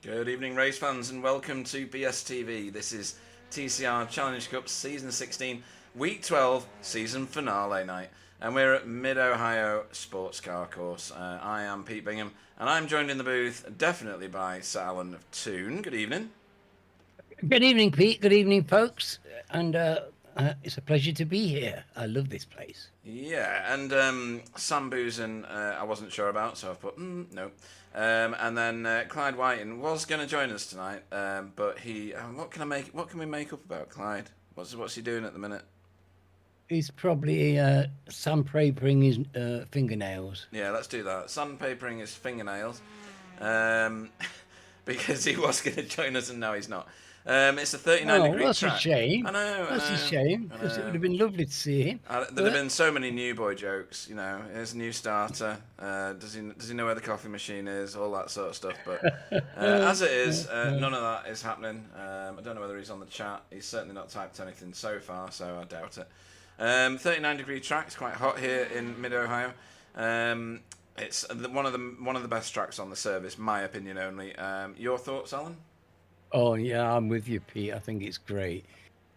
Good evening, race fans, and welcome to BSTV. This is TCR Challenge Cup Season 16, Week 12, Season Finale night. And we're at Mid-Ohio Sports Car Course. I am Pete Bingham, and I'm joined in the booth, definitely by Sir Alan of Toon. Good evening. Good evening, Pete. Good evening, folks. And it's a pleasure to be here. I love this place. Yeah, and Sam Boozen, I wasn't sure about, so I've put, no. And then Clyde Whiting was going to join us tonight, but he, what can we make up about Clyde? What's he doing at the minute? He's probably sandpapering his fingernails. Yeah, let's do that. Sandpapering his fingernails, because he was going to join us and now he's not. It's a 39-degree that's track. A shame. I know. That's a shame, because it would have been lovely to see him. There'd have been so many new boy jokes, you know. Here's a new starter. Does he know where the coffee machine is? All that sort of stuff. But as it is, none of that is happening. I don't know whether he's on the chat. He's certainly not typed anything so far, so I doubt it. 39-degree track. It's quite hot here in Mid-Ohio. It's one of the best tracks on the service, my opinion only. Your thoughts, Alan? Oh, yeah, I'm with you, Pete. I think it's great.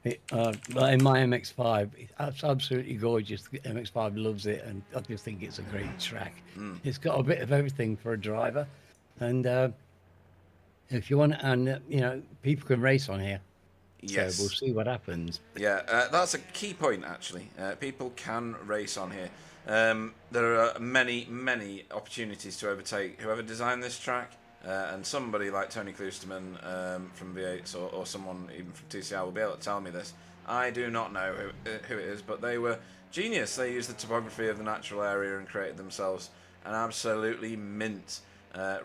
In my MX-5, it's absolutely gorgeous. The MX-5 loves it, and I just think it's a great track. It's got a bit of everything for a driver. And if you want, and you know, people can race on here. Yes. So we'll see what happens. Yeah, that's a key point, actually. People can race on here. There are many, many opportunities to overtake whoever designed this track. And somebody like Tony Kloosterman from V8 or someone even from TCR will be able to tell me this. I do not know who it is, but they were genius. They used the topography of the natural area and created themselves an absolutely mint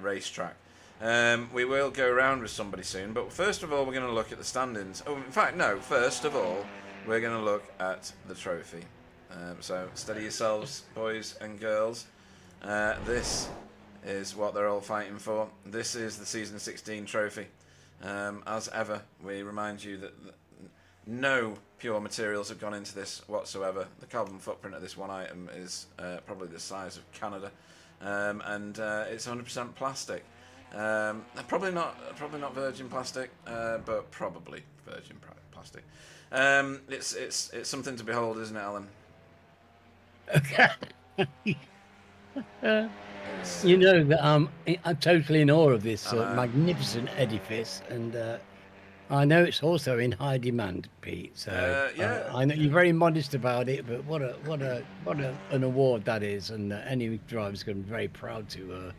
racetrack. We will go around with somebody soon, but first of all we're going to look at the standings. Oh, in fact, no, first of all we're going to look at the trophy. So steady yourselves, boys and girls. This is what they're all fighting for. This is the Season 16 trophy. As ever, we remind you that no pure materials have gone into this whatsoever. The carbon footprint of this one item is probably the size of Canada, and it's 100% plastic. Probably not virgin plastic, but probably virgin plastic. It's something to behold, isn't it, Alan? You know that I'm totally in awe of this magnificent edifice, and I know it's also in high demand, Pete. So Yeah. I know you're very modest about it, but an award that is, and any driver's going to be very proud to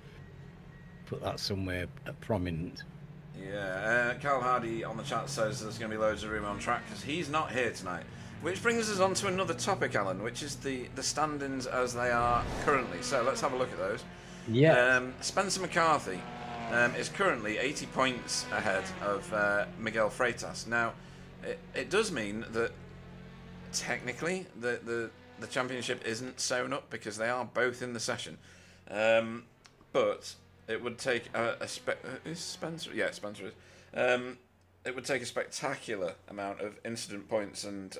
put that somewhere prominent. Yeah, Carl Hardy on the chat says there's going to be loads of room on track because he's not here tonight. Which brings us on to another topic, Alan, which is the standings as they are currently. So let's have a look at those. Yeah. Spencer McCarthy is currently 80 points ahead of Miguel Freitas. Now, it does mean that technically the championship isn't sewn up because they are both in the session. But it would take is Spencer? Yeah, Spencer is. It would take a spectacular amount of incident points, and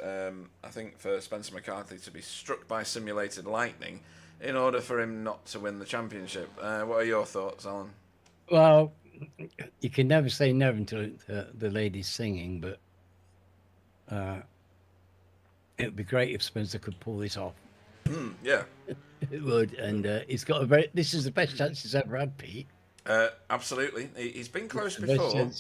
I think for Spencer McCarthy to be struck by simulated lightning in order for him not to win the championship. What are your thoughts, Alan? Well, you can never say never until the lady's singing, but it would be great if Spencer could pull this off. Yeah. It would, and he's got a very. This is the best chance he's ever had, Pete. Absolutely. He's been close before,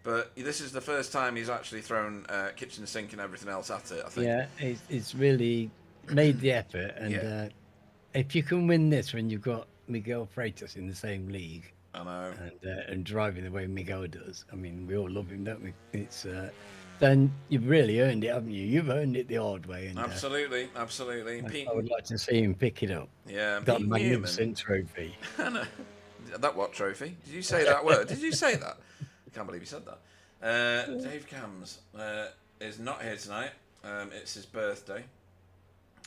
but this is the first time he's actually thrown kitchen sink and everything else at it, I think. Yeah, it's really made the effort, and if you can win this when you've got Miguel Freitas in the same league, I know, and driving the way Miguel does, I mean, we all love him, don't we? It's then you've really earned it, haven't you? You've earned it the hard way. And, absolutely. I would like to see him pick it up. Yeah, that magnificent trophy. That what trophy? Did you say that word? Did you say that? I can't believe you said that. Dave Cams is not here tonight. It's his birthday.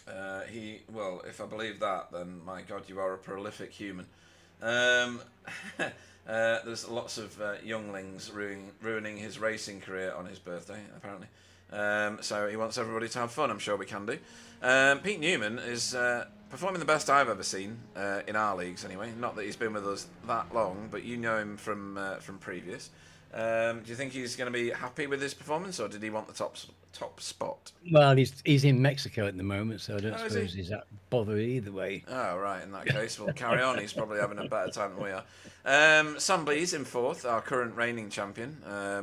Well, if I believe that, then my God, you are a prolific human. There's lots of younglings ruining his racing career on his birthday, apparently. So he wants everybody to have fun. I'm sure we can do. Pete Newman is performing the best I've ever seen in our leagues, anyway. Not that he's been with us that long, but you know him from previous. Do you think he's going to be happy with his performance, or did he want the top spot? Well, he's in Mexico at the moment, so I don't suppose he's that bothered either way. Oh, right. In that case, we'll carry on. He's probably having a better time than we are. Sam Blees in fourth, our current reigning champion.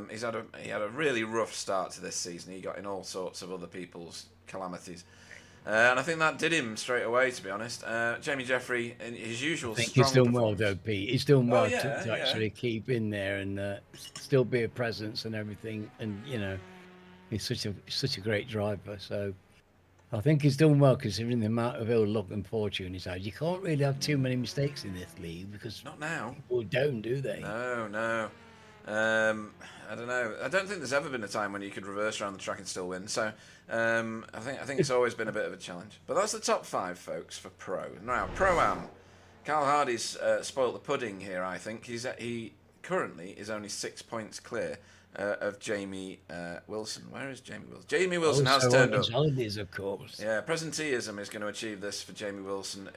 He had a really rough start to this season. He got in all sorts of other people's calamities. And I think that did him straight away, to be honest. Jamie Jeffrey, in his usual I think strong he's done well, though, Pete. He's done well to actually keep in there and still be a presence and everything. And, you know, he's such a great driver. So I think he's done well considering the amount of ill luck and fortune he's had. You can't really have too many mistakes in this league because not now. People don't, do they? No. I don't know. I don't think there's ever been a time when you could reverse around the track and still win. So I think it's always been a bit of a challenge. But that's the top 5, folks, for Pro. Now, Pro-Am. Carl Hardy's spoilt the pudding here, I think. He currently is only 6 points clear of Jamie Wilson. Where is Jamie Wilson? Jamie Wilson has turned up. Holidays, of course. Yeah, presenteeism is going to achieve this for Jamie Wilson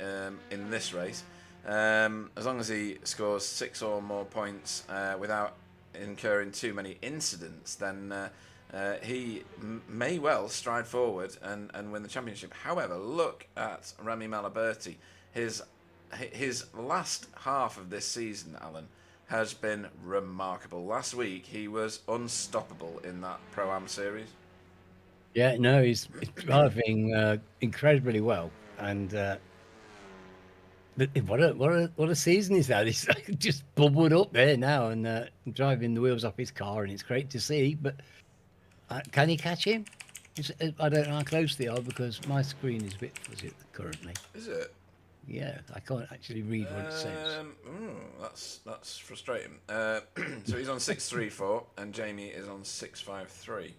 in this race. As long as he scores 6 or more points without incurring too many incidents, then he may well stride forward and win the championship. However, look at Remy Malaberti. His last half of this season, Alan, has been remarkable. Last week, he was unstoppable in that Pro-Am series. Yeah, no, he's driving incredibly well, and what a season he's had. He's just bubbled up there now and driving the wheels off his car, and it's great to see. But can he catch him? I don't know how close they are because my screen is a bit fuzzy currently. Is it? Yeah, I can't actually read what it says. That's frustrating. So he's on 634 and Jamie is on 653.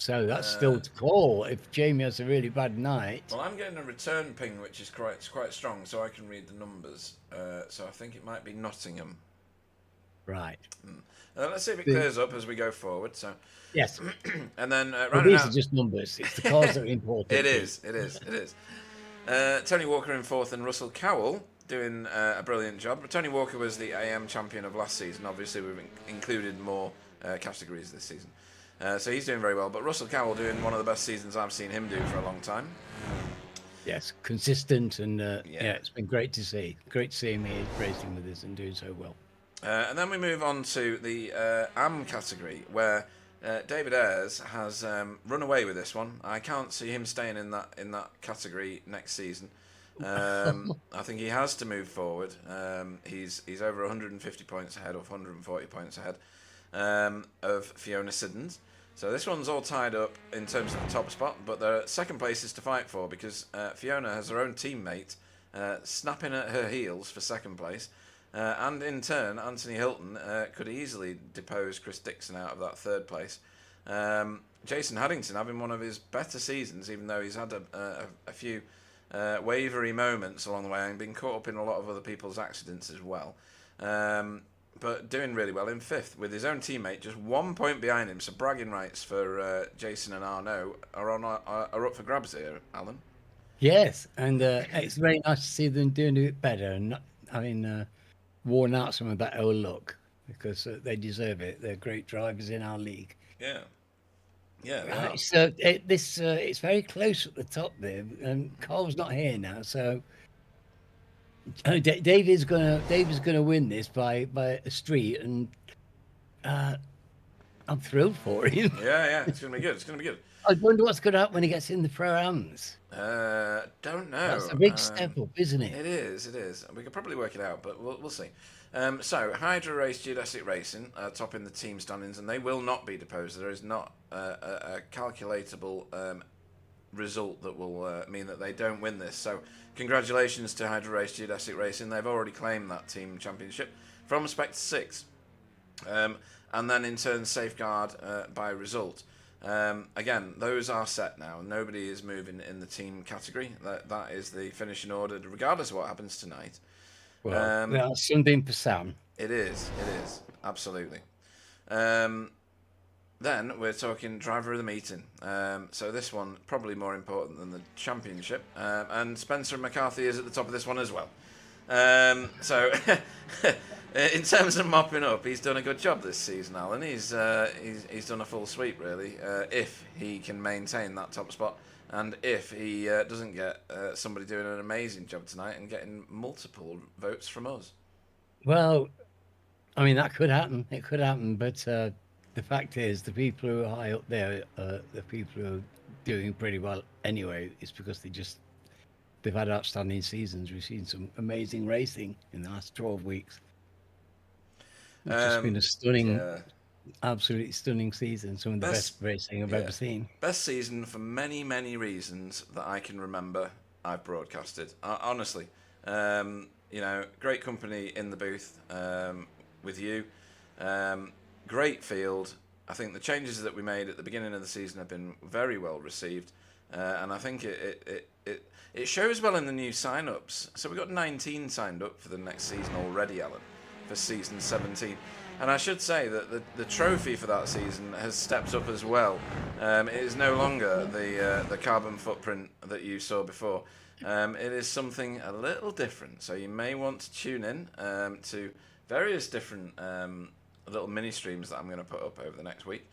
So that's still to call if Jamie has a really bad night. Well, I'm getting a return ping which is quite strong, so I can read the numbers. So I think it might be Nottingham. Right. Let's see if it clears up as we go forward. So yes. And then these are just numbers. It's the cars that are important. It is. Tony Walker in fourth and Russell Cowell doing a brilliant job. But Tony Walker was the AM champion of last season. Obviously, we've included more categories this season. So he's doing very well. But Russell Cowell doing one of the best seasons I've seen him do for a long time. Yes, consistent and it's been great to see. Great to see him here racing with us and doing so well. And then we move on to the AM category, where David Ayres has run away with this one. I can't see him staying in that category next season. I think he has to move forward. He's over 150 points ahead, or 140 points ahead of Fiona Siddons. So this one's all tied up in terms of the top spot, but there are second places to fight for, because Fiona has her own teammate snapping at her heels for second place. And in turn, Anthony Hilton could easily depose Chris Dixon out of that third place. Jason Haddington having one of his better seasons, even though he's had a few wavery moments along the way and been caught up in a lot of other people's accidents as well. But doing really well in fifth with his own teammate just 1 point behind him. So bragging rights for Jason and Arnaud are up for grabs here, Alan. Yes, and it's very nice to see them doing a bit better and not having worn out some of that old look, because they deserve it. They're great drivers in our league. Yeah. Yeah, they are. So it's very close at the top there, and Carl's not here now, so David's gonna win this by a street, and I'm thrilled for him. Yeah, it's gonna be good. It's gonna be good. I wonder what's going to happen when he gets in the pro-ams. Don't know. That's a big step up, isn't it? It is. We could probably work it out, but we'll see. So, Hydra Race Geodesic Racing top in the team standings, and they will not be deposed. There is not a calculatable result that will mean that they don't win this. So, congratulations to Hydra Race Geodesic Racing. They've already claimed that team championship from Spectre 6. And then in turn, Safeguard by result. Again, those are set now. Nobody is moving in the team category. That is the finishing order, regardless of what happens tonight. Well, that's something for Sam. It is, absolutely. Then we're talking driver of the meeting. So this one probably more important than the championship. And Spencer McCarthy is at the top of this one as well. So in terms of mopping up, he's done a good job this season, Alan. He's done a full sweep, really, if he can maintain that top spot, and if he doesn't get somebody doing an amazing job tonight and getting multiple votes from us. Well, I mean, that could happen. It could happen, but the fact is, the people who are high up there, the people who are doing pretty well anyway, is because they've had outstanding seasons. We've seen some amazing racing in the last 12 weeks. It's just been a stunning, absolutely stunning season. Some of the best racing I've ever seen. Best season for many, many reasons that I can remember I've broadcasted. Honestly, great company in the booth with you. Great field. I think the changes that we made at the beginning of the season have been very well received. And I think it shows well in the new sign-ups. So we've got 19 signed up for the next season already, Alan, for season 17. And I should say that the trophy for that season has stepped up as well. It is no longer the carbon footprint that you saw before. It is something a little different. So you may want to tune in to various different little mini streams that I'm going to put up over the next week,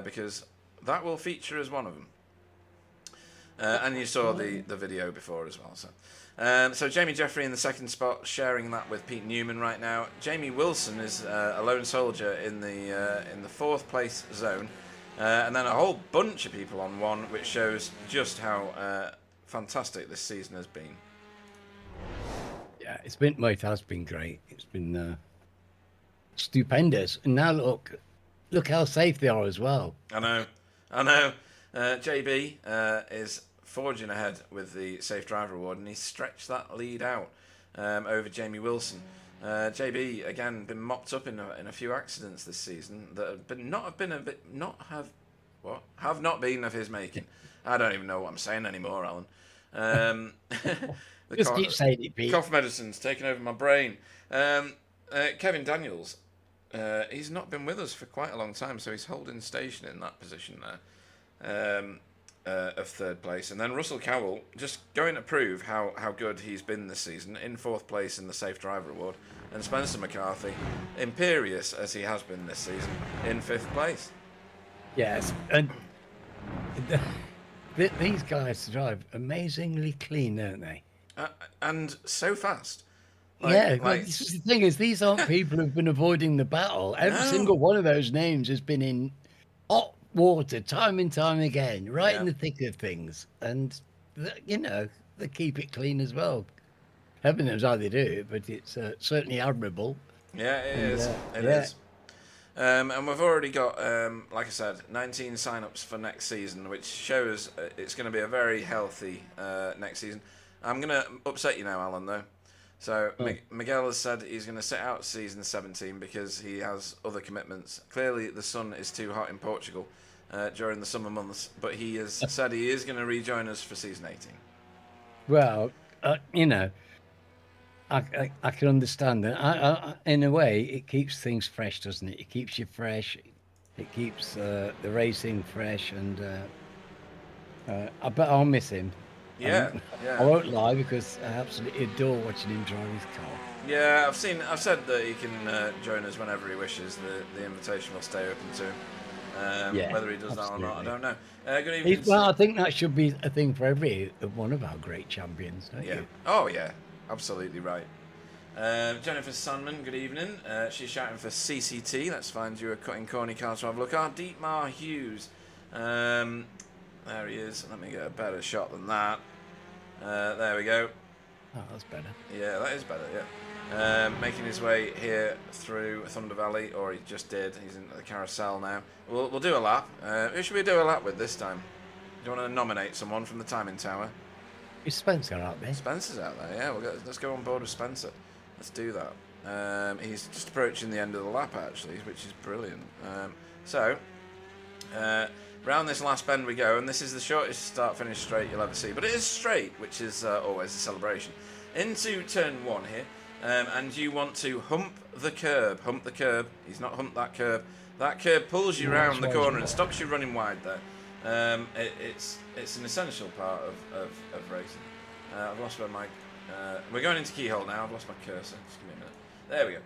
because that will feature as one of them. And you saw the video before as well. So Jamie Jeffrey in the second spot, sharing that with Pete Newman right now. Jamie Wilson is a lone soldier in the fourth place zone, and then a whole bunch of people on one, which shows just how fantastic this season has been. Yeah, it has been great. It's been stupendous, and now look how safe they are as well. I know. JB is forging ahead with the Safe Driver Award, and he's stretched that lead out over Jamie Wilson. JB again been mopped up in a few accidents this season that have not been of his making. I don't even know what I'm saying anymore, Alan. Just keep saying it, Pete. Cough medicine's taken over my brain. Kevin Daniels, he's not been with us for quite a long time, so he's holding station in that position there. Of third place, and then Russell Cowell just going to prove how good he's been this season, in fourth place in the Safe Driver Award, and Spencer McCarthy, imperious as he has been this season, in fifth place. Yes, and these guys drive amazingly clean, don't they? And so fast. Yeah, well, Like this is the thing is these aren't people who've been avoiding the battle. Every no, single one of those names has been in hot water time and time again, right in yeah, the thick of things. And, you know, they keep it clean as well. Heaven knows how they do it, but it's certainly admirable. yeah, it And is, it yeah, is. And we've already got, like I said, 19 sign-ups for next season, which shows it's going to be a very healthy next season. I'm going to upset you now, Alan, though. So oh, Miguel has said he's going to sit out season 17 because he has other commitments. Clearly, the sun is too hot in Portugal during the summer months, but he has said he is going to rejoin us for season 18. well, you know, I can understand that. In a way, it keeps things fresh, doesn't it? It keeps you fresh. It keeps the racing fresh, and I bet I'll miss him. Yeah, I yeah. won't lie because I absolutely adore watching him drive his car. Yeah, I've said that he can join us whenever he wishes. The invitation will stay open to him. Yeah, Whether he does that or not, I absolutely. don't know. Good evening. Well, I think that should be a thing for every one of our great champions, don't Yeah. you? Oh yeah. Absolutely right. Jennifer Sandman. Good evening. She's shouting for CCT. Let's find you a cutting corny car to have a look at. Dietmar Hughes. There he is. Let me get a better shot than that. There we go. Oh, that's better. Yeah, that is better, yeah. Making his way here through Thunder Valley, or he just did. He's in the carousel now. We'll do a lap. Who should we do a lap with this time? Do you want to nominate someone from the timing tower? Is Spencer out there? Spencer's out there, yeah. Let's go on board with Spencer. Let's do that. He's just approaching the end of the lap, actually, which is brilliant. Round this last bend we go, and this is the shortest start-finish straight you'll ever see. But it is straight, which is always a celebration. Into turn 1 here, and you want to hump the curb. Hump the curb. He's not humped that curb. That curb pulls you round the corner and stops you running wide there. It's an essential part of racing. I've lost my mic. We're going into keyhole now. I've lost my cursor. Just give me a minute. There we go.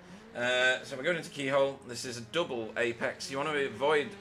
So we're going into keyhole. This is a double apex. You want to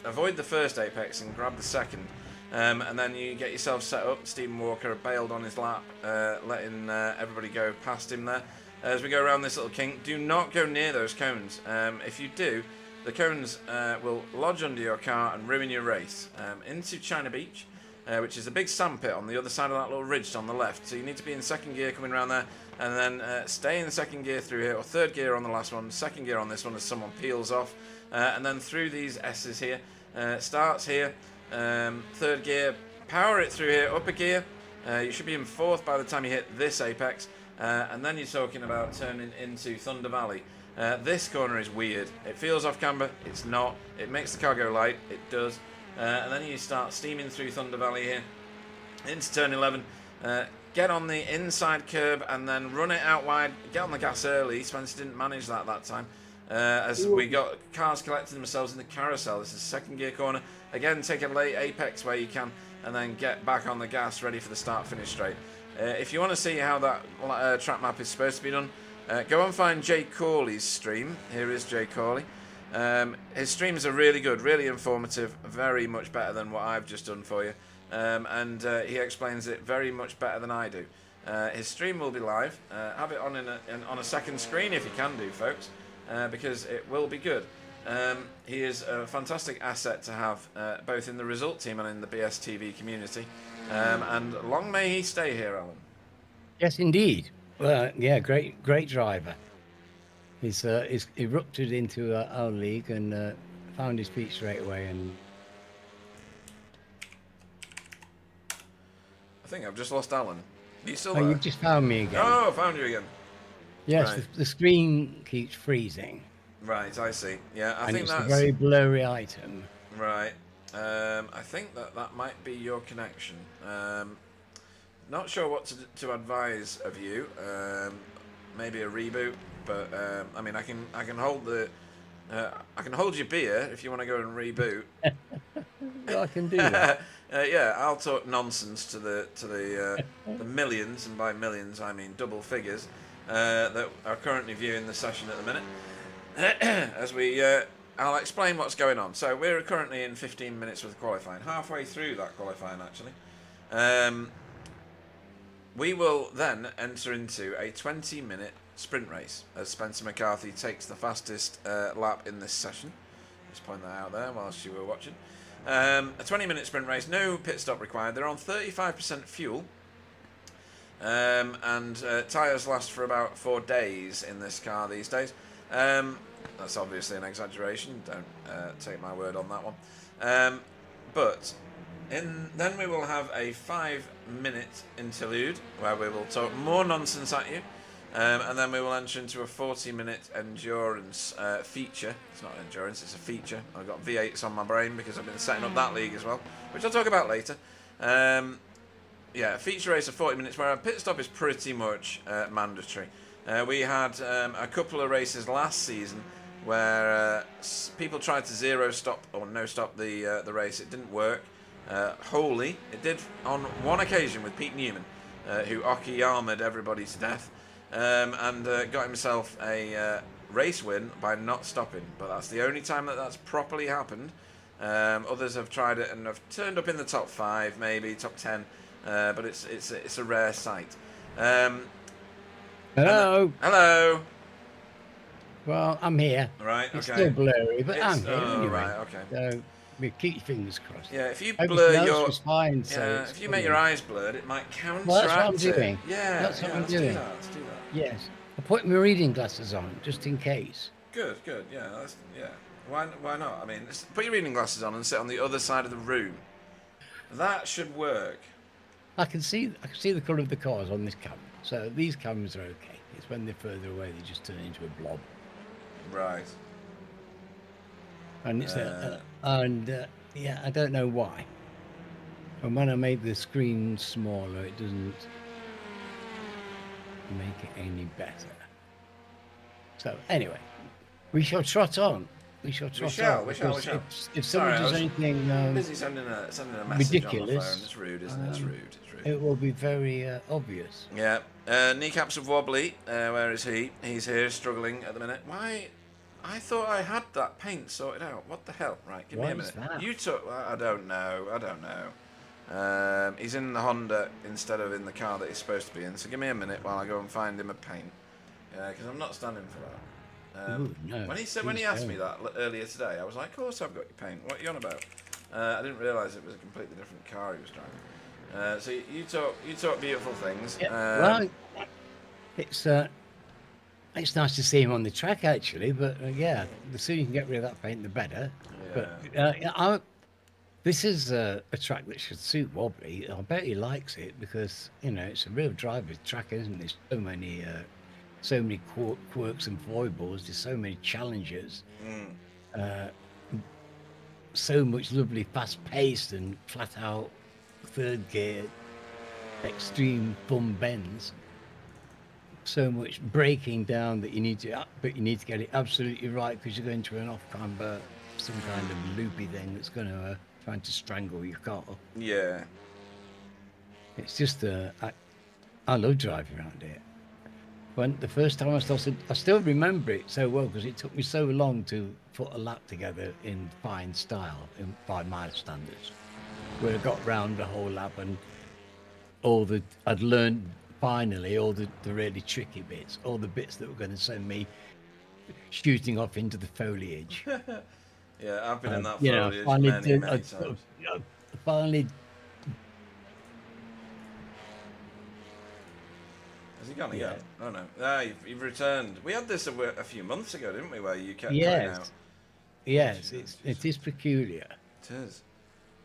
avoid the first apex and grab the second. And then you get yourself set up. Stephen Walker bailed on his lap, letting everybody go past him there. As we go around this little kink, do not go near those cones. If you do, the cones will lodge under your car and ruin your race. Into China Beach, which is a big sandpit on the other side of that little ridge on the left. So you need to be in second gear coming around there, and then stay in second gear through here, or third gear on the last one, second gear on this one as someone peels off, and then through these S's here. Starts here, third gear, power it through here, upper gear. You should be in fourth by the time you hit this apex, and then you're talking about turning into Thunder Valley. This corner is weird. It feels off camber, it's not. It makes the car go light, it does. And then you start steaming through Thunder Valley here into turn 11. Get on the inside curb and then run it out wide. Get on the gas early. Spencer didn't manage that time. As we got cars collecting themselves in the carousel. This is second gear corner. Again, take a late apex where you can, and then get back on the gas ready for the start-finish straight. If you want to see how that track map is supposed to be done, go and find Jay Corley's stream. Here is Jay Corley. His streams are really good, really informative, very much better than what I've just done for you, and he explains it very much better than I do. His stream will be live. Have it on on a second screen if you can do, folks, because it will be good. He is a fantastic asset to have, both in the result team and in the BSTV community, and long may he stay here, Alan. Yes, indeed. Well, yeah, great driver. He's erupted into our league and found his feet straight away. And I think I've just lost Alan. Are you still oh, there? you've just found me again. Oh, I found you again. Yes, Right. the screen keeps freezing. Right, I see. Yeah, I And think it's that's a very blurry item. right. I think that might be your connection. Not sure what to advise of you. Maybe a reboot, but I mean, I can hold your beer if you want to go and reboot. Well, I can do that. Yeah, I'll talk nonsense to the millions, and by millions I mean double figures, that are currently viewing the session at the minute. As I'll explain what's going on. So we're currently in 15 minutes with qualifying, halfway through that qualifying actually. We will then enter into a 20-minute sprint race as Spencer McCarthy takes the fastest lap in this session. Just point that out there whilst you were watching. A 20-minute sprint race, no pit stop required. They're on 35% fuel. And tyres last for about 4 days in this car these days. That's obviously an exaggeration. Don't take my word on that one. But then we will have a 5-minute interlude where we will talk more nonsense at you. And then we will enter into a 40-minute endurance feature. It's not endurance, it's a feature. I've got V8s on my brain because I've been setting up that league as well, which I'll talk about later. Yeah, a feature race of 40 minutes where a pit stop is pretty much mandatory. We had a couple of races last season where people tried to zero stop or no stop the race. It didn't work. Wholly, it did on one occasion with Pete Newman, who Oki armoured everybody to death. And got himself a race win by not stopping. But that's the only time that that's properly happened. Others have tried it and have turned up in the top 5, maybe top 10, but it's a rare sight. Hello. Hello. Well, I'm here. Right. It's Okay. still blurry, but I'm here Oh, anyway. right. Okay. So we keep your fingers crossed. Yeah. If you Everything blur else your was fine, so yeah, it's if you make fine. your eyes blurred, it might counteract Well, that's what I'm it. doing. Yeah. That's what I'm let's doing. Do that. Let's do that. Yes, I put my reading glasses on just in case. Good. Yeah. Yeah. Why not? I mean, put your reading glasses on and sit on the other side of the room. That should work. I can see the colour of the cars on this camera, so these cameras are okay. It's when they're further away they just turn into a blob. Right. And it's yeah, I don't know why. And when I made the screen smaller, it doesn't make it any better. So anyway, we shall trot on. We shall. If someone does anything busy sending a message ridiculous, on the phone. It's rude, isn't it? It's rude. It will be very obvious. Yeah. Kneecaps of Wobbly. Where is he? He's here, struggling at the minute. Why? I thought I had that paint sorted out. What the hell? Right, give me a minute. That? You took. I don't know. He's in the Honda instead of in the car that he's supposed to be in. So give me a minute while I go and find him a paint. Because I'm not standing for that. Ooh, no, when he asked me that earlier today, I was like, "Of course I've got your paint. What are you on about?" I didn't realise it was a completely different car he was driving. So you talk beautiful things. Yeah, well, it's nice to see him on the track actually, but yeah, the sooner you can get rid of that paint, the better. Yeah. But this is a track that should suit Wobbly. I bet he likes it because it's a real driver's track, isn't it? There's so many quirks and foibles. There's so many challenges. So much lovely fast-paced and flat-out third gear, extreme fun bends. So much braking down that you need to get it absolutely right because you're going to run off some kind of loopy thing that's going to trying to strangle your car. Yeah. It's just I love driving around it. When the first time I still remember it so well because it took me so long to put a lap together in fine style, by my standards. Where I got round the whole lap and I'd learned finally all the really tricky bits, all the bits that were going to send me shooting off into the foliage. Yeah, I've been in that foliage many times. Finally. Has he gone again? Yeah. Oh no, you've returned. We had this a few months ago, didn't we? Where you kept going out. Yes, it is peculiar. It is.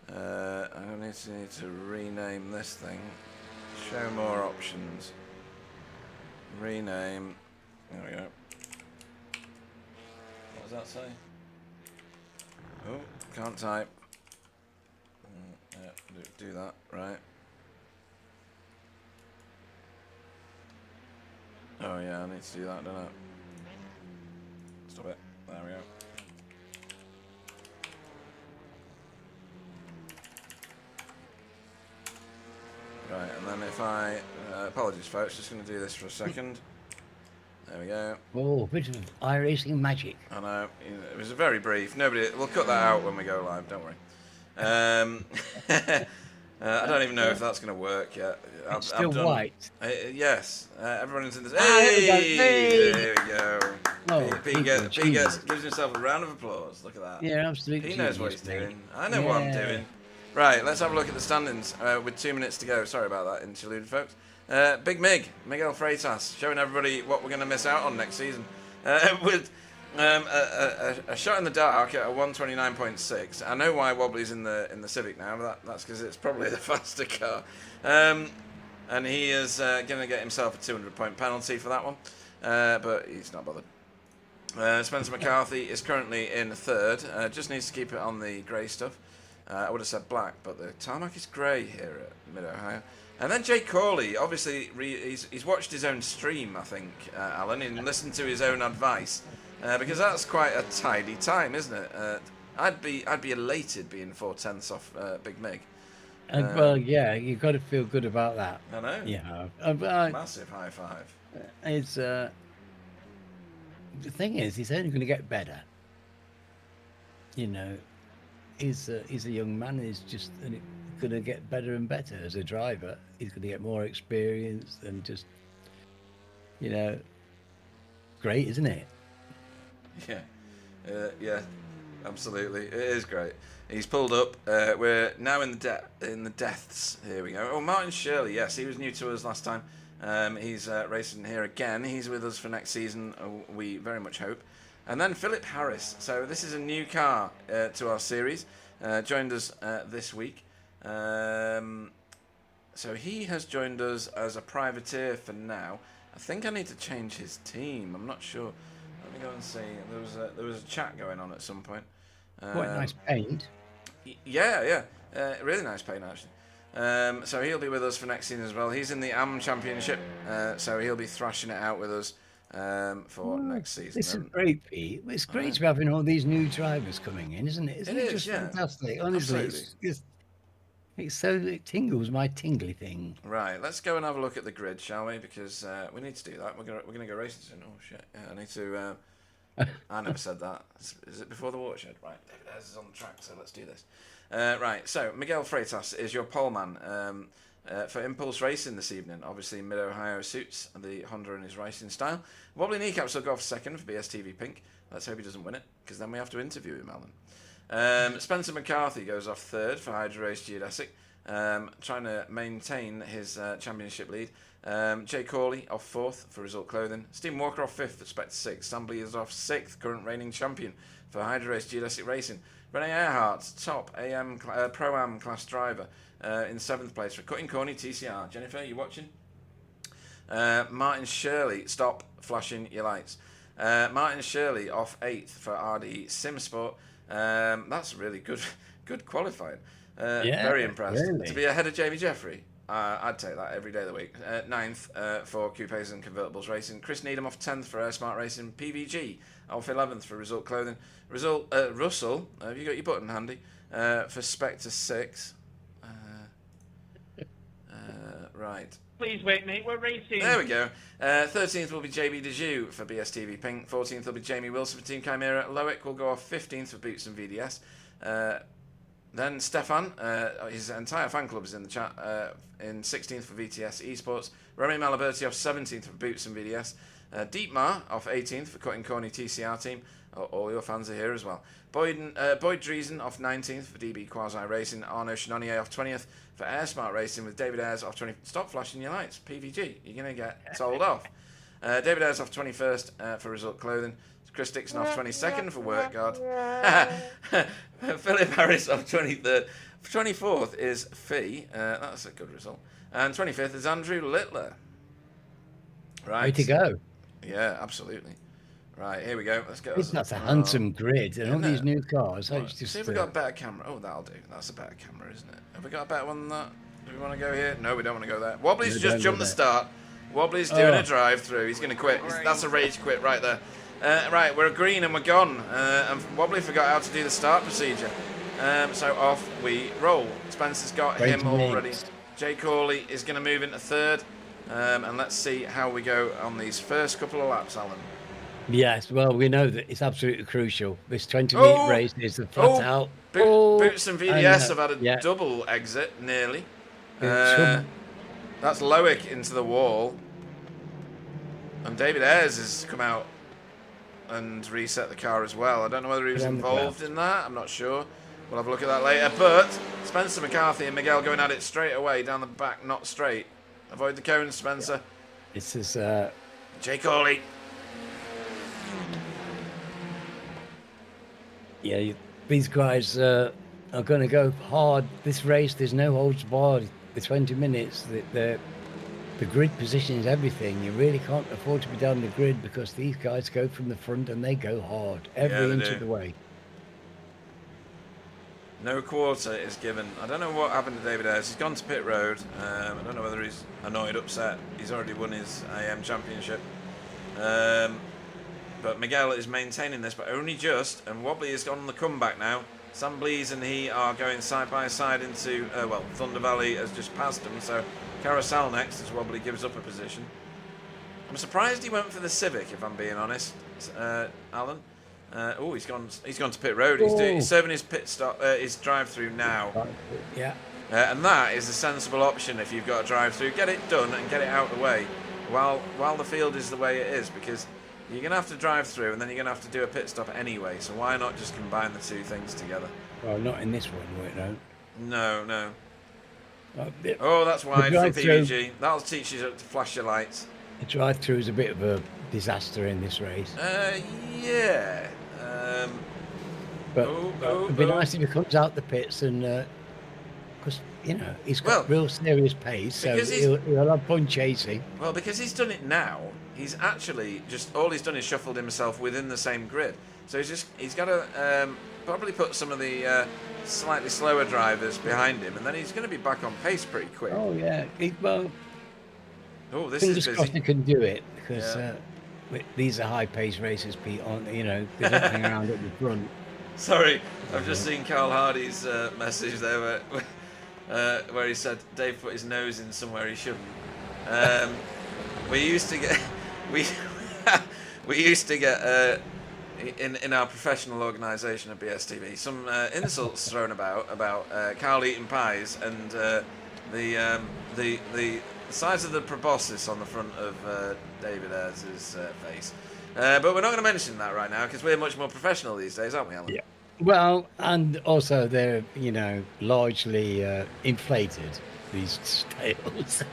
I need to rename this thing. Show more options. Rename. There we go. What does that say? Oh, can't type. Yeah, do that, right. Oh yeah, I need to do that, don't I? Stop it. There we go. Right, and then if I... apologies folks, just going to do this for a second. There we go. Oh, a bit of iRacing magic. I know, it was very brief. We'll cut that out when we go live, don't worry. I don't even know if that's going to work yet. It's still white. Yes, everyone's in this. Here we go. Hey! There we go. Oh, P gives himself a round of applause. Look at that. Yeah, absolutely. He knows what he's doing. I know what I'm doing. Right, let's have a look at the standings with 2 minutes to go. Sorry about that interlude, folks. Big Miguel Freitas, showing everybody what we're going to miss out on next season. With a shot in the dark at a 129.6. I know why Wobbly's in the Civic now, but that's because it's probably the faster car. And he is going to get himself a 200-point penalty for that one, but he's not bothered. Spencer McCarthy is currently in third. Just needs to keep it on the grey stuff. I would have said black, but the tarmac is grey here at Mid-Ohio. And then Jay Corley, obviously, he's watched his own stream, I think, Alan, and listened to his own advice, because that's quite a tidy time, isn't it? I'd be elated being 4/10 off Big Mig. Well, yeah, you've got to feel good about that. I know. Yeah. Massive high five. It's the thing is, he's only going to get better. You know, he's a young man. He's just going to get better and better as a driver. He's going to get more experience and just, you know, great, isn't it? Yeah, yeah, absolutely. It is great. He's pulled up. We're now in the depths. Here we go. Oh, Martin Shirley. Yes, he was new to us last time. He's racing here again. He's with us for next season. We very much hope. And then Philip Harris. So this is a new car to our series. Joined us this week. So he has joined us as a privateer for now. I think I need to change his team. I'm not sure. Let me go and see. There was a chat going on at some point. Quite nice paint. Yeah. Really nice paint, actually. So he'll be with us for next season as well. He's in the AM Championship, so he'll be thrashing it out with us for next season. This is great, Pete. It's great to be having all these new drivers coming in, isn't it? Isn't it just fantastic? Honestly, it tingles my tingly thing. Right, let's go and have a look at the grid, shall we? Because we need to do that. We're gonna go racing soon. Oh shit! Yeah, I need to. I never said that. Is it before the watershed? Right, David Ayres is on the track, so let's do this. Right, so Miguel Freitas is your poleman for Impulse Racing this evening. Obviously, Mid-Ohio suits the Honda and his racing style. Wobbly Kneecaps will go off second for BSTV Pink. Let's hope he doesn't win it, because then we have to interview him, Alan. Spencer McCarthy goes off third for Hydro Race Geodesic, trying to maintain his championship lead. Jay Corley off fourth for Result Clothing. Stephen Walker off fifth for Spectre 6. Sam Lee is off sixth, current reigning champion for Hydro Race Geodesic Racing. Rene Earhart, top AM Pro-Am class driver, in seventh place for Cutting Corny TCR. Jennifer, you watching? Martin Shirley, stop flashing your lights. Martin Shirley off eighth for RD Simsport. That's really good qualifying. Very impressed. Really? To be ahead of Jamie Jeffrey, I'd take that every day of the week. Ninth for Coupes and Convertibles Racing. Chris Needham off 10th for Air Smart Racing. PVG off 11th for Result Clothing. Russell, have you got your button handy? For Spectre 6. Right. Please wait, mate. We're racing. There we go. 13th will be JB Dejoux for BSTV Pink. 14th will be Jamie Wilson for Team Chimera. Loic will go off 15th for Boots and VDS. Then Stefan, his entire fan club is in the chat, in 16th for VTS Esports. Remy Malaberti off 17th for Boots and VDS. Dietmar off 18th for Cutting Corny TCR team. All your fans are here as well. Boyd Driesen off 19th for DB Quasi Racing. Arnaud Chenonnier off 20th for Air Smart Racing with David Ayres off 20th. Stop flashing your lights, PVG. You're going to get told off. David Ayres off 21st for Result Clothing. Chris Dixon off 22nd for Work Guard. Philip Harris off 23rd. 24th is Fee. That's a good result. And 25th is Andrew Littler. Right. Way to go. Yeah, absolutely. Right, here we go. Let's go. That's a handsome grid. And all these new cars. Right. See if we've got a better camera. Oh, that'll do. That's a better camera, isn't it? Have we got a better one than that? Do we want to go here? No, we don't want to go there. Wobbly's just jumped the start. Wobbly's doing a drive-through. He's going to quit. That's a rage quit right there. Right, we're green and we're gone. And Wobbly forgot how to do the start procedure. So off we roll. Spencer's got him already. Jay Corley is going to move into third. And let's see how we go on these first couple of laps, Alan. Yes, well, we know that it's absolutely crucial. This 20-meter Oh, race is the flat oh, out. Oh, Boots and and VDS have had a yeah, double exit nearly. trouble. That's Loic into the wall, and David Ayres has come out and reset the car as well. I don't know whether he was On the involved ground. in that. I'm not sure. We'll have a look at that later. But Spencer McCarthy and Miguel going at it straight away down the back, not straight. Avoid the cones, Spencer. This is Jay Corley. yeah. These guys are going to go hard. This race, there's no holds barred. The 20 minutes. The grid position is everything. You really can't afford to be down the grid because these guys go from the front and they go hard every inch of the way. No quarter is given. I don't know what happened to David Ayres. He's gone to pit road. I don't know whether he's annoyed, upset. He's already won his AM championship. But Miguel is maintaining this, but only just. And Wobbly has gone on the comeback now. Sam Blees and he are going side by side into, well, Thunder Valley has just passed him. So Carousel next as Wobbly gives up a position. I'm surprised he went for the Civic, if I'm being honest, Alan. Oh, he's gone to pit road. He's serving his pit stop, his drive-through now. Yeah. And that is a sensible option if you've got a drive-through. Get it done and get it out of the way while the field is the way it is, because you're going to have to drive through and then you're going to have to do a pit stop anyway. So why not just combine the two things together? Well, not in this one, won't it? No, no. The Oh, that's wide from drive-through- PVG. That'll teach you to flash your lights. The drive-through is a bit of a disaster in this race. Yeah. But it'd be nice if he comes out the pits and, because he's got real serious pace, so he'll have fun chasing. Well, because he's done it now, he's actually all he's done is shuffled himself within the same grid. So he's got to probably put some of the slightly slower drivers behind him, and then he's going to be back on pace pretty quick. Oh yeah, Oh, this fingers is busy. crossed he can do it because these are high-paced races, Pete. Aren't they? They don't hang around at the front. Sorry, I've just seen Carl Hardy's message there where he said Dave put his nose in somewhere he shouldn't. We used to get in our professional organisation at BSTV some insults thrown about Carl eating pies and the size of the proboscis on the front of David Ayres' face. But we're not going to mention that right now because we're much more professional these days, aren't we, Alan? Yeah. Well, and also they're largely inflated, these tales.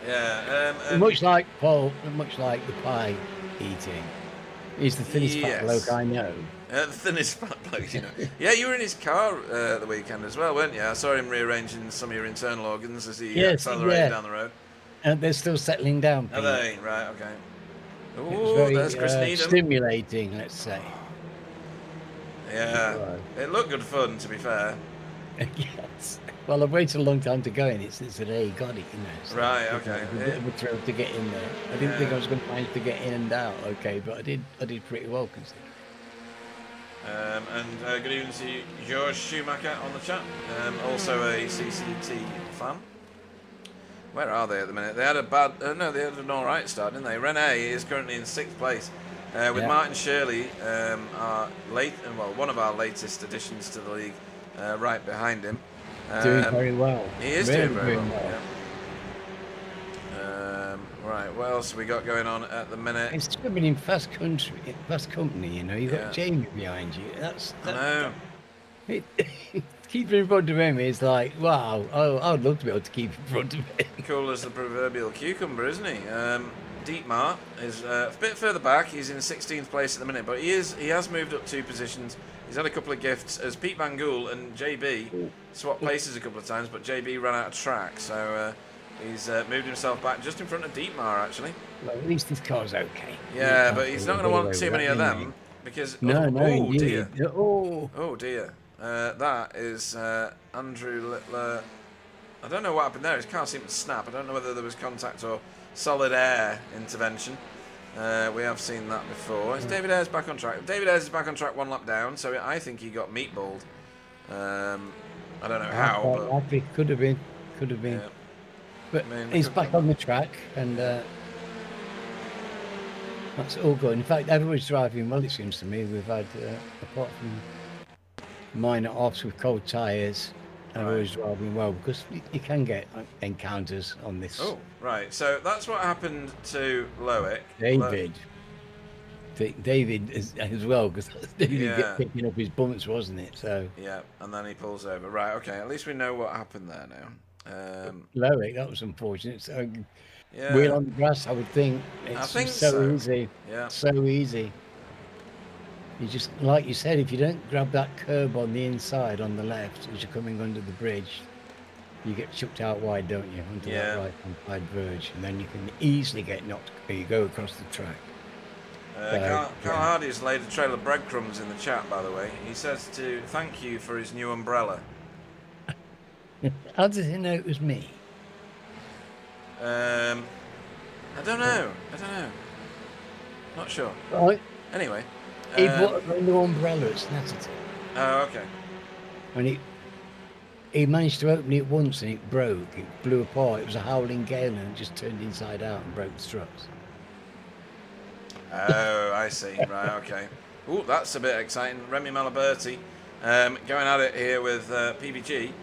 Yeah. Much like Paul, much like the pie eating. He's the thinnest fat bloke I know. The thinnest fat bloke, Yeah, you were in his car the weekend as well, weren't you? I saw him rearranging some of your internal organs as he accelerated down the road. And they're still settling down. Are they? Right, okay. Oh, there's Chris Needham. Stimulating, let's say. Yeah, it looked good fun, to be fair. Yes. Well, I've waited a long time to go in. It's today, got it, So right, okay. It was a bit of a thrill to get in there. I didn't think I was going to manage to get in and out, okay, but I did pretty well considering. And good evening to George Schumacher on the chat, also a CCT fan. Where are they at the minute? They had they had an alright start, didn't they? Rene is currently in 6th place. With Martin Shirley, one of our latest additions to the league, right behind him. Doing very well. He is really doing very well. well. Yeah. Right, what else have we got going on at the minute? It's swimming in fast company, You've got Jamie behind you. I know. Keeping in front of him is like, wow, I'd love to be able to keep in front of him. Cool as the proverbial cucumber, isn't he? Dietmar is a bit further back. He's in 16th place at the minute, but he has moved up 2 positions. He's had a couple of gifts as Pete Van Gool and JB swapped places a couple of times, but JB ran out of track, so he's moved himself back just in front of Dietmar, actually. Well, at least his car's okay. Yeah, but he's not going to want too many of them because no, dear. Oh dear. That is Andrew Littler. I don't know what happened there. His car seemed to snap. I don't know whether there was contact or solid air intervention. We have seen that before. Is David Ayres back on track? David Ayres is back on track 1 lap down, so I think he got meatballed. I don't know how, but it could have been. Yeah. But he's back on the track, and That's all good. In fact, everybody's driving well, it seems to me. We've had, apart from minor offs with cold tyres, Right. everybody's driving well because you can get encounters on this. Oh, right. So that's what happened to Loic. David, David as well, because David get Yeah. picking up his bumps, wasn't it? So Yeah, and then he pulls over. Right, okay, at least we know what happened there now. Loic, that was unfortunate. So wheel Yeah, on the grass, I would think I it's think just so so. easy, Yeah, so easy. You just, like you said, if you don't grab that curb on the inside on the left as you're coming under the bridge, you get chucked out wide, don't you, onto that yeah. right hand side verge, and then you can easily get knocked. You go across the track. So Carl Hardy's laid a trail of breadcrumbs in the chat, by the way. He says to thank you for his new umbrella. yeah. How does he know it was me? I don't know. I don't know. Not sure. Right. Anyway. He bought a new umbrella at Snatterton, Oh, okay. and he managed to open it once and it broke. It blew apart. It was a howling gale and it just turned inside out and broke the struts. Oh, I see. Right, okay. Ooh, that's a bit exciting. Remy Malaberti going at it here with PVG.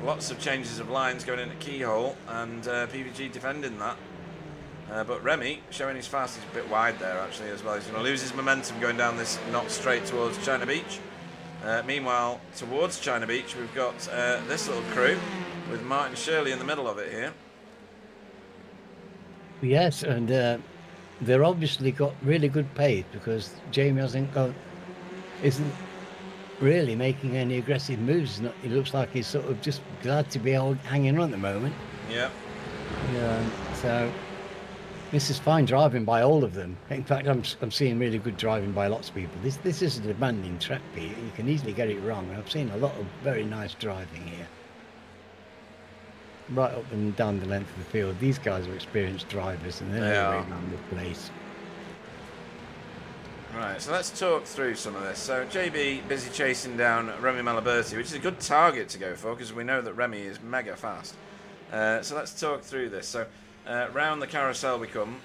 Lots of changes of lines going into keyhole, and PVG defending that. But Remy showing his fast. He's a bit wide there actually as well. He's going to lose his momentum going down this knot straight towards China Beach. Meanwhile, towards China Beach, we've got this little crew with Martin Shirley in the middle of it here. Yes, and they're obviously got really good pace because Jamie isn't really making any aggressive moves. He looks like he's sort of just glad to be hanging on at the moment. Yeah. Yeah. So this is fine driving by all of them. In fact, I'm seeing really good driving by lots of people. This is a demanding track, Pete. You can easily get it wrong. I've seen a lot of very nice driving here. Right up and down the length of the field. These guys are experienced drivers and they're all the way around the place. Right, so let's talk through some of this. So JB busy chasing down Remy Malaberti, which is a good target to go for because we know that Remy is mega fast. So let's talk through this. So round the carousel we come,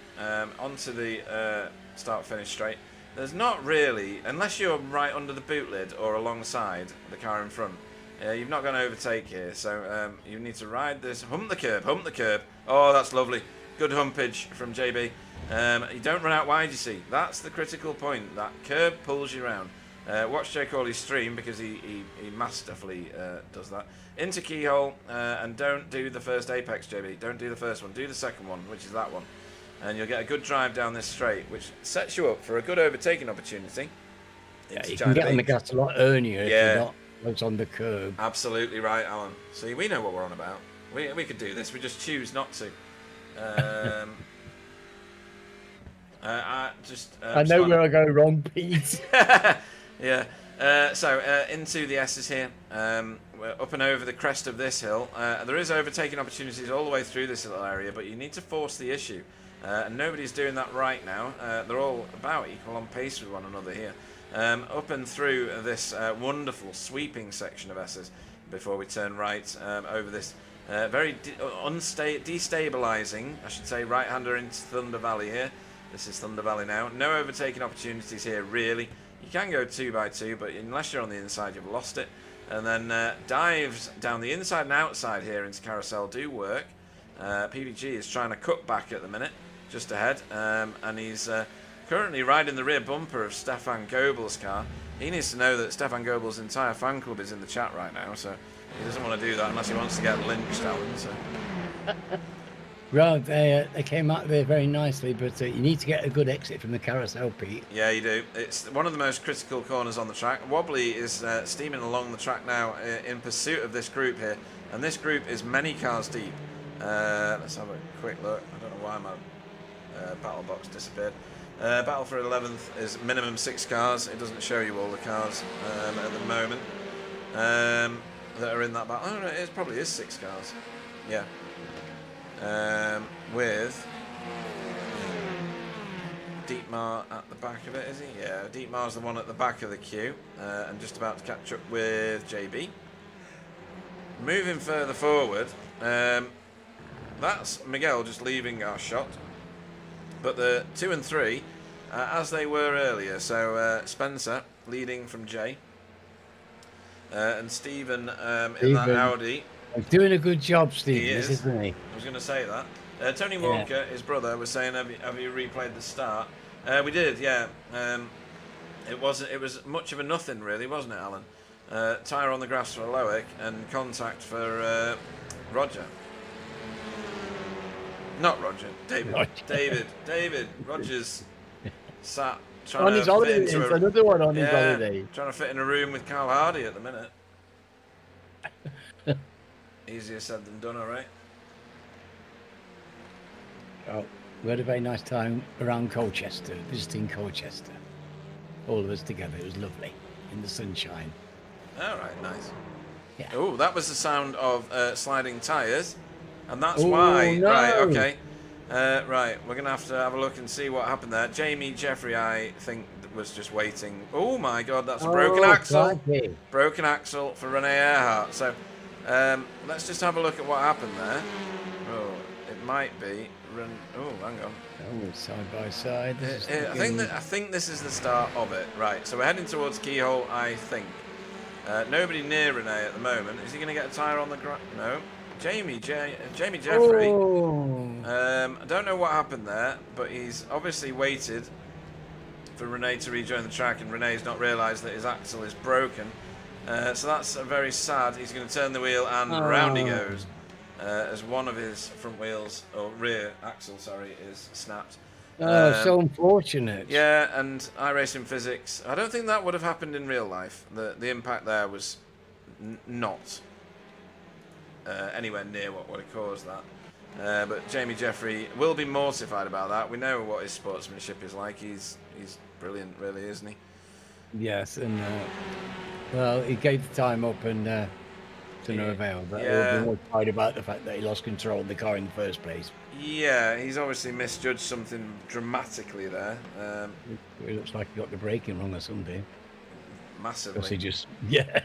onto the start-finish straight. There's not really, unless you're right under the boot lid or alongside the car in front, you've not going to overtake here. So you need to ride this, hump the curb, hump the curb. Oh, that's lovely. Good humpage from JB. You don't run out wide, you see. That's the critical point. That curb pulls you round. Watch Jay Cawley's stream because he masterfully does that. Into keyhole and don't do the first apex, JB. Don't do the first one. Do the second one, which is that one. And you'll get a good drive down this straight, which sets you up for a good overtaking opportunity. Yeah, you can get on the gas a lot earlier if you're not close on the curb. Absolutely right, Alan. See, we know what we're on about. We could do this. We just choose not to. I know where I go wrong, Pete. Yeah. So into the S's here. We're up and over the crest of this hill. There is overtaking opportunities all the way through this little area, but you need to force the issue. And nobody's doing that right now. They're all about equal on pace with one another here. Up and through this wonderful sweeping section of S's before we turn right over this very destabilising, I should say, right-hander into Thunder Valley here. This is Thunder Valley now. No overtaking opportunities here, really. You can go 2x2, but unless you're on the inside, you've lost it. And then dives down the inside and outside here into Carousel do work. PVG is trying to cut back at the minute, just ahead. And he's currently riding the rear bumper of Stefan Goebel's car. He needs to know that Stefan Goebel's entire fan club is in the chat right now, so he doesn't want to do that unless he wants to get lynched, Alan. So. Well, they came out there very nicely, but you need to get a good exit from the carousel, Pete. Yeah, you do. It's one of the most critical corners on the track. Wobbly is steaming along the track now in pursuit of this group here, and this group is many cars deep. Let's have a quick look. I don't know why my battle box disappeared. Battle for 11th is minimum 6 cars. It doesn't show you all the cars at the moment that are in that battle. Oh, no, it probably is 6 cars. Yeah. With Dietmar at the back of it, is he? Yeah, Dietmar's the one at the back of the queue and just about to catch up with JB. Moving further forward, that's Miguel just leaving our shot. But the 2 and 3, as they were earlier. So Spencer leading from Jay. And Stephen in that Stephen, Audi. he's doing a good job, Stephen, He is. isn't he? I was going to say that. Tony Yeah. Walker, his brother, was saying, have you replayed the start? We did, yeah. It was much of a nothing, really, wasn't it, Alan? Tyre on the grass for Loic and contact for Roger. Not Roger, David. Roger. David. Rogers sat trying On to his fit holiday, into it's another one on his yeah, holiday. trying to fit in a room with Carl Hardy at the minute. Easier said than done, all right. Oh, we had a very nice time around Colchester, visiting Colchester. All of us together. It was lovely in the sunshine. All right, nice. Yeah. Oh, that was the sound of sliding tyres, and that's Oh, why. no. Right, okay. Right, we're gonna have to have a look and see what happened there. Jamie Jeffrey, I think, was just waiting. Oh my God, that's a broken axle. Crikey. Broken axle for Rene Earhart. So let's just have a look at what happened there. Oh, it might be. Oh, hang on. Oh, side by side. I think this is the start of it. Right, so we're heading towards Keyhole, I think. Nobody near Rene at the moment. Is he going to get a tyre on the ground? No. Jamie Jeffrey. Oh. I don't know what happened there, but he's obviously waited for Rene to rejoin the track, and Rene's not realised that his axle is broken. So that's very sad. He's going to turn the wheel, and round he goes. As one of his front wheels, or rear axle, sorry, is snapped. Oh, so unfortunate. Yeah, and iRacing physics. I don't think that would have happened in real life. The impact there was not anywhere near what would have caused that. But Jamie Jeffrey will be mortified about that. We know what his sportsmanship is like. He's brilliant, really, isn't he? Yes, and well, he gave the time up and to no avail. But Yeah. he'll be mortified about the fact that he lost control of the car in the first place. Yeah, he's obviously misjudged something dramatically there. It looks like he got the braking wrong or something. Massively. Because he just yeah.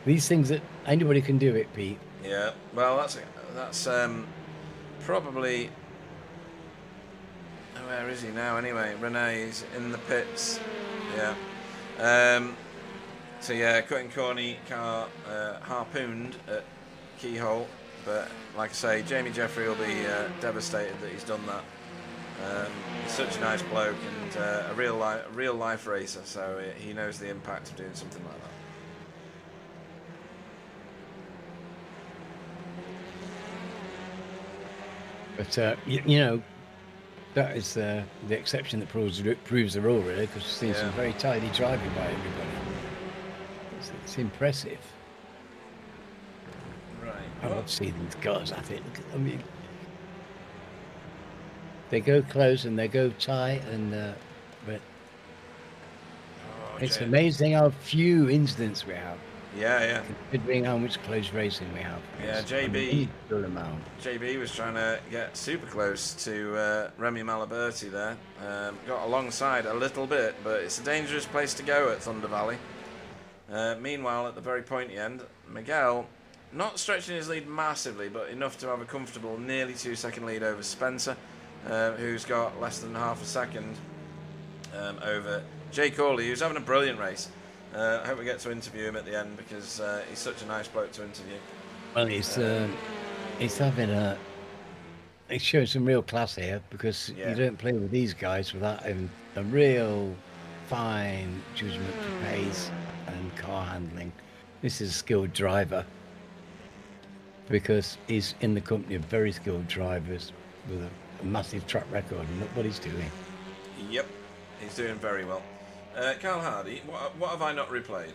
These things that anybody can do it, Pete. Yeah, well, that's probably. Where is he now? Anyway, Rene's in the pits. Yeah. So yeah, Cutting Corny car harpooned at Keyhole, but like I say, Jamie Jeffrey will be devastated that he's done that. He's such a nice bloke and a real life racer, so he knows the impact of doing something like that. But you know, that is the exception that proves the rule, really, because we've seen some very tidy driving by everybody. It's impressive. Right. I love seeing these cars at it. I mean, they go close and they go tight, and but it's amazing how few incidents we have. Yeah. Considering how much close racing we have. Yeah, JB was trying to get super close to Remy Malaberti there. Got alongside a little bit, but it's a dangerous place to go at Thunder Valley. Meanwhile, at the very pointy end, Miguel, not stretching his lead massively, but enough to have a comfortable nearly 2-second lead over Spencer, who's got less than half a second over Jay Corley, who's having a brilliant race. I hope we get to interview him at the end because he's such a nice bloke to interview. Well, he's having he's showing some real class here, because you don't play with these guys without having a real fine judgment for pace and car handling. This is a skilled driver, because he's in the company of very skilled drivers with a massive track record, and look what he's doing. Yep, he's doing very well. Carl Hardy, what have I not replayed?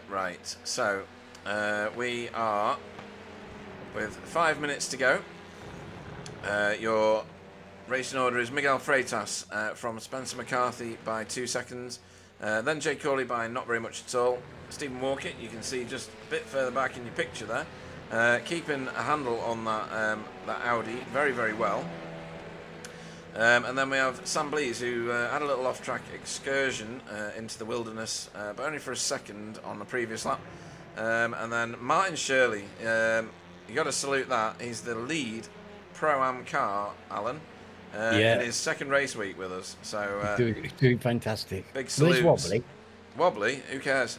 Right, so we are with 5 minutes to go. Your racing order is Miguel Freitas from Spencer McCarthy by 2 seconds. Then Jay Corley by not very much at all. Stephen Walker, you can see just a bit further back in your picture there. keeping a handle on that Audi very, very well. And then we have Sam Blees, who had a little off-track excursion into the wilderness, but only for a second on the previous lap. And then Martin Shirley, you got to salute that. He's the lead Pro-Am car, Alan, in his second race week with us. So doing fantastic. Big salutes. Where's Wobbly? Wobbly? Who cares?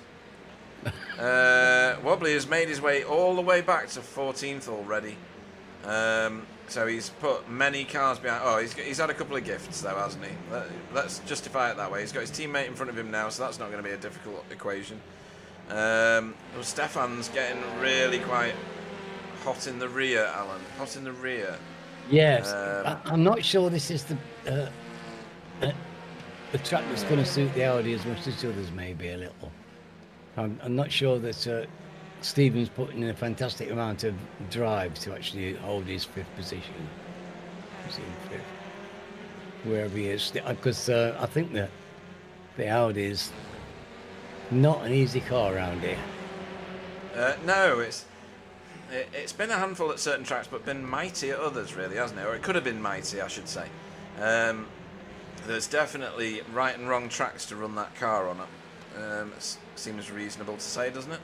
Wobbly has made his way all the way back to 14th already. So he's put many cars behind. Oh, he's had a couple of gifts though, hasn't he? Let's justify it that way. He's got his teammate in front of him now, so that's not going to be a difficult equation. Stefan's getting really quite hot in the rear, Alan. Hot in the rear. Yes, I'm not sure this is the track that's going to suit the Audi as much as the others, maybe a little. I'm not sure that Stephen's putting in a fantastic amount of drive to actually hold his 5th position. He's in 5th, wherever he is, because I think that the Audi is not an easy car around here. No, it's been a handful at certain tracks, but been mighty at others, really, hasn't it? Or it could have been mighty, I should say. There's definitely right and wrong tracks to run that car on it. Seems reasonable to say, doesn't it?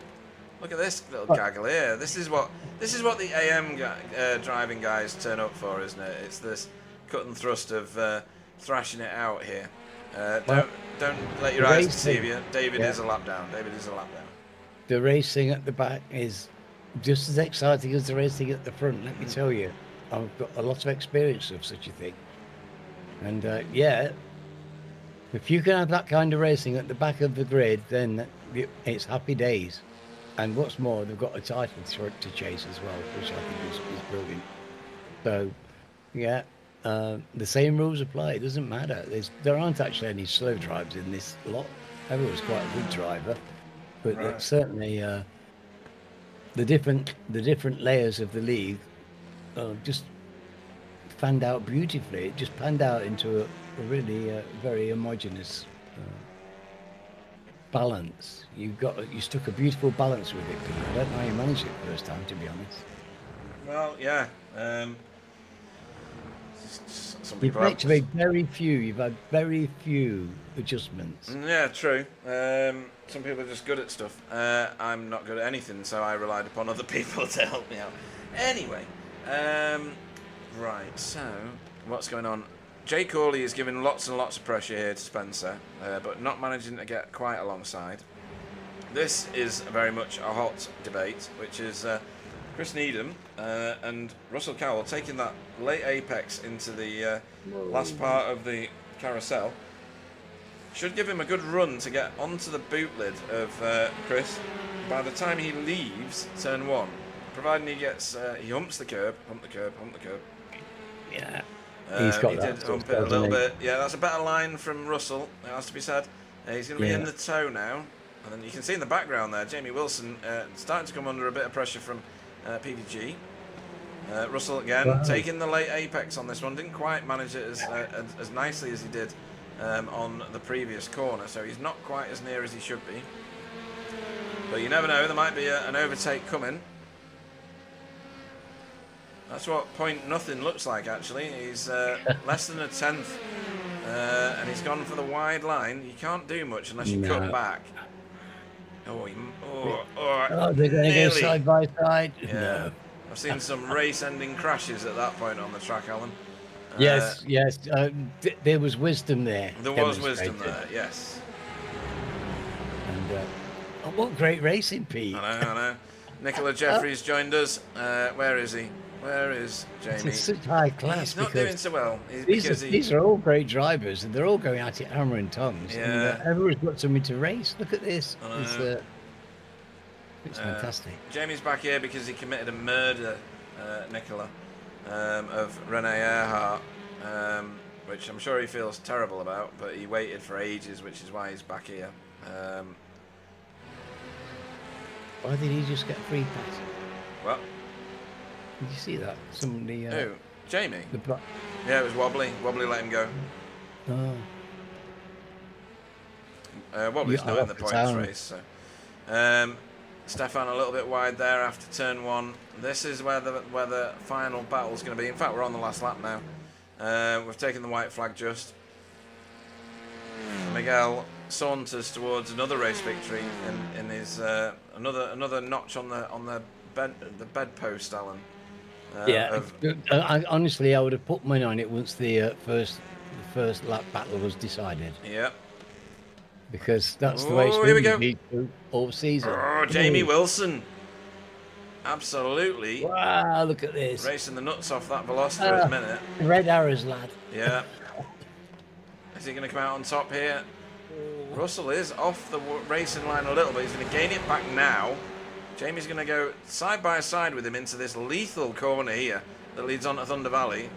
Look at this little gaggle here. This is what the AM driving guys turn up for, isn't it? It's this cut and thrust of thrashing it out here. Don't let your eyes deceive you. David is a lap down. David is a lap down. The racing at the back is just as exciting as the racing at the front, let me tell you. I've got a lot of experience of such a thing. And if you can have that kind of racing at the back of the grid, then it's happy days. And what's more, they've got a title to chase as well, which I think is brilliant. So, yeah, the same rules apply. It doesn't matter. There aren't actually any slow drivers in this lot. Everyone's quite a good driver, but certainly the different layers of the league just fanned out beautifully. It just panned out into a really very homogeneous balance. You struck a beautiful balance with it, Pete. I don't know how you managed it the first time, to be honest. Well, yeah. Some people You've had very few adjustments. Yeah, true. Some people are just good at stuff. I'm not good at anything, so I relied upon other people to help me out. Anyway, right, so what's going on? Jay Corley is giving lots and lots of pressure here to Spencer, but not managing to get quite alongside. This is very much a hot debate, which is Chris Needham and Russell Cowell taking that late apex into the last part of the carousel. Should give him a good run to get onto the boot lid of Chris by the time he leaves turn 1, providing he gets he humps the curb. Yeah. He's got he did hump it a little bit. Yeah, that's a better line from Russell, it has to be said. He's going to be in the toe now. And then you can see in the background there, Jamie Wilson starting to come under a bit of pressure from PVG. Russell again, taking the late apex on this one. Didn't quite manage it as nicely as he did on the previous corner. So he's not quite as near as he should be. But you never know, there might be an overtake coming. That's what point nothing looks like, actually. He's less than a tenth, and he's gone for the wide line. You can't do much unless you cut back. They're going to go side by side. Yeah. No. I've seen some race-ending crashes at that point on the track, Alan. Yes. There was wisdom there. There was wisdom there, yes. And what great racing, Pete. I know. Nicola Jeffries joined us. Where is he? Where is Jamie? It's such high class. He's not doing so well. These are all great drivers, and they're all going at it hammer and tongs. Yeah. And, everyone's got something to race. Look at this. It's fantastic. Jamie's back here because he committed a murder, Nicola, of Rene Earhart, which I'm sure he feels terrible about, but he waited for ages, which is why he's back here. Why did he just get a free pass? What? Did you see that? Somebody. Who? Jamie? The yeah, it was Wobbly. Wobbly let him go. Oh. Wobbly's not in the points race. So. Stefan a little bit wide there after turn 1. This is where the final battle's going to be. In fact, we're on the last lap now. We've taken the white flag just. Miguel saunters towards another race victory in his another notch on the bedpost, Alan. Yeah, honestly, I would have put money on it once the first lap battle was decided. Yep. Because that's the way it's here we go. been all season. Oh, Jamie Wilson. Absolutely. Wow, look at this. Racing the nuts off that velocity at the minute. Red arrows, lad. Yeah. Is he going to come out on top here? Russell is off the racing line a little bit. He's going to gain it back now. Jamie's going to go side by side with him into this lethal corner here that leads on to Thunder Valley.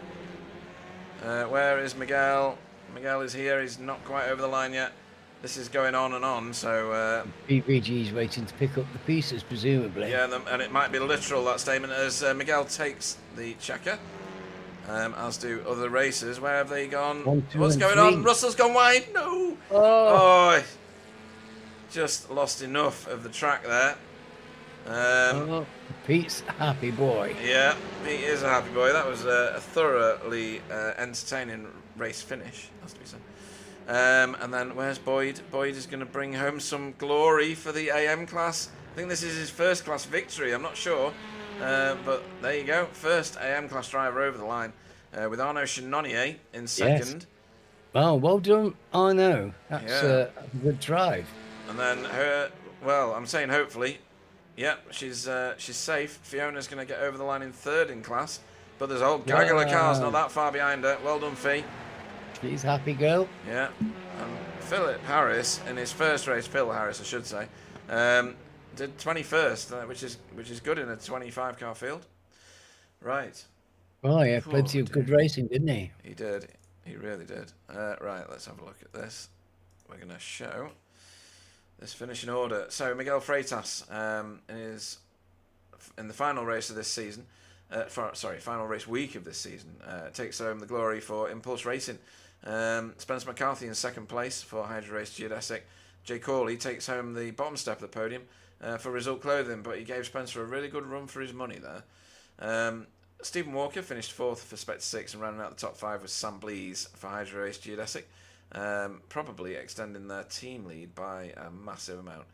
Where is Miguel? Miguel is here. He's not quite over the line yet. This is going on and on, so... PVG is waiting to pick up the pieces, presumably. Yeah, and it might be literal, that statement, as Miguel takes the checker, as do other racers. Where have they gone? What's going on? Russell's gone wide. No! Oh, just lost enough of the track there. Pete's a happy boy. Yeah, Pete is a happy boy. That was a thoroughly entertaining race finish, has to be said. And then where's Boyd? Boyd is going to bring home some glory for the AM class. I think this is his first class victory. I'm not sure. But there you go. First AM class driver over the line with Arnaud Chenonnier in second. Yes. Oh, well done, Arnaud. That's a good drive. And then well, I'm saying hopefully. Yep, she's safe. Fiona's going to get over the line in third in class. But there's a whole gaggle of cars not that far behind her. Well done, Fee. She's happy girl. Yeah. Philip Harris, in his first race, Phil Harris, I should say, did 21st, which is good in a 25 car field. Right. Oh, yeah, plenty of good racing, didn't he? He did. He really did. Right, let's have a look at this. We're going to show this finishing order. So Miguel Freitas in the final race of this season. Final race week of this season, takes home the glory for Impulse Racing. Spencer McCarthy in second place for Hydro Race Geodesic. Jay Corley takes home the bottom step of the podium for Result Clothing, but he gave Spencer a really good run for his money there. Stephen Walker finished fourth for Spectre 6 and rounding out the top 5 was Sam Blees for Hydro Race Geodesic, probably extending their team lead by a massive amount.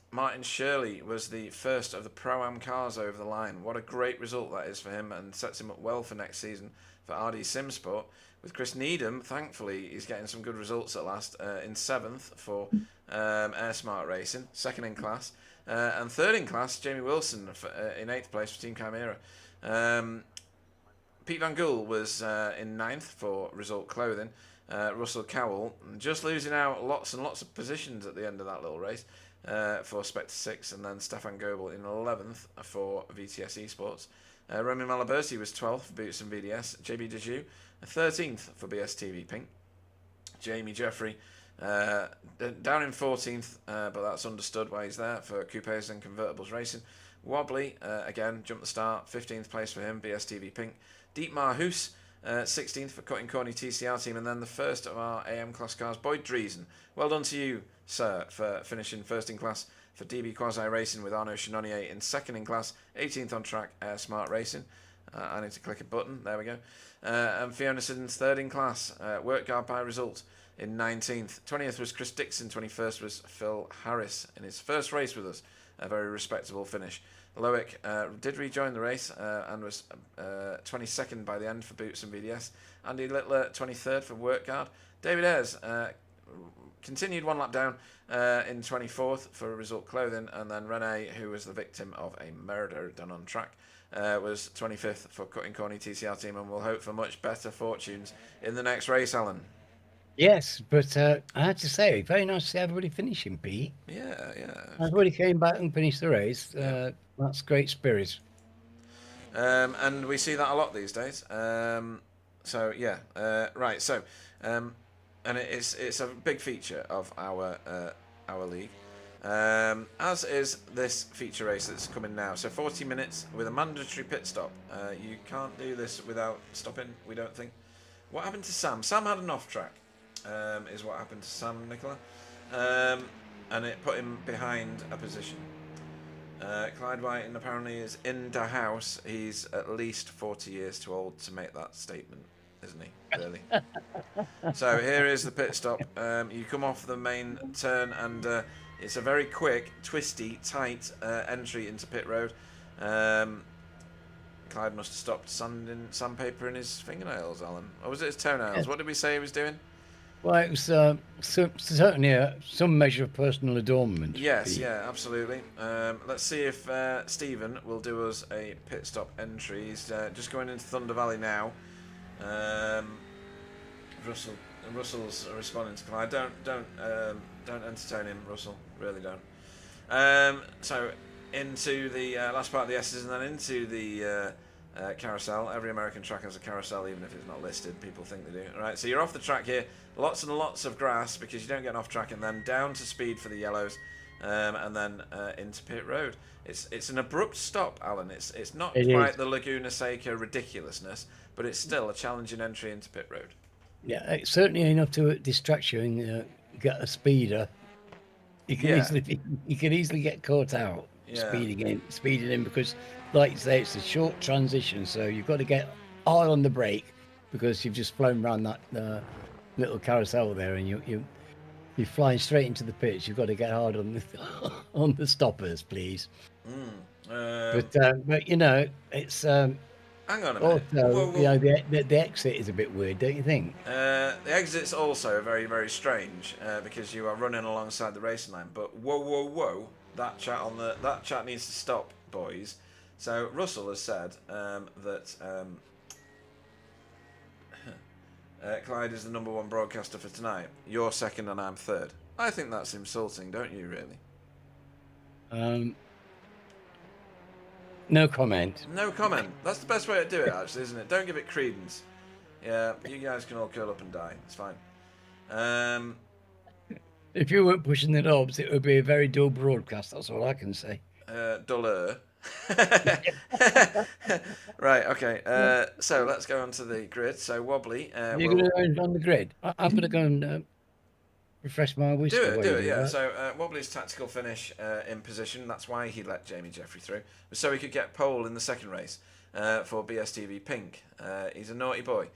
Martin Shirley was the first of the Pro-Am cars over the line. What a great result that is for him and sets him up well for next season for RD Simsport. With Chris Needham, thankfully, he's getting some good results at last. In 7th for Air Smart Racing, 2nd in class. And 3rd in class, Jamie Wilson in 8th place for Team Chimera. Pete Van Gool was in 9th for Result Clothing. Russell Cowell just losing out lots and lots of positions at the end of that little race. For Spectre 6, and then Stefan Goebel in 11th for VTS Esports. Romy Malaberti was 12th for Boots and VDS. JB Dejoux, 13th for BSTV Pink. Jamie Jeffrey down in 14th, but that's understood why he's there for Coupes and Convertibles Racing. Wobbly, again, jumped the start, 15th place for him, BSTV Pink. Dietmar Hoos, 16th for Cutting Corny TCR team, and then the first of our AM class cars, Boyd Driesen. Well done to you, sir, for finishing first in class for DB Quasi Racing with Arnaud Chenonnier in second in class, 18th on track, Air Smart Racing. I need to click a button, there we go. And Fiona Siddon's third in class, Work Guard by Result in 19th. 20th was Chris Dixon, 21st was Phil Harris in his first race with us, a very respectable finish. Loic did rejoin the race and was 22nd by the end for Boots and VDS. Andy Littler, 23rd for Work Guard. David Ayres continued one lap down in 24th for Result Clothing, and then Rene, who was the victim of a murder done on track, was 25th for Cutting Corny TCR team, and will hope for much better fortunes in the next race, Alan. Yes, but I have to say, very nice to see everybody finishing, Pete. Yeah. Everybody came back and finished the race. That's great spirit. And we see that a lot these days. So yeah, right. So, and it's a big feature of our league. As is this feature race that's coming now. So 40 minutes with a mandatory pit stop. You can't do this without stopping, we don't think. What happened to Sam? Sam had an off track. Is what happened to Sam, Nicola, and it put him behind a position. Clyde Whiting apparently is in the house. He's at least 40 years too old to make that statement, isn't he? Really? So here is the pit stop. You come off the main turn, and it's a very quick, twisty, tight entry into pit road. Clyde must have stopped sandpaper in his fingernails, Alan. Or was it his toenails? Yes. What did we say he was doing? Well, it was certainly some measure of personal adornment. Yes, Pete. yeah, absolutely. Let's see if Stephen will do us a pit stop entry. He's just going into Thunder Valley now. Russell's responding to Clyde. Don't entertain him, Russell. Really don't. So into the last part of the S's, and then into the carousel. Every American track has a carousel, even if it's not listed. People think they do. All right, so you're off the track here. Lots and lots of grass because you don't get off track, and then down to speed for the yellows, and then into pit road. It's an abrupt stop, Alan. It's not quite the Laguna Seca ridiculousness, but it's still a challenging entry into pit road. Yeah, it's certainly enough to distract you and get a speeder. You can easily get caught out speeding in because, like you say, it's a short transition, so you've got to get hard on the brake because you've just flown around that little carousel there, and you're flying straight into the pits. You've got to get hard on the on the stoppers, please. But you know, it's hang on a minute. Also, you know, the exit is a bit weird, don't you think? The exit's also very, very strange because you are running alongside the racing line. But whoa! That chat needs to stop, boys. So Russell has said that Clyde is the #1 broadcaster for tonight. You're second and I'm third. I think that's insulting, don't you? Really? No comment. No comment. That's the best way to do it, actually, isn't it? Don't give it credence. Yeah, you guys can all curl up and die. It's fine. If you weren't pushing the knobs, it would be a very dull broadcast. That's all I can say. Duller. Right, okay. So let's go on to the grid. So Wobbly. You're going to go on the grid? I'm going to go and refresh my whiskey. Do it, yeah. Right? So Wobbly's tactical finish in position. That's why he let Jamie Jeffrey through. So he could get pole in the second race for BSTV Pink. He's a naughty boy.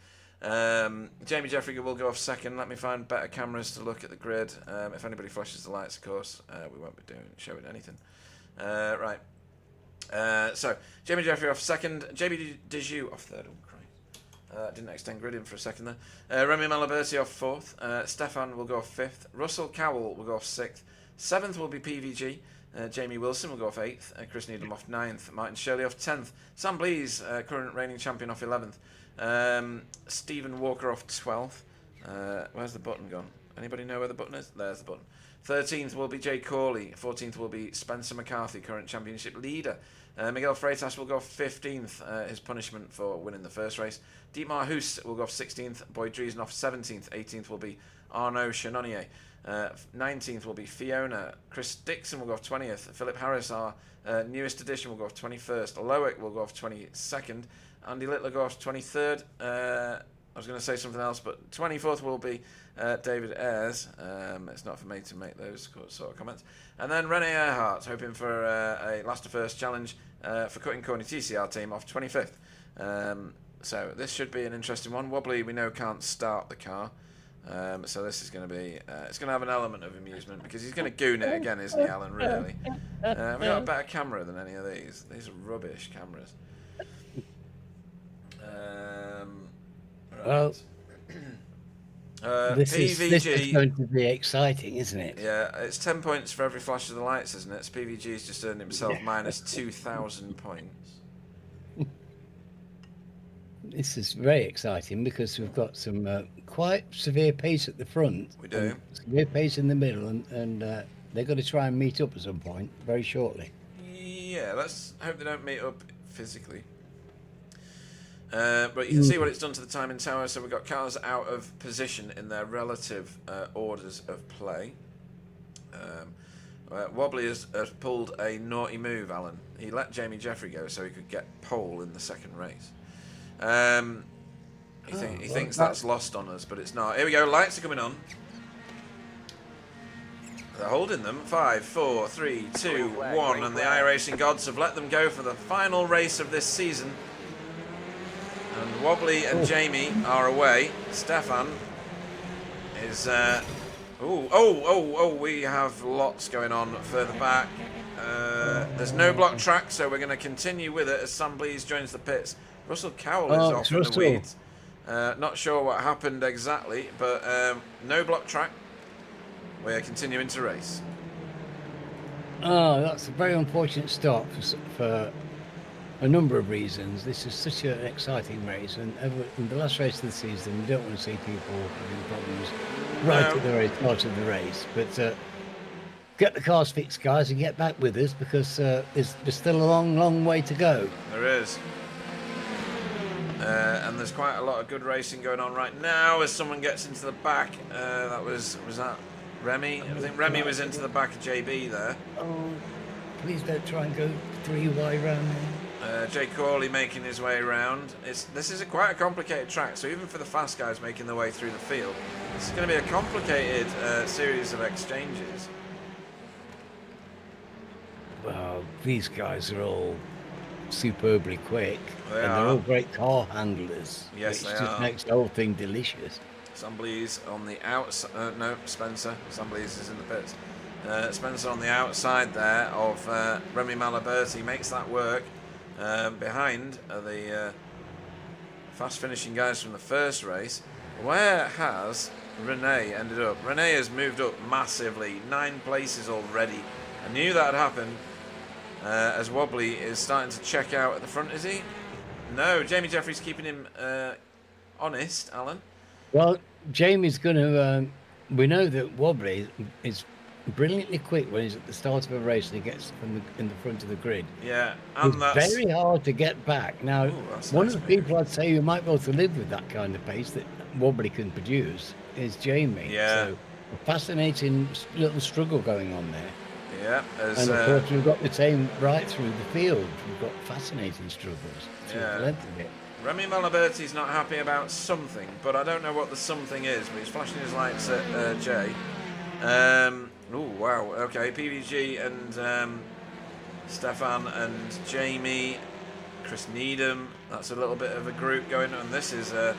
Jamie Jeffrey will go off second. Let me find better cameras to look at the grid. If anybody flashes the lights, of course, we won't be showing anything. Right. So Jamie Jeffrey off second. JB Dijou off third. Oh, Christ. Didn't extend grid in for a second there. Remy Malaberti off fourth. Stefan will go off fifth. Russell Cowell will go off sixth. Seventh will be PVG. Jamie Wilson will go off 8th. Chris Needham off 9th. Martin Shirley off 10th. Sam Blees, current reigning champion, off 11th. Stephen Walker off 12th. Where's the button gone? Anybody know where the button is? There's the button. 13th will be Jay Corley. 14th will be Spencer McCarthy, current championship leader. Miguel Freitas will go off 15th, his punishment for winning the first race. Dietmar Hoos will go off 16th. Boyd Driesen off 17th. 18th will be Arnaud Chanonnier. 19th will be Fiona. Chris Dixon will go off 20th. Philip Harris, our newest addition, will go off 21st. Loic will go off 22nd. Andy Littler go off 23rd. I was going to say something else, but 24th will be David Ayres. It's not for me to make those sort of comments. And then Rene Earhart, hoping for a last to first challenge for Cutting Corny TCR team, off 25th. So this should be an interesting one. Wobbly, we know, can't start the car. So this is going to be, it's going to have an element of amusement because he's going to goon it again, isn't he, Alan, really? We've got a better camera than any of these. These are rubbish cameras. Well, this is going to be exciting, isn't it? Yeah, it's 10 points for every flash of the lights, isn't it? So PVG's just earned himself minus 2,000 points. This is very exciting because we've got some quite severe pace at the front. We do. Severe pace in the middle, and they've got to try and meet up at some point very shortly. Yeah, let's hope they don't meet up physically. But you can see what it's done to the timing tower. So we've got cars out of position in their relative orders of play. Wobbly has pulled a naughty move, Alan. He let Jamie Jeffrey go so he could get pole in the second race. He thinks that's lost on us, but it's not. Here we go. Lights are coming on. They're holding them. 5, 4, 3, 2, 1, and the iRacing gods have let them go for the final race of this season. And Wobbly and Jamie are away. Stefan is... we have lots going on further back. There's no block track, so we're going to continue with it as Sam Blease joins the pits. Russell Cowell is off in the weeds. Not sure what happened exactly, but no block track. We're continuing to race. Oh, that's a very unfortunate start for a number of reasons. This is such an exciting race, and in the last race of the season, we don't want to see people having problems right at the very start of the race. But get the cars fixed, guys, and get back with us, because there's still a long, long way to go. There is. And there's quite a lot of good racing going on right now as someone gets into the back. Was that Remy? I think Remy was into the back of JB there. Oh, please don't try and go 3-way round there. Jay Corley making his way around. This is quite a complicated track, so even for the fast guys making their way through the field, this is going to be a complicated series of exchanges. Well, these guys are all superbly quick, They're all great car handlers. Yes, which they just are. makes the whole thing delicious. Sam Blease on the outside. No, Spencer. Sam Blease is in the pits. Spencer on the outside there of Remy Malaberti makes that work. Behind are the fast finishing guys from the first race. Where has Renee ended up? Renee has moved up massively, 9 places already. I knew that had happened. As Wobbly is starting to check out at the front, is he? No, Jamie Jeffries keeping him honest, Alan. Well, Jamie's going to... we know that Wobbly is brilliantly quick when he's at the start of a race and he gets in the front of the grid. Yeah, and it's that's very hard to get back. Now, one of the people I'd say who might be able to live with that kind of pace that Wobbly can produce is Jamie. Yeah. So, a fascinating little struggle going on there. Yeah, And of course, we've got the same right through the field. We've got fascinating struggles through the length of it. Remy Malaberti's not happy about something, but I don't know what the something is, but he's flashing his lights at Jay. Oh, wow, okay, PVG and Stefan and Jamie, Chris Needham, that's a little bit of a group going on. This is an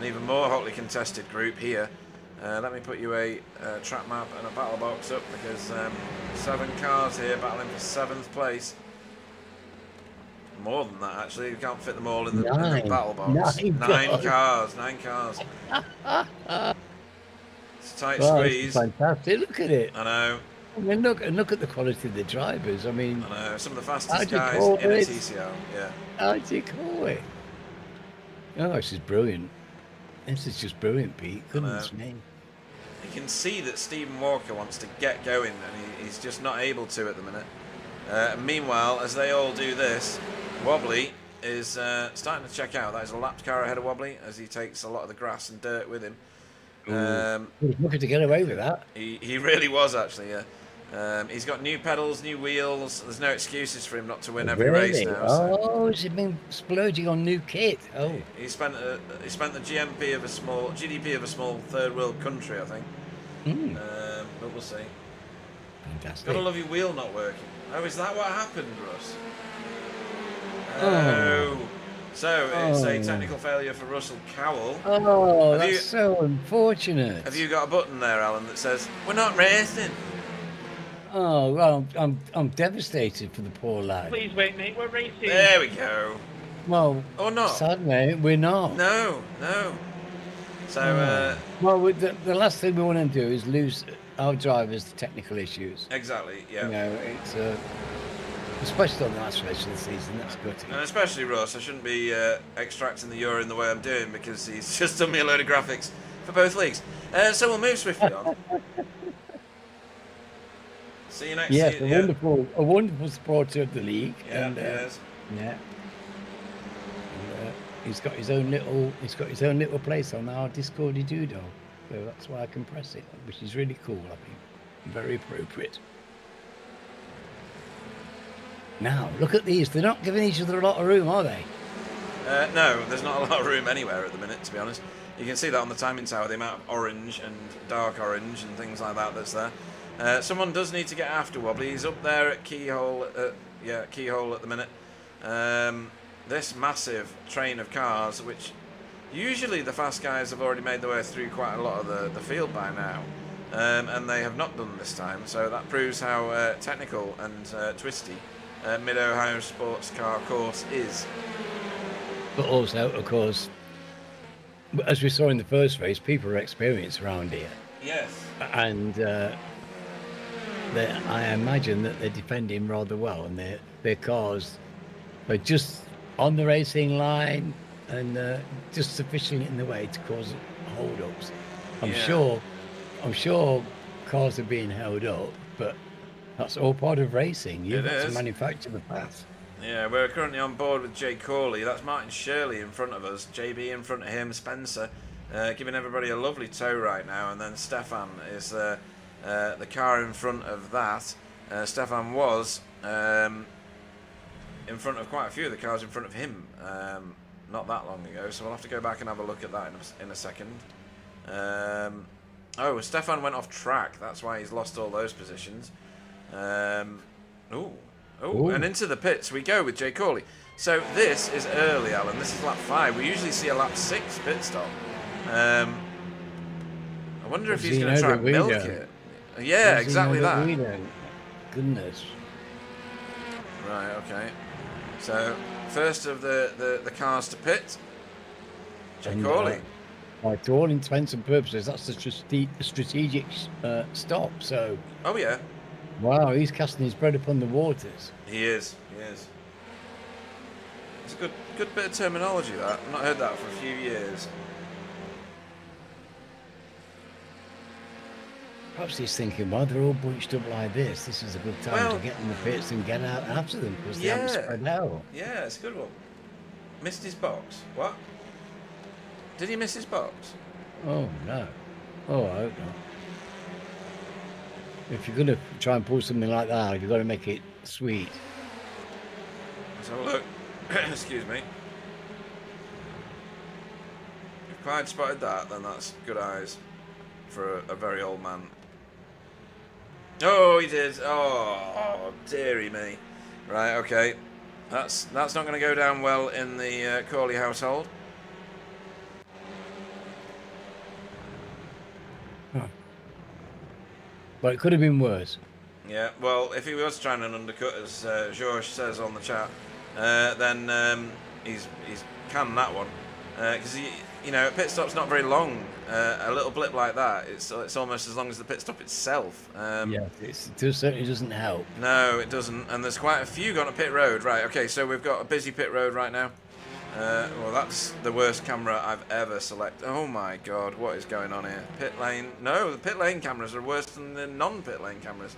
even more hotly contested group here. Let me put you a track map and a battle box up, because 7 cars here battling for 7th place. More than that, actually. You can't fit them all in the battle box. 9 cars. 9 cars. It's a tight squeeze. Fantastic. Look at it. I know. I mean, look at the quality of the drivers. I mean, I know. Some of the fastest guys in a TCR. Yeah. How do you call it? Oh, this is brilliant. This is just brilliant, Pete. Goodness me. You can see that Stephen Walker wants to get going, and he's just not able to at the minute. Meanwhile, as they all do this, Wobbly is starting to check out. That is a lapped car ahead of Wobbly as he takes a lot of the grass and dirt with him. He was looking to get away with that. He really was, actually, yeah. He's got new pedals, new wheels. There's no excuses for him not to win every race now. Oh, has he been splurging on new kit? Oh, he spent the GDP of a small third world country, I think. But we'll see. Fantastic. Gotta love your wheel not working. Oh, is that what happened, Russ? Oh. So it's a technical failure for Russell Cowell. Oh, that's so unfortunate. Have you got a button there, Alan, that says we're not racing? Oh well, I'm devastated for the poor lad. Please wait, mate. We're racing. There we go. Well, or not? Sadly, we're not. No. So well, the last thing we want to do is lose our drivers to technical issues. Exactly. Yeah. You know, it's especially on the last race of the season. That's gutting. And especially Russ. I shouldn't be extracting the urine the way I'm doing, because he's just done me a load of graphics for both leagues. So we'll move swiftly on. See you next yes, season. A wonderful supporter of the league. Yeah, and, yes. Yeah. And, he's got his own little place on our Discordy Doodle, so that's why I can press it, which is really cool. I think very appropriate. Now look at these; they're not giving each other a lot of room, are they? No, there's not a lot of room anywhere at the minute, to be honest. You can see that on the timing tower, the amount of orange and dark orange and things like that that's there. Someone does need to get after Wobbly. He's up there at Keyhole. Keyhole at the minute. This massive train of cars, which usually the fast guys have already made their way through quite a lot of the field by now, and they have not done this time. So that proves how technical and twisty Mid-Ohio Sports Car Course is. But also, of course, as we saw in the first race, people are experienced around here. Yes. And I imagine that they're defending rather well, and their cars are just on the racing line and just sufficiently in the way to cause hold-ups. I'm sure cars are being held up, but that's all part of racing. You've got to manufacture the path. Yeah, we're currently on board with Jay Corley. That's Martin Shirley in front of us. JB in front of him. Spencer giving everybody a lovely tow right now. And then Stefan is the car in front of that. Stefan was in front of quite a few of the cars in front of him not that long ago. So we'll have to go back and have a look at that in a second. Oh, Stefan went off track. That's why he's lost all those positions. Ooh, and into the pits we go with Jay Corley. So this is early, Alan. This is lap 5. We usually see a lap 6 pit stop. I wonder if he's going to try and milk it. Yeah, exactly that. Goodness. Right, okay. So first of the cars to pit, Jay Corley. To all intents and purposes, that's the strategic stop. So. Oh yeah. Wow, he's casting his bread upon the waters. He is. It's a good bit of terminology, that. I've not heard that for a few years. Perhaps he's thinking, well, they're all bunched up like this. This is a good time to get in the pits and get out after them because they haven't spread out. Yeah, it's a good one. Missed his box. What? Did he miss his box? Oh, no. Oh, I hope not. If you're going to try and pull something like that, you've got to make it sweet. Let's have a look. Excuse me. If Clyde spotted that, then that's good eyes for a very old man. Oh, he did. Oh, dearie me. Right, okay. That's not going to go down well in the Corley household. But it could have been worse. Yeah, well, if he was trying an undercut, as George says on the chat, then he's canned that one. Because, a pit stop's not very long. A little blip like that, it's almost as long as the pit stop itself. It certainly doesn't help. No, it doesn't. And there's quite a few gone to pit road. Right, okay, so we've got a busy pit road right now. Well, that's the worst camera I've ever selected. Oh my god, what is going on here? Pit lane. No, the pit lane cameras are worse than the non-pit lane cameras.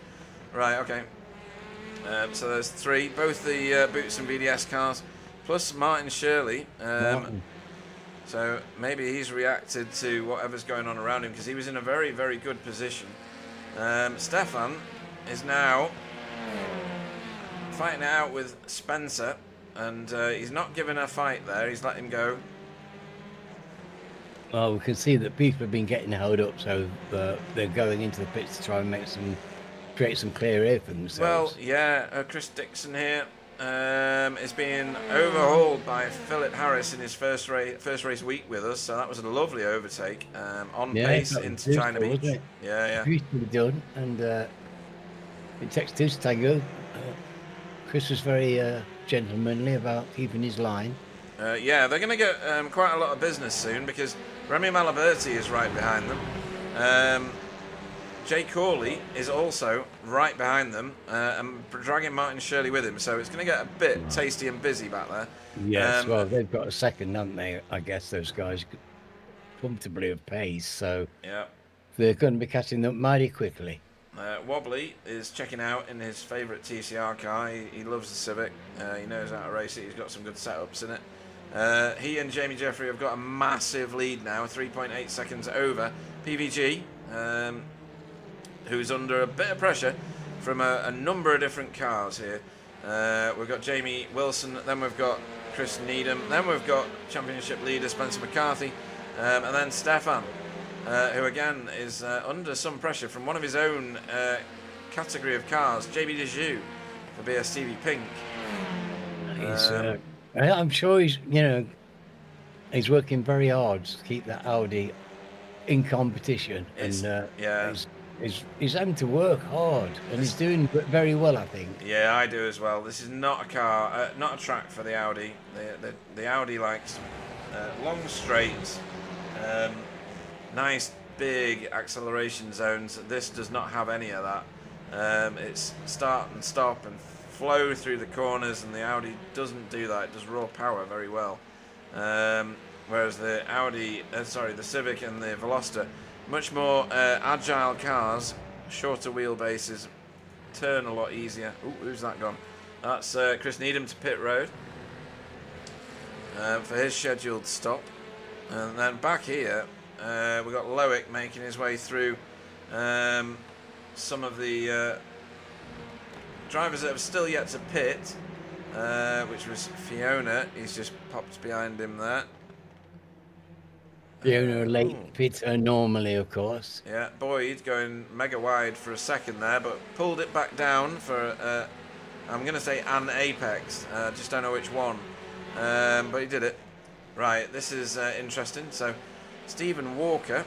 Right, okay. So there's 3, both the Boots and VDS cars, plus Martin Shirley. So maybe he's reacted to whatever's going on around him because he was in a very, very good position. Stefan is now fighting it out with Spencer. And he's not given a fight there. He's let him go. Well, we can see that people have been getting held up, so they're going into the pits to try and create some clear air for themselves. Well, yeah, Chris Dixon here is being overhauled by Philip Harris in his first race week with us. So that was a lovely overtake on pace into China Beach. Wasn't it? Yeah. Beautifully done, and it takes 2 to tango. Chris was very gentlemanly about keeping his line. Yeah, they're going to get quite a lot of business soon because Remy Malaberti is right behind them. Jay Corley is also right behind them and dragging Martin Shirley with him. So it's going to get a bit tasty and busy back there. Yes, well, they've got a second, haven't they? I guess those guys comfortably of pace. So they're going to be catching up mighty quickly. Wobbly is checking out in his favourite TCR car. He loves the Civic. He knows how to race it. He's got some good setups in it. He and Jamie Jeffrey have got a massive lead now, 3.8 seconds over PVG, who's under a bit of pressure from a number of different cars here. We've got Jamie Wilson, then we've got Chris Needham, then we've got championship leader Spencer McCarthy, and then Stefan. who again is under some pressure from one of his own category of cars, JB Dejoux for BSTV Pink. I'm sure he's, he's working very hard to keep that Audi in competition, and he's having to work hard, and he's doing very well, I think. Yeah, I do as well. This is not a car, not a track for the Audi. The Audi likes long straights, nice big acceleration zones. This does not have any of that. It's start and stop and flow through the corners, and the Audi doesn't do that. It does raw power very well. Whereas the the Civic and the Veloster, much more agile cars, shorter wheelbases, turn a lot easier. Ooh, who's that gone? That's Chris Needham to pit road for his scheduled stop. And then back here, we've got Loic making his way through some of the drivers that have still yet to pit, which was Fiona. He's just popped behind him there. Fiona late pitter normally, of course. Yeah, Boyd going mega wide for a second there, but pulled it back down for, I'm going to say an apex. Just don't know which one. But he did it. Right, this is interesting. So, Stephen Walker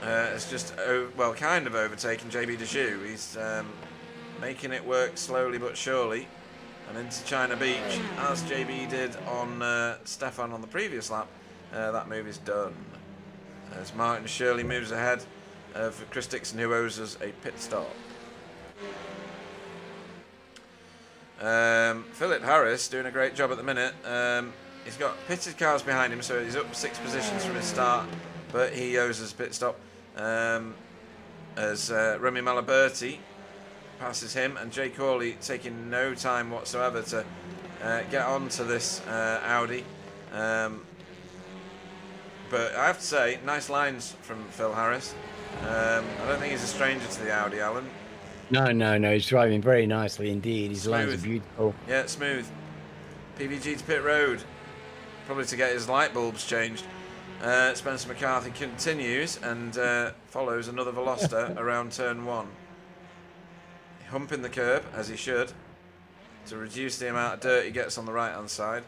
has just, kind of overtaken JB Dejoux. He's making it work slowly but surely. And into China Beach, as JB did on Stefan on the previous lap. That move is done. As Martin Shirley moves ahead of Chris Dixon, who owes us a pit stop. Philip Harris doing a great job at the minute. He's got pitted cars behind him, so he's up 6 positions from his start, but he owes us a pit stop. As Remy Malaberti passes him, and Jay Corley taking no time whatsoever to get onto this Audi. But I have to say, nice lines from Phil Harris. I don't think he's a stranger to the Audi, Alan. No, he's driving very nicely indeed. His lines are beautiful. Yeah, smooth. PVG to pit road, probably to get his light bulbs changed. Spencer McCarthy continues and follows another Veloster around turn 1. Humping the curb, as he should, to reduce the amount of dirt he gets on the right-hand side.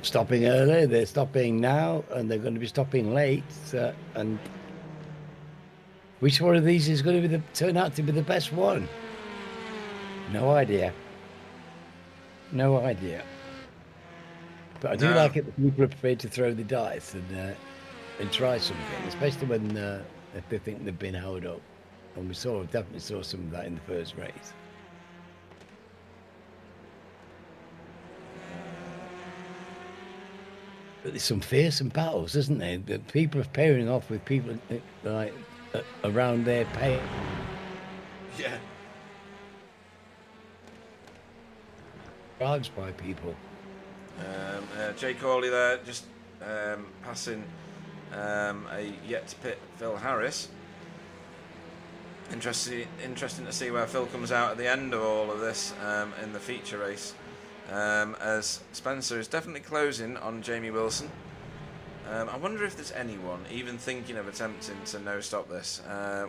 Stopping early, they're stopping now, and they're going to be stopping late. And which one of these is going to turn out to be the best one? No idea. No idea. But I do like it that people are prepared to throw the dice and try something, especially when if they think they've been held up. And we definitely saw some of that in the first race. But there's some fearsome battles, isn't there? The people are pairing off with people like around their pay. Yeah. Drives by people. Jay Corley there, just passing a yet to pit Phil Harris. Interesting to see where Phil comes out at the end of all of this in the feature race. As Spencer is definitely closing on Jamie Wilson. I wonder if there's anyone even thinking of attempting to no-stop this.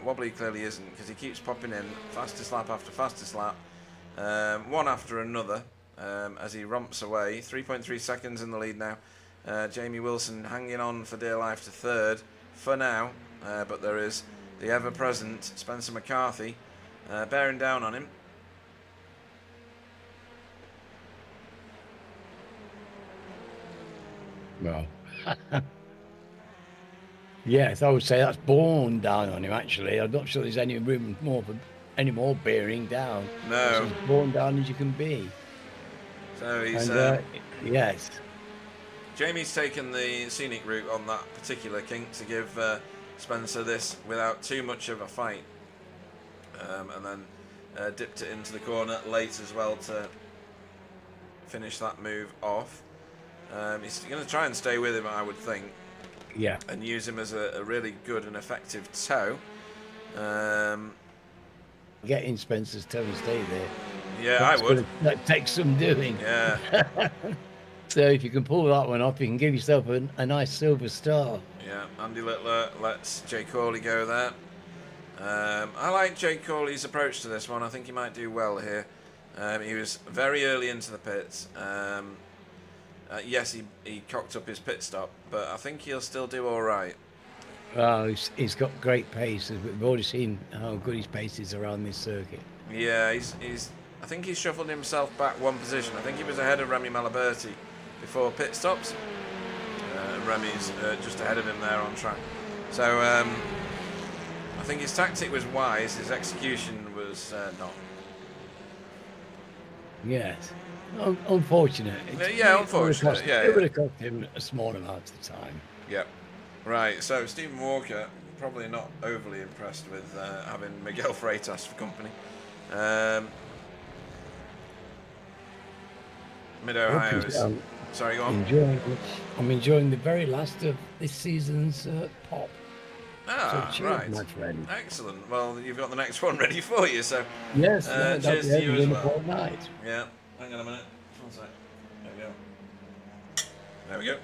Wobbly clearly isn't, because he keeps popping in fastest lap after fastest lap, one after another, as he romps away. 3.3 seconds in the lead now. Jamie Wilson hanging on for dear life to third for now, but there is the ever-present Spencer McCarthy bearing down on him. Well, yes, I would say that's borne down on him. Actually, I'm not sure there's any room for any more bearing down. No, it's as borne down as you can be. So he's yes. Jamie's taken the scenic route on that particular kink to give Spencer this without too much of a fight, and then dipped it into the corner late as well to finish that move off. He's going to try and stay with him, I would think. Yeah. And use him as a really good and effective tow. Getting Spencer's toe and stay there. Yeah, I That's would. that takes some doing. Yeah, So if you can pull that one off, you can give yourself a nice silver star. yeah. Andy Littler lets Jay Corley go there. I like Jay Corley's approach to this one. I think he might do well here. He was very early into the pits. Yes, he cocked up his pit stop, but I think he'll still do all right. Well, he's got great pace. We've already seen how good his pace is around this circuit. Yeah, he's. I think he's shuffled himself back one position. I think he was ahead of Remy Malaberti before pit stops. Remy's just ahead of him there on track. So I think his tactic was wise. His execution was not. Yes. Unfortunate. Yeah, unfortunate. It would have cost him a small amount of time. Yeah. Right. So Stephen Walker probably not overly impressed with having Miguel Freitas for company. Mid-Ohio is... Sorry, go on. I'm enjoying the very last of this season's pop. Ah, so right. My friend. Excellent. Well, you've got the next one ready for you, so... Yes, cheers to you as well. Night. Yeah. Hang on a minute. One sec. There we go. There we go.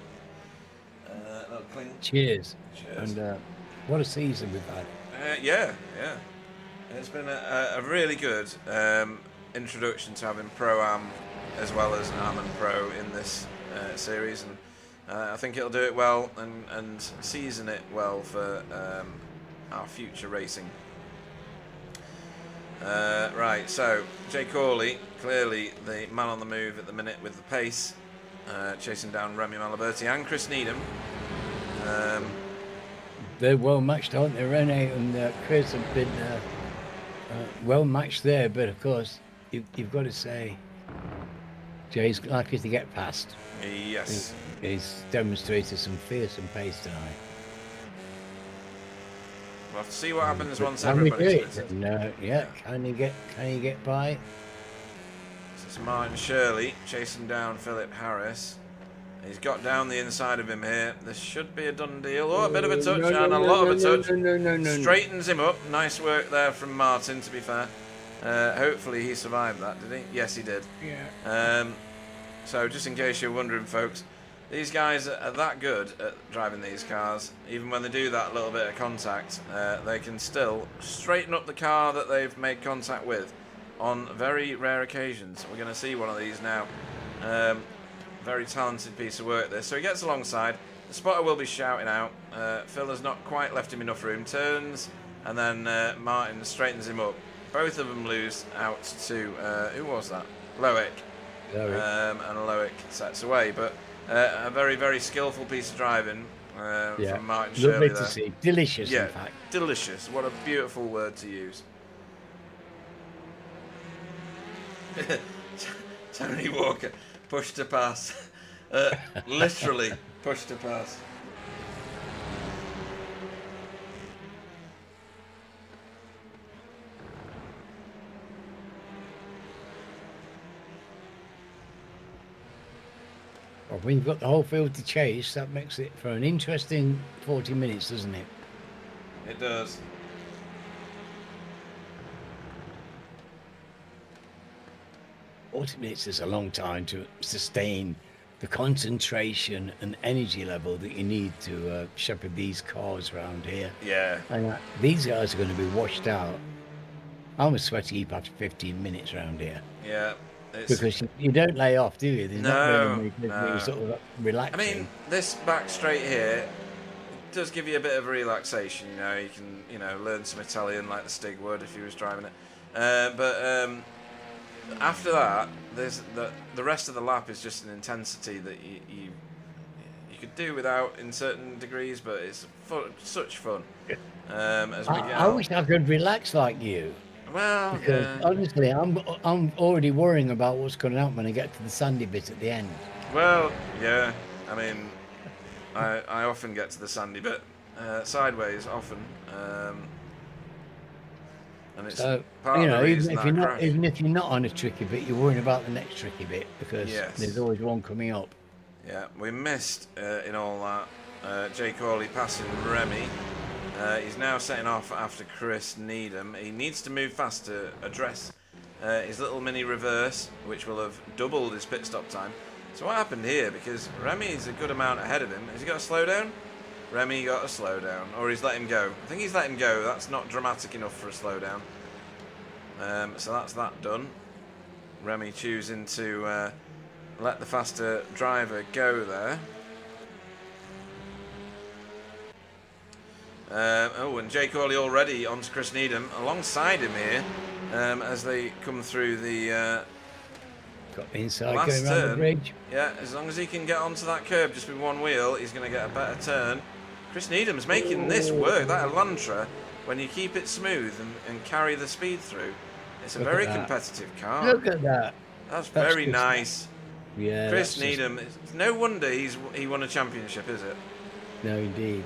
Little cling. Cheers. Cheers. And what a season we've had. Yeah. It's been a really good introduction to having Pro-Am as well as Am and Pro in this series, and I think it'll do it well and season it well for our future racing. Right, so Jay Corley, clearly the man on the move at the minute with the pace, chasing down Remy Malaberti and Chris Needham. They're well matched, aren't they? Rene and Chris have been well matched there, but of course you've got to say Jay's likely to get past. Yes. He's demonstrated some fearsome pace tonight. We'll have to see what happens once Can we do everybody's it? No, yeah. Can he get by? So it's Martin Shirley chasing down Philip Harris. He's got down the inside of him here. This should be a done deal. Oh, a bit of a touch and a lot of a touch. No. Straightens him up. Nice work there from Martin, to be fair. Hopefully he survived that, did he? Yes, he did. Yeah. So just in case you're wondering, folks, these guys are that good at driving these cars. Even when they do that little bit of contact, they can still straighten up the car that they've made contact with on very rare occasions. We're going to see one of these now. Very talented piece of work this. So he gets alongside. The spotter will be shouting out. Phil has not quite left him enough room. Turns, and then Martin straightens him up. Both of them lose out to, who was that? Loic. And Loic sets away. But a very, very skillful piece of driving from Martin Shirley Lovely there. to see. Delicious, in fact. Delicious. What a beautiful word to use. Tony Walker. Push to pass. Literally push to pass. Well, when you've got the whole field to chase, that makes it for an interesting 40 minutes, doesn't it? It does. 40 minutes is a long time to sustain the concentration and energy level that you need to shepherd these cars around here. Yeah. And these guys are going to be washed out. I'm a sweaty heap after 15 minutes around here. Yeah. Because you don't lay off, do you? There's not really no. sort of relaxing. I mean, this back straight here does give you a bit of relaxation. You know, you can learn some Italian like the Stig would if he was driving it. But after that, there's the rest of the lap is just an intensity that you could do without in certain degrees, but it's such fun. As we get I wish I could relax like you. Well, because honestly, I'm already worrying about what's going to happen when I get to the sandy bit at the end. Well, yeah. I mean, I often get to the sandy bit sideways often, and it's part of the reason even if you're not on a tricky bit, you're worrying about the next tricky bit because there's always one coming up. Yeah, we missed in all that Jay Corley passing Remy. He's now setting off after Chris Needham. He needs to move fast to address his little mini reverse, which will have doubled his pit stop time. So what happened here, because Remy's a good amount ahead of him, has he got a slowdown? Remy got a slowdown, or he's let him go. I think he's let him go. That's not dramatic enough for a slowdown. So that's that done. Remy choosing to let the faster driver go there. Oh, and Jake Hawley already onto Chris Needham alongside him here as they come through the got inside last going around turn. the bridge. Yeah, as long as he can get onto that curb just with one wheel, he's going to get a better turn. Chris Needham's making this work. That Elantra, when you keep it smooth and carry the speed through, it's a very competitive car. Look at that. That's very nice. Yeah. Chris Needham. It's no wonder he won a championship, is it? No, indeed.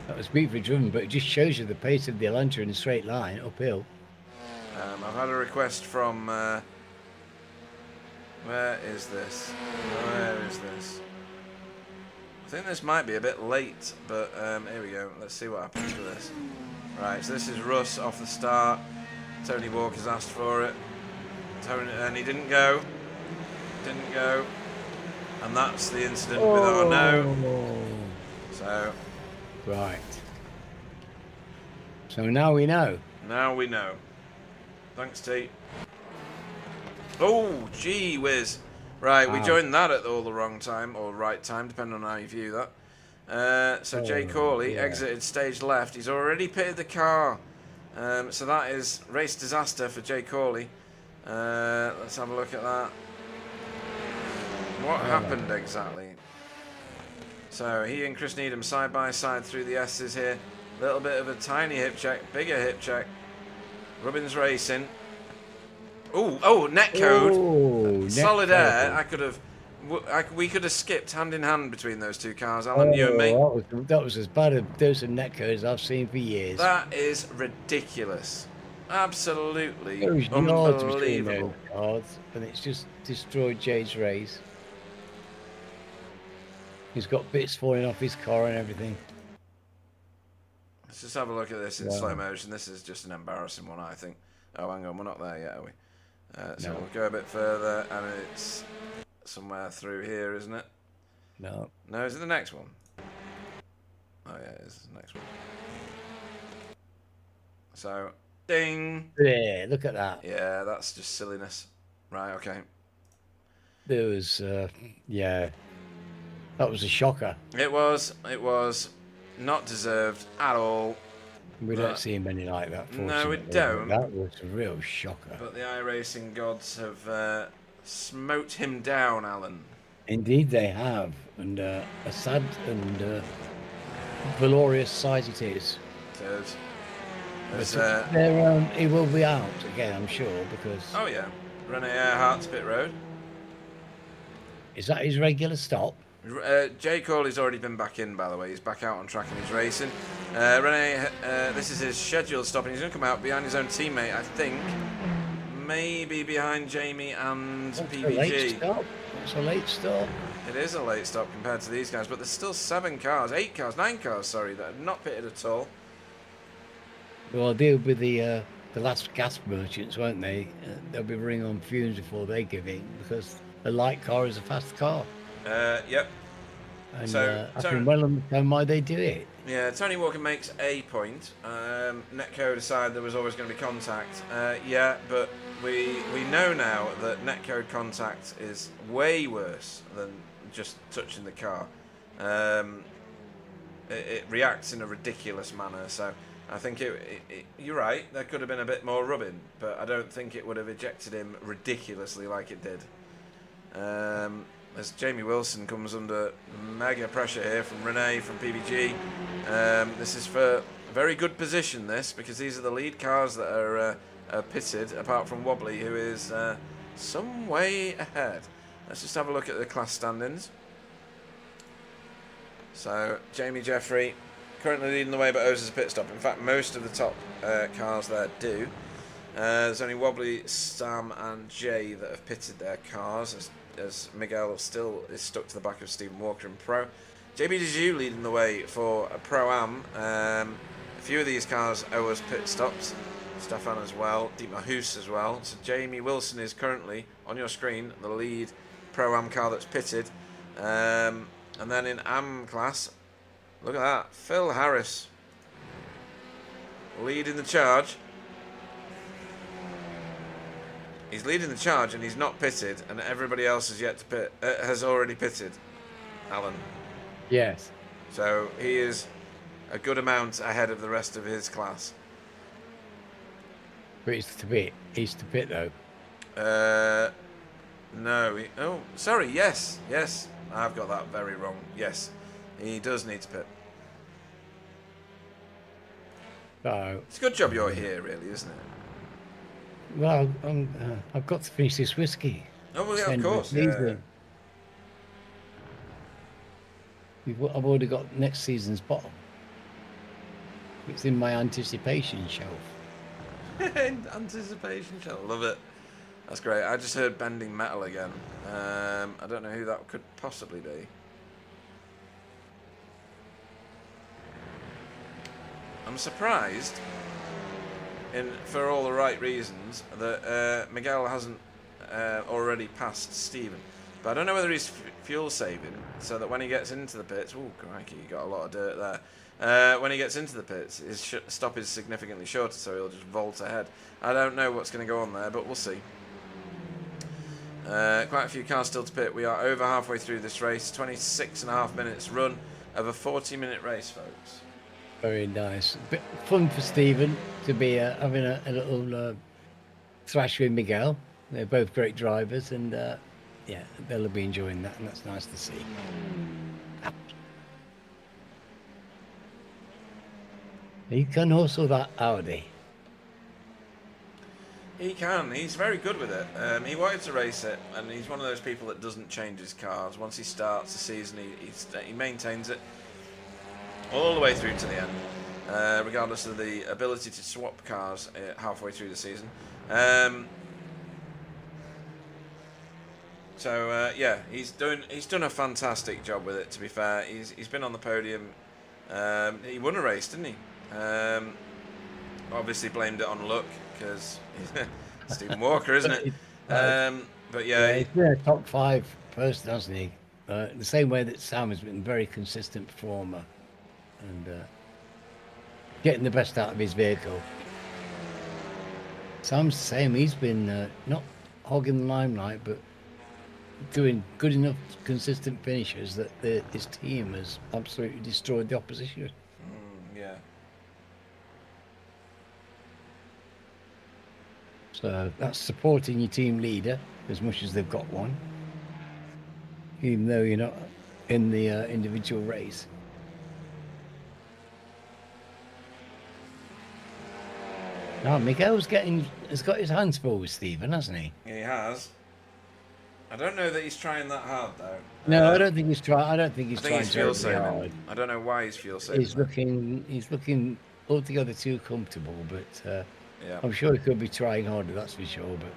That was beautifully driven, but it just shows you the pace of the Elantra in a straight line uphill. I've had a request from. Where is this? Where is this? I think this might be a bit late, but here we go. Let's see what happens with this. Right, so this is Russ off the start. Tony Walker's asked for it. And he didn't go. Didn't go. And that's the incident with Arnaud. So. Right. So now we know. Now we know. Thanks, T. Oh, gee whiz. Right, we joined that at all the wrong time, or right time, depending on how you view that. So Jake Hawley exited stage left. He's already pitted the car. So that is race disaster for Jake Hawley. Let's have a look at that. What happened exactly? So he and Chris Needham side by side through the S's here. Little bit of a tiny hip check, bigger hip check. Rubbins racing. Oh, net code. Solid air. We could have skipped hand in hand between those two cars, Alan, you and me. That was as bad a dose of net codes I've seen for years. That is ridiculous. Absolutely Those unbelievable. Cars, and it's just destroyed Jay's race. He's got bits falling off his car and everything. Let's just have a look at this in slow motion. This is just an embarrassing one, I think. Oh, hang on, we're not there yet, are we? So we'll go a bit further, and it's somewhere through here, isn't it? No. No, is it the next one? Oh, yeah, it is the next one. So, ding! Yeah, look at that. Yeah, that's just silliness. Right, okay. There was, yeah, that was a shocker. It was not deserved at all. We don't see many like that, no, we don't. That was a real shocker. But the iRacing gods have smote him down, Alan. Indeed they have. And a sad and glorious sight it is. It is. He will be out again, I'm sure, because... Oh, yeah. Rene Earhart's pit road. Is that his regular stop? Jake Hawley's already been back in, by the way. He's back out on track and he's racing. Rene, this is his scheduled stop, and he's going to come out behind his own teammate, I think. Maybe behind Jamie and PBG. It's a late stop. It is a late stop compared to these guys, but there's still 9 cars, sorry, that have not pitted at all. Well, they'll deal with the last gas merchants, won't they? They'll be running on fumes before they give in, because a light car is a fast car. Yep. And So, I can well understand why they do it. Yeah, Tony Walker makes a point. Netcode aside, there was always going to be contact. Yeah, but we know now that netcode contact is way worse than just touching the car. It reacts in a ridiculous manner, so I think you're right, there could have been a bit more rubbing, but I don't think it would have ejected him ridiculously like it did. As Jamie Wilson comes under mega pressure here from Rene, from PBG. This is for a very good position, this, because these are the lead cars that are pitted, apart from Wobbly, who is some way ahead. Let's just have a look at the class standings. So, Jamie Jeffrey currently leading the way, but owes us a pit stop. In fact, most of the top cars there do. There's only Wobbly, Sam and Jay that have pitted their cars, as Miguel still is stuck to the back of Stephen Walker in Pro. JB Dejoux leading the way for a Pro-Am. A few of these cars owe us pit stops. Stefan as well, Dietmar Hoos as well. So Jamie Wilson is currently on your screen, the lead Pro-Am car that's pitted. And then in AM class, look at that, Phil Harris leading the charge. He's leading the charge and he's not pitted, and everybody else has yet to pit, has already pitted. Alan. Yes. So he is a good amount ahead of the rest of his class. But he's to pit. He's to pit though. No. Oh, sorry. Yes. I've got that very wrong. Yes, he does need to pit. So. It's a good job you're here, really, isn't it? Well, I've got to finish this whiskey. Oh, well, yeah, of course. Yeah. I've already got next season's bottle. It's in my anticipation shelf. Anticipation shelf. Love it. That's great. I just heard bending metal again. I don't know who that could possibly be. I'm surprised, for all the right reasons, that Miguel hasn't already passed Stephen. But I don't know whether he's fuel saving, so that when he gets into the pits, oh crikey, you got a lot of dirt there. When he gets into the pits, his stop is significantly shorter, so he'll just vault ahead. I don't know what's going to go on there, but we'll see. Quite a few cars still to pit. We are over halfway through this race. 26.5 minutes run of a 40-minute race, folks. Very nice. Bit fun for Stephen to be having a little thrash with Miguel. They're both great drivers, and yeah, they'll be enjoying that, and that's nice to see. He can hustle that Audi. He can. He's very good with it. He wanted to race it, and he's one of those people that doesn't change his cars. Once he starts the season, he maintains it all the way through to the end, regardless of the ability to swap cars halfway through the season. Yeah, he's done a fantastic job with it. To be fair, he's been on the podium. He won a race, didn't he? Obviously blamed it on luck because Stephen Walker, isn't it? But yeah, he's been a top 5 person, hasn't he? The same way that Sam has been a very consistent performer and getting the best out of his vehicle. Sam's the same. He's been not hogging the limelight, but doing good enough consistent finishes that his team has absolutely destroyed the opposition. Yeah. So that's supporting your team leader as much as they've got one, even though you're not in the individual race. Now Miguel's has got his hands full with Stephen, hasn't he? He has. I don't know that he's trying that hard though. No, I don't think he's trying. I don't think he's trying fuel terribly hard. I don't know why he's fuel saving. He's looking altogether too comfortable, but yeah. I'm sure he could be trying harder. That's for sure. But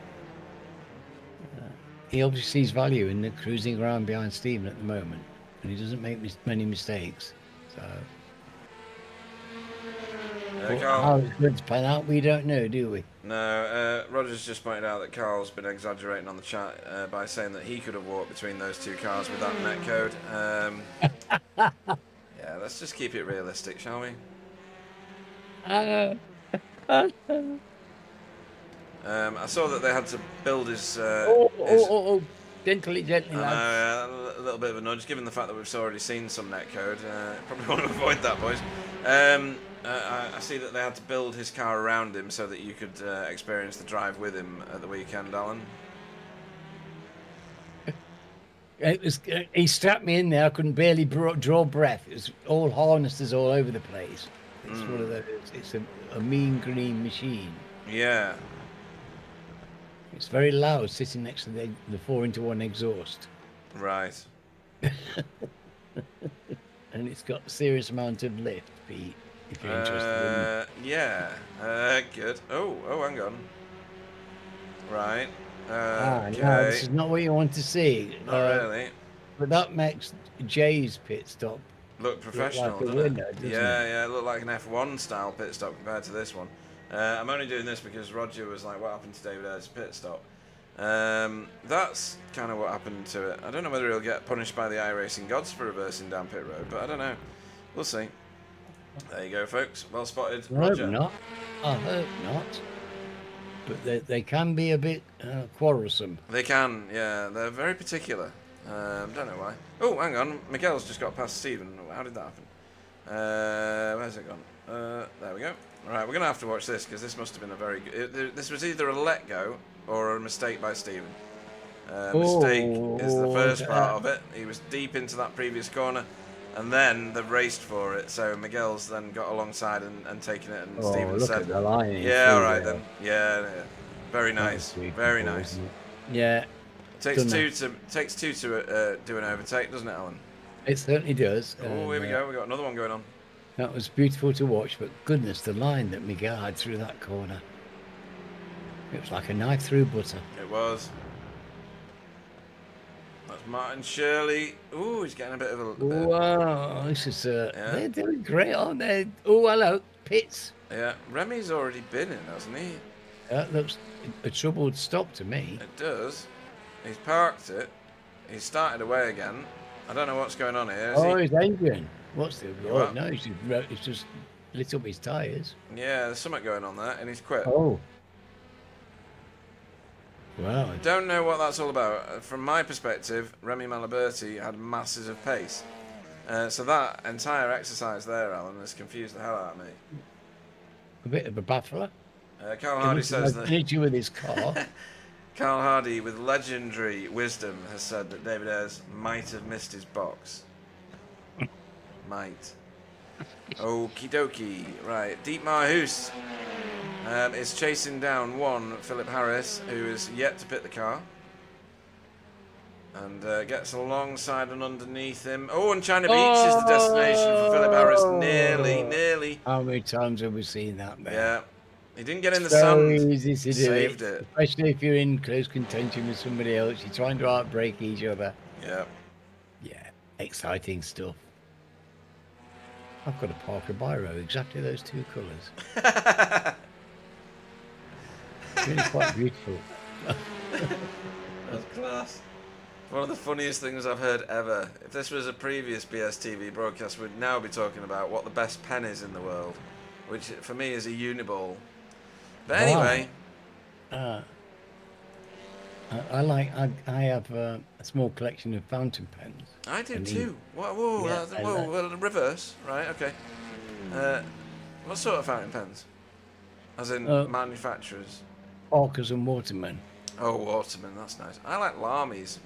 he obviously sees value in the cruising around behind Stephen at the moment, and he doesn't make many mistakes. So how it's going to pan out, we don't know, do we? No, Roger's just pointed out that Carl's been exaggerating on the chat by saying that he could have walked between those two cars with that net code. Yeah, let's just keep it realistic, shall we? Uh, I saw that they had to build his... gently, lads. A little bit of a nudge, given the fact that we've already seen some net code. Probably want to avoid that, boys. I see that they had to build his car around him so that you could experience the drive with him at the weekend, Alan. He strapped me in there. I couldn't barely draw breath. It was all harnesses all over the place. It's one of those. It's a mean green machine. Yeah. It's very loud, sitting next to the 4-into-1 exhaust. Right. And it's got a serious amount of lift, Pete. If you're interested. Yeah. Good. Oh, hang on. Right. Okay. No, this is not what you want to see. Not really. But that makes Jay's pit stop look professional, look like a winner, it? Yeah, it looked like an F1 style pit stop compared to this one. I'm only doing this because Roger was like, what happened to David Ayres' pit stop? That's kind of what happened to it. I don't know whether he'll get punished by the iRacing gods for reversing down pit road, but I don't know. We'll see. There you go, folks. Well spotted, I hope Roger. not. I hope not. But they can be a bit quarrelsome. They can, yeah. They're very particular. Don't know why. Oh, hang on. Miguel's just got past Stephen. How did that happen? Where's it gone? There we go. Alright, we're going to have to watch this because this must have been a very good... This was either a let go or a mistake by Stephen. Mistake is the first part of it. He was deep into that previous corner and then they've raced for it. So Miguel's then got alongside and taken it and Stephen look said... at the line. Yeah, alright then. Yeah. Very nice. Very nice. Yeah. Takes two to do an overtake, doesn't it, Alan? It certainly does. Oh, here we go. We got another one going on. That was beautiful to watch, but goodness, the line that Miguel had through that corner. It was like a knife through butter. It was. That's Martin Shirley. Ooh, he's getting a bit of a... Wow, this is... Yeah. They're doing great, aren't they? Oh, hello, Pitts. Yeah, Remy's already been in, hasn't he? That looks a troubled stop to me. It does. He's parked it. He's started away again. I don't know what's going on here. His engine. What's the... What? No, he's just lit up his tyres. Yeah, there's something going on there, and he's quit. Oh. Wow. Don't know what that's all about. From my perspective, Remy Malaberti had masses of pace. So that entire exercise there, Alan, has confused the hell out of me. A bit of a baffler. Carl Hardy says that... Energy with his car. Carl Hardy, with legendary wisdom, has said that David Ayres might have missed his box. Might. Okie dokie. Right. Deep Marhoos is chasing down one Philip Harris, who is yet to pit the car. And gets alongside and underneath him. Oh, and China Beach is the destination for Philip Harris. Nearly. How many times have we seen that, man? Yeah. He didn't get in the so sun. Easy to do. Saved it. Especially if you're in close contention with somebody else. You're trying to outbreak each other. Yeah. Yeah. Exciting stuff. I've got a Parker Biro, exactly those two colours. It's really quite beautiful. That's class. One of the funniest things I've heard ever. If this was a previous BSTV broadcast, we'd now be talking about what the best pen is in the world, which for me is a Uniball. But anyway, I have a small collection of fountain pens. I do too. Whoa, reverse, right? Okay. What sort of fountain pens? As in manufacturers? Parkers and Watermen. Oh, Waterman, that's nice. I like Lamies.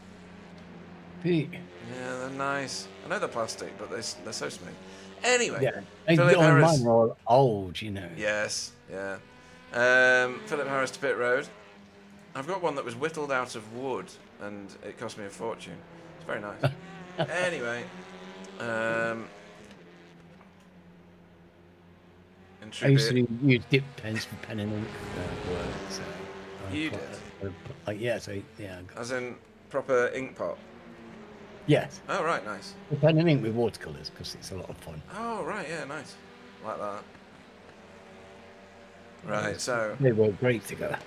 Pete. Yeah, they're nice. I know they're plastic, but they're so smooth. Anyway, Yeah. Philip Harris. Mine are all old, you know. Yes, yeah. Philip Harris to pit road. I've got one that was whittled out of wood, and it cost me a fortune. It's very nice. Anyway, in I used to tribute, use dip pens for pen and ink work. So You did? Yeah, so yeah. as in proper ink pot. Yes. Oh right, nice. The pen and ink with watercolours because it's a lot of fun. Oh right, yeah, nice. Like that. Right, so They work great together.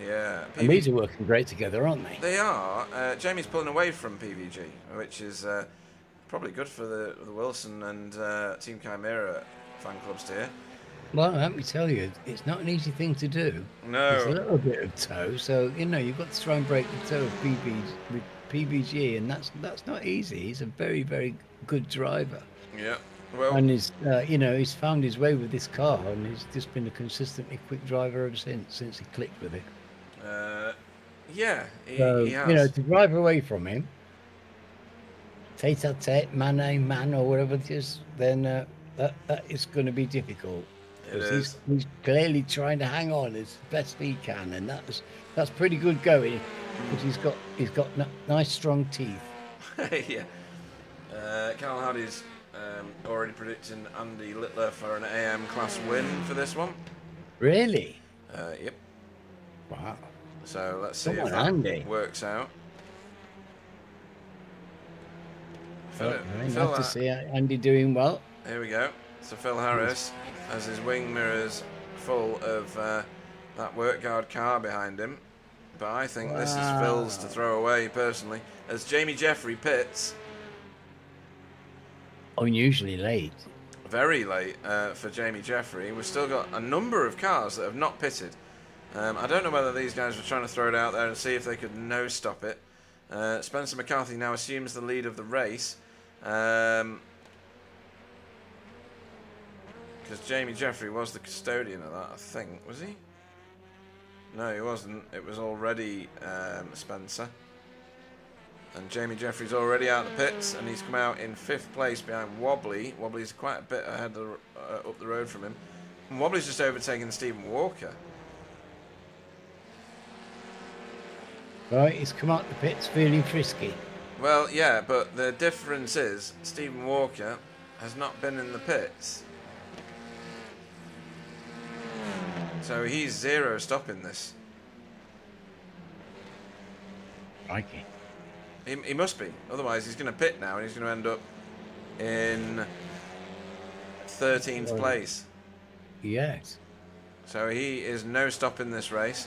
yeah. And these are working great together, aren't they? They are. Jamie's pulling away from PVG, which is probably good for the Wilson and Team Chimera fan clubs to hear. Well, let me tell you, it's not an easy thing to do. No. There's a little bit of toe, so you know you've got to try and break the toe of PVG, and that's not easy. He's a very, very good driver, Yeah. Well, and he's found his way with this car, and he's just been a consistently quick driver ever since he clicked with it. yeah, So he has. to drive away from him, tete-a-tete, man or whatever it is, then that is going to be difficult. It 'Cause is. He's clearly trying to hang on as best he can, and that's pretty good going. Because he's got nice strong teeth. Yeah. Carl Hardy's already predicting Andy Littler for an AM class win for this one. Really? Yep. Wow. So let's see Come if on, that Andy. works out. Nice to see Andy doing well. Here we go. So Phil Harris has his wing mirrors full of that work guard car behind him. But I think this is Phil's to Wow. throw away, personally. As Jamie Jeffrey pits, Unusually late. very late for Jamie Jeffrey. We've still got a number of cars that have not pitted. I don't know whether these guys were trying to throw it out there and see if they could no-stop it. Spencer McCarthy now assumes the lead of the race. Because Jamie Jeffrey was the custodian of that, I think. Was he? No, he wasn't. It was already Spencer. And Jamie Jeffrey's already out of the pits, and he's come out in 5th place behind Wobbly. Wobbly's quite a bit ahead up the road from him. And Wobbly's just overtaken Stephen Walker. Right, he's come out the pits feeling frisky. Well, yeah, but the difference is Stephen Walker has not been in the pits. So he's 0 stopping this. Crikey. He must be. Otherwise, he's going to pit now and he's going to end up in 13th place. Yes. So he is no stopping this race.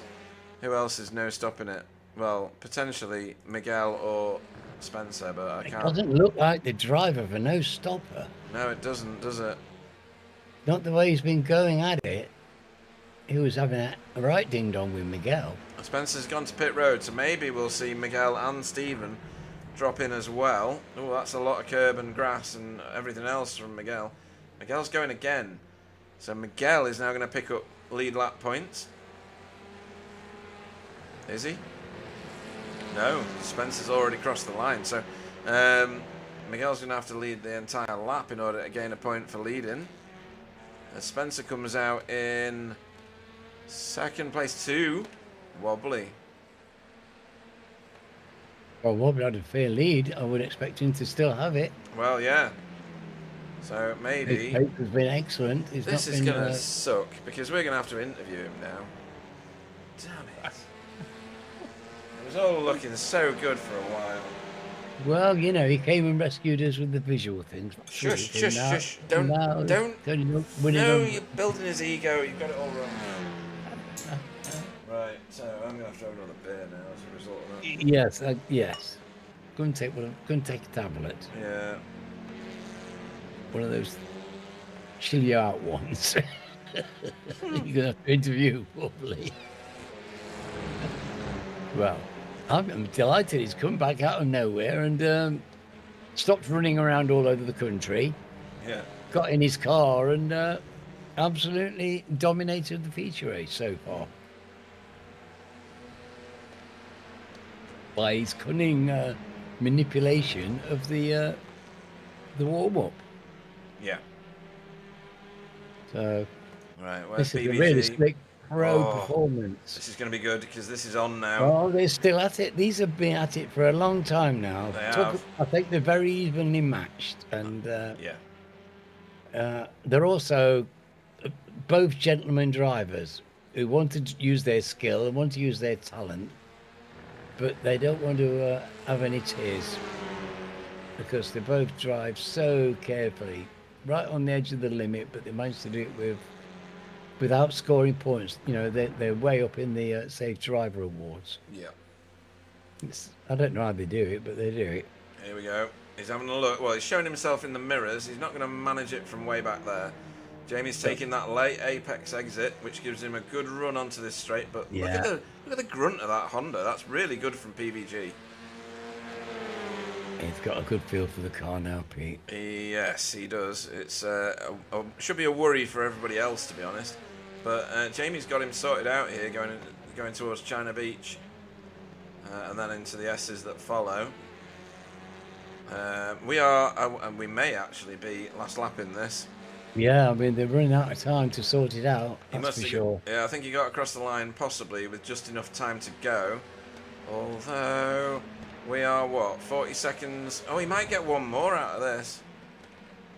Who else is no stopping it? Well, potentially Miguel or Spencer, but I It can't. doesn't look like the driver for no stopper. No, it doesn't, does it? Not the way he's been going at it. He was having a right ding dong with Miguel. Spencer's gone to pit road, so maybe we'll see Miguel and Stephen drop in as well. Oh, that's a lot of curb and grass and everything else from Miguel. Miguel's going again. So Miguel is now going to pick up lead lap points. Is he? No, Spencer's already crossed the line. So Miguel's going to have to lead the entire lap in order to gain a point for leading. As Spencer comes out in 2nd place to Wobbly. Well, Wobbly had a fair lead. I would expect him to still have it. Well, yeah. So maybe His pace has been excellent. He's this not is been, going to suck because we're going to have to interview him now. Damn it. It was all looking so good for a while. Well, you know, he came and rescued us with the visual things. Shush, shush, shush. Don't. No, you're building his ego. You've got it all wrong. Right, so I'm going to have to have another beer now as a result of that. Yes, yes. Go and take a tablet. Yeah. One of those chill you out ones. You're going to have to interview, probably. Well, I'm delighted he's come back out of nowhere and stopped running around all over the country. Yeah. Got in his car and absolutely dominated the feature race so far. By his cunning manipulation of the warm-up. Yeah. So Right, where's this is PVG? a really slick pro performance. This is going to be good because this is on now. Oh, they're still at it. These have been at it for a long time now. They have. I think they're very evenly matched, and Yeah. they're also both gentlemen drivers who want to use their skill and want to use their talent, but they don't want to have any tears because they both drive so carefully, right on the edge of the limit, but they manage to do it without scoring points. You know, they're way up in the Safe Driver Awards. Yeah. I don't know how they do it, but they do it. Here we go. He's having a look. Well, he's showing himself in the mirrors. He's not going to manage it from way back there. Jamie's taking that late apex exit, which gives him a good run onto this straight. But look at the grunt of that Honda. That's really good from PVG. He's got a good feel for the car now, Pete. Yes, he does. It's should be a worry for everybody else, to be honest. But Jamie's got him sorted out here, going towards China Beach, and then into the S's that follow. We are, and we may actually be last lap in this. Yeah, I mean, they're running out of time to sort it out, that's for sure. Yeah, I think he got across the line possibly with just enough time to go. Although, we are, what, 40 seconds? Oh, he might get one more out of this.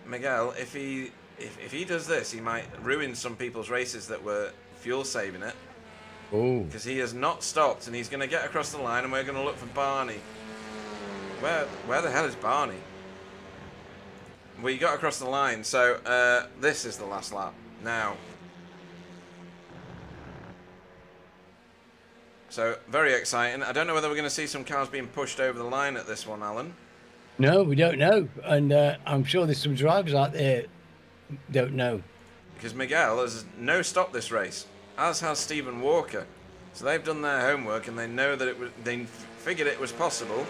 Miguel, if he does this, he might ruin some people's races that were fuel saving it. Oh. Because he has not stopped, and he's going to get across the line, and we're going to look for Barney. Where the hell is Barney? We got across the line, so this is the last lap. Now, So very exciting. I don't know whether we're going to see some cars being pushed over the line at this one, Alan. No, we don't know, and I'm sure there's some drivers out there who don't know. Because Miguel has no stopped this race, as has Stephen Walker. So they've done their homework and they know that they figured it was possible.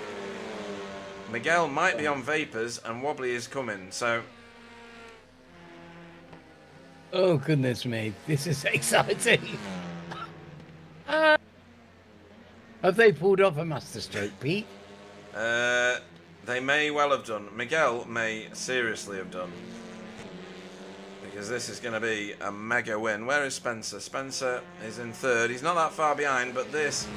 Miguel might be on vapors and Wobbly is coming. So, Oh goodness me, this is exciting. Have they pulled off a masterstroke, Pete? they may well have done. Miguel may seriously have done. Because this is going to be a mega win. Where is Spencer? Spencer is in third. He's not that far behind, but this,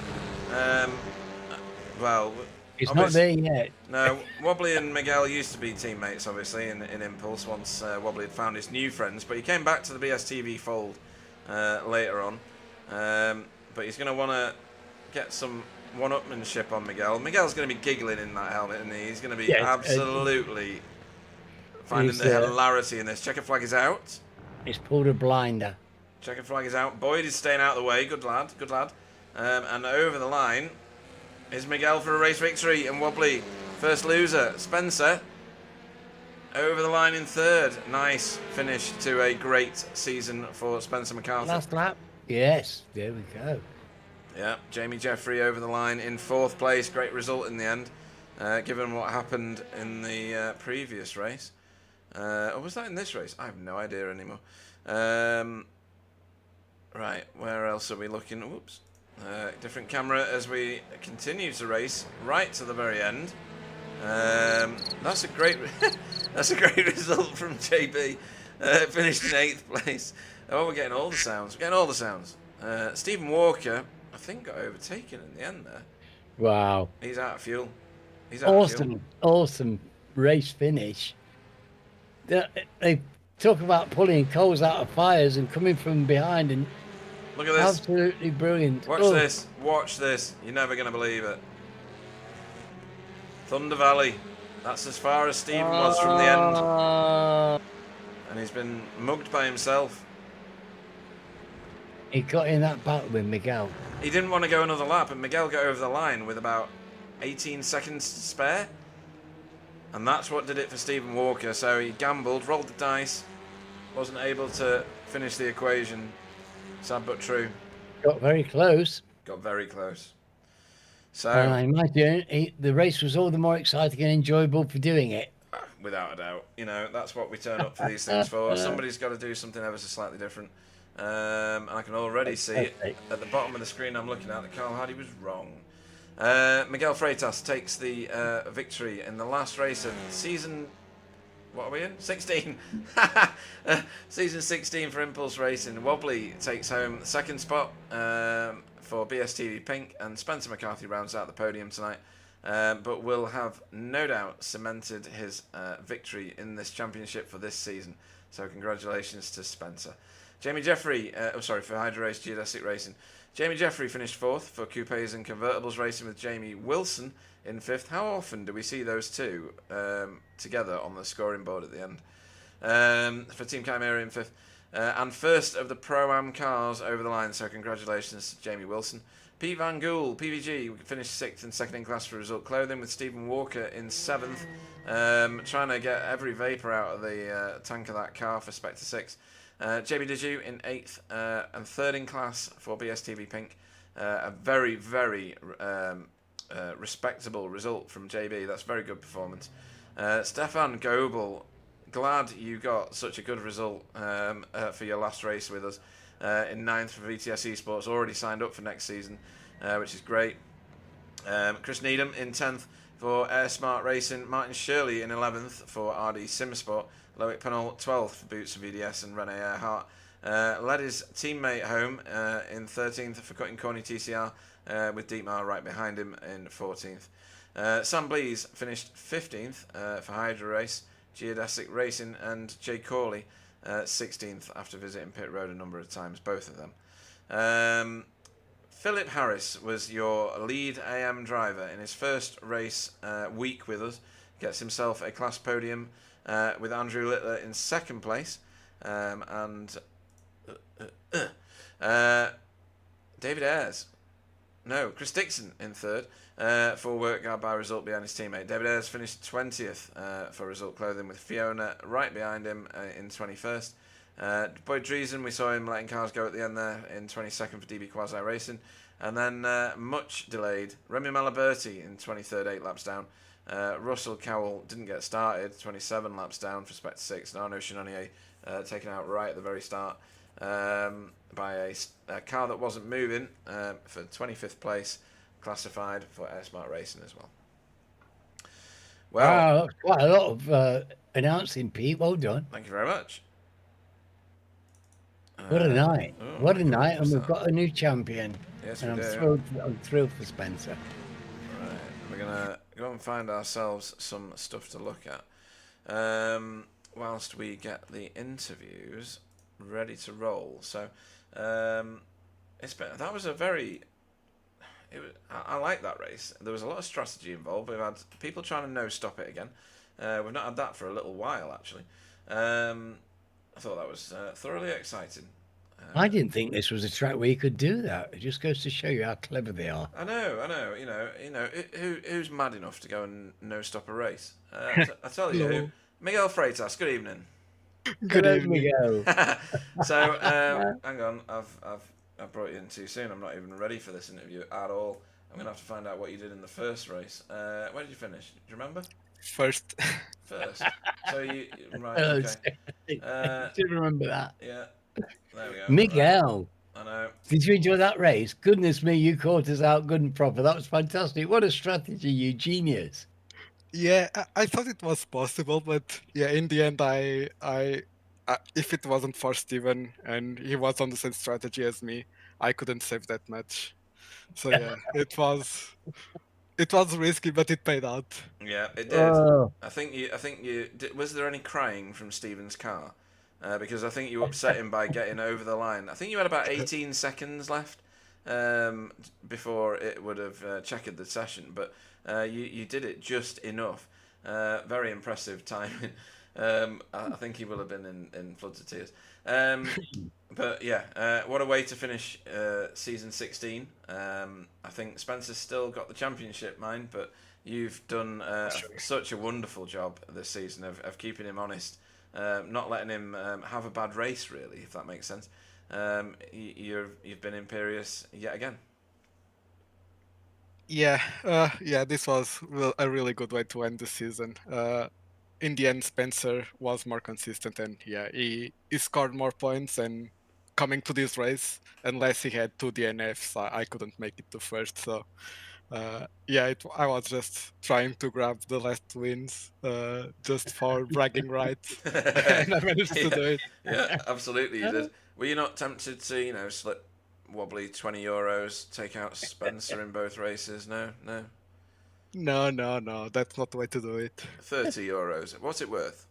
well, It's not there yet. No, Wobbly and Miguel used to be teammates, obviously, in Impulse once Wobbly had found his new friends. But he came back to the BSTV fold later on. But he's going to want to get some one-upmanship on Miguel. Miguel's going to be giggling in that helmet, isn't he? He's going to be absolutely finding the hilarity in this. Checker flag is out. He's pulled a blinder. Checker flag is out. Boyd is staying out of the way. Good lad, good lad. And over the line is Miguel for a race victory. And Wobbly, first loser. Spencer over the line in third. Nice finish to a great season for Spencer McCarthy. Last lap. Yes, there we go. Yeah, Jamie Jeffrey over the line in fourth place. Great result in the end, given what happened in the previous race. Or was that in this race? I have no idea anymore. Right, where else are we looking? Whoops. Different camera as we continue to race right to the very end. That's a great that's a great result from JB. Finished in 8th place. Oh, we're getting all the sounds. We're getting all the sounds. Stephen Walker, I think, got overtaken in the end there. Wow. He's out of fuel. He's out of fuel. Awesome race finish. They talk about pulling coals out of fires and coming from behind, and look at this. Absolutely brilliant. Watch this. Watch this. You're never going to believe it. Thunder Valley. That's as far as Stephen was from the end. And he's been mugged by himself. He got in that battle with Miguel. He didn't want to go another lap, and Miguel got over the line with about 18 seconds to spare. And that's what did it for Stephen Walker. So he gambled, rolled the dice, wasn't able to finish the equation. Sad but true. Got very close. Got very close. So I imagine the race was all the more exciting and enjoyable for doing it. Without a doubt. You know, that's what we turn up for these things for. Somebody's got to do something ever so slightly different. I can already see it at the bottom of the screen I'm looking at that Carl Hardy was wrong. Miguel Freitas takes the victory in the last race of season... What are we in? 16. Season 16 for Impulse Racing. Wobbly takes home the second spot for BSTV Pink, and Spencer McCarthy rounds out the podium tonight. But will have no doubt cemented his victory in this championship for this season. So congratulations to Spencer. Jamie Jeffrey, for Hydro Race Geodesic Racing. Jamie Jeffrey finished fourth for Coupes and Convertibles Racing with Jamie Wilson in fifth. How often do we see those two together on the scoring board at the end? For Team Chimera in fifth. And first of the Pro-Am cars over the line, so congratulations to Jamie Wilson. Pete Van Gool, PVG, finished sixth and second in class for Result Clothing with Stephen Walker in seventh. Trying to get every vapour out of the tank of that car for Spectre 6. JB Diju in 8th and 3rd in class for BSTV Pink. A very, very respectable result from JB. That's very good performance. Stefan Goebel, glad you got such a good result for your last race with us. In 9th for VTS Esports, already signed up for next season, which is great. Chris Needham in 10th for Air Smart Racing. Martin Shirley in 11th for RD Simsport. Loic Pennell 12th for Boots and VDS, and Rene Earhart led his teammate home in 13th for Cutting Corny TCR, with Dietmar right behind him in 14th. Sam Blees finished 15th for Hydra Race, Geodesic Racing, and Jay Corley 16th after visiting pit road a number of times, both of them. Philip Harris was your lead AM driver in his first race week with us. Gets himself a class podium with Andrew Littler in second place, and David Ayres No, Chris Dixon in third for work hard by result behind his teammate. David Ayres finished 20th for result clothing, with Fiona right behind him in 21st. Boyd Driesen, we saw him letting cars go at the end there in 22nd for DB Quasi Racing. And then much delayed, Remy Malaberti in 23rd, 8 laps down. Russell Cowell didn't get started, 27 laps down for Spectre 6. And Arnaud Chenonnier taken out right at the very start by a car that wasn't moving for 25th place, classified for Air Smart Racing as well. Well, wow, that's quite a lot of announcing, Pete. Well done. thank you very much. What a night! Oh, What a night! And what's we've that? got a new champion. Yes, And we I'm do. thrilled. I'm thrilled for Spencer. Right, we're gonna go and find ourselves some stuff to look at, whilst we get the interviews ready to roll. So, that was a very. I like that race. There was a lot of strategy involved. We've had people trying to no stop it again. We've not had that for a little while, actually. I thought that was thoroughly exciting. I didn't think this was a track where you could do that. It just goes to show you how clever they are. I know. Who's mad enough to go and no stop a race? I tell you, Hello. Miguel Freitas. Good evening. Good Hello, evening. Miguel. So hang on, I've brought you in too soon. I'm not even ready for this interview at all. I'm gonna have to find out what you did in the first race. Where did you finish? Do you remember? First, First. So you right? Hello, Okay. do you remember that? Yeah. There we go. Miguel, Right. I know. did you enjoy that race? Goodness me, you caught us out good and proper. That was fantastic. What a strategy, you genius. yeah, I thought it was possible, but yeah, in the end, if it wasn't for Steven and he was on the same strategy as me, I couldn't save that much. So yeah, it was risky, but it paid out. Yeah, it did. Oh, I think you did. Was there any crying from Stephen's car? Because I think you upset him by getting over the line. I think you had about 18 seconds left before it would have checkered the session, but you did it just enough. Very impressive timing. I think he will have been in floods of tears. But yeah, what a way to finish season 16. I think Spencer's still got the championship, mind, but you've done such a wonderful job this season of keeping him honest, not letting him have a bad race, really, if that makes sense. You've been imperious yet again. Yeah, this was a really good way to end the season. In the end, Spencer was more consistent, and yeah, he scored more points. And coming to this race, unless he had two DNFs, I couldn't make it to first. So yeah, I was just trying to grab the last wins just for bragging rights, and I managed to do it. Yeah, absolutely, you did. Were you not tempted to, slip wobbly €20, take out Spencer in both races? No. No, that's not the way to do it. €30. What's it worth?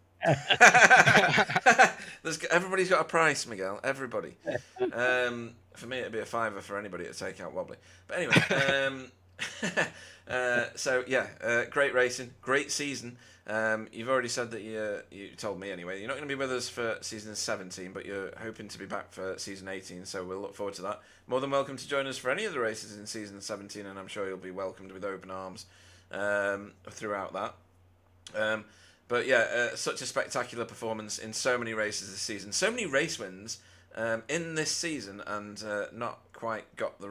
Everybody's got a price, Miguel. Everybody. For me, it'd be a fiver for anybody to take out wobbly. But anyway, so yeah, great racing, great season. You've already said that you told me anyway. You're not going to be with us for season 17, but you're hoping to be back for season 18. So we'll look forward to that. More than welcome to join us for any of the races in season 17, and I'm sure you'll be welcomed with open arms throughout that. But yeah, such a spectacular performance in so many races this season. So many race wins in this season, and not quite got the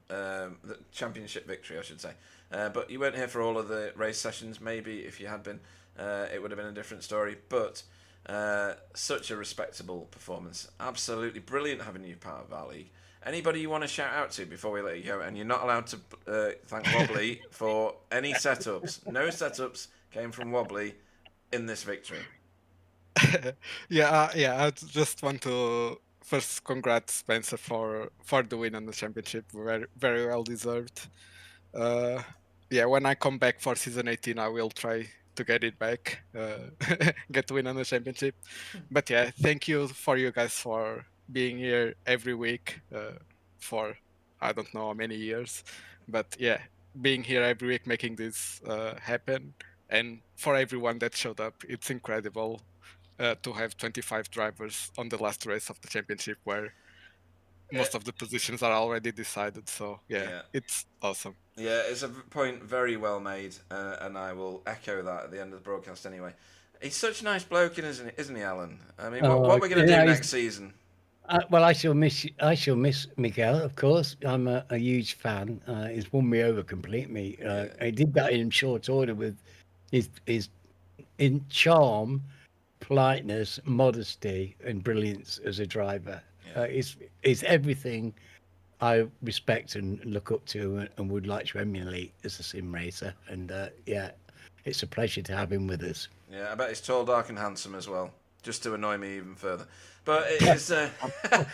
the championship victory, I should say. But you weren't here for all of the race sessions. Maybe if you had been, it would have been a different story. But such a respectable performance. Absolutely brilliant having you part of our league. Anybody you want to shout out to before we let you go? And you're not allowed to thank Wobbly for any setups. No setups came from Wobbly in this victory. Yeah, I just want to first congrats Spencer for the win on the championship. Very, very well deserved. Yeah, when I come back for season 18, I will try to get it back, get to win on the championship. But yeah, thank you for you guys for being here every week for I don't know how many years, but yeah, being here every week making this happen, and for everyone that showed up, it's incredible to have 25 drivers on the last race of the championship, where most of the positions are already decided. So Yeah. it's awesome. Yeah, it's a point very well made, and I will echo that at the end of the broadcast anyway. He's such a nice bloke, isn't he, Alan? I mean, what we're going to do next season? Well, I shall miss Miguel, of course. I'm a huge fan. He's won me over completely. He did that in short order with his in charm, politeness, modesty, and brilliance as a driver. Yeah. Is everything I respect and look up to and would like to emulate as a sim racer. And it's a pleasure to have him with us. Yeah, I bet he's tall, dark, and handsome as well, just to annoy me even further. But it is, it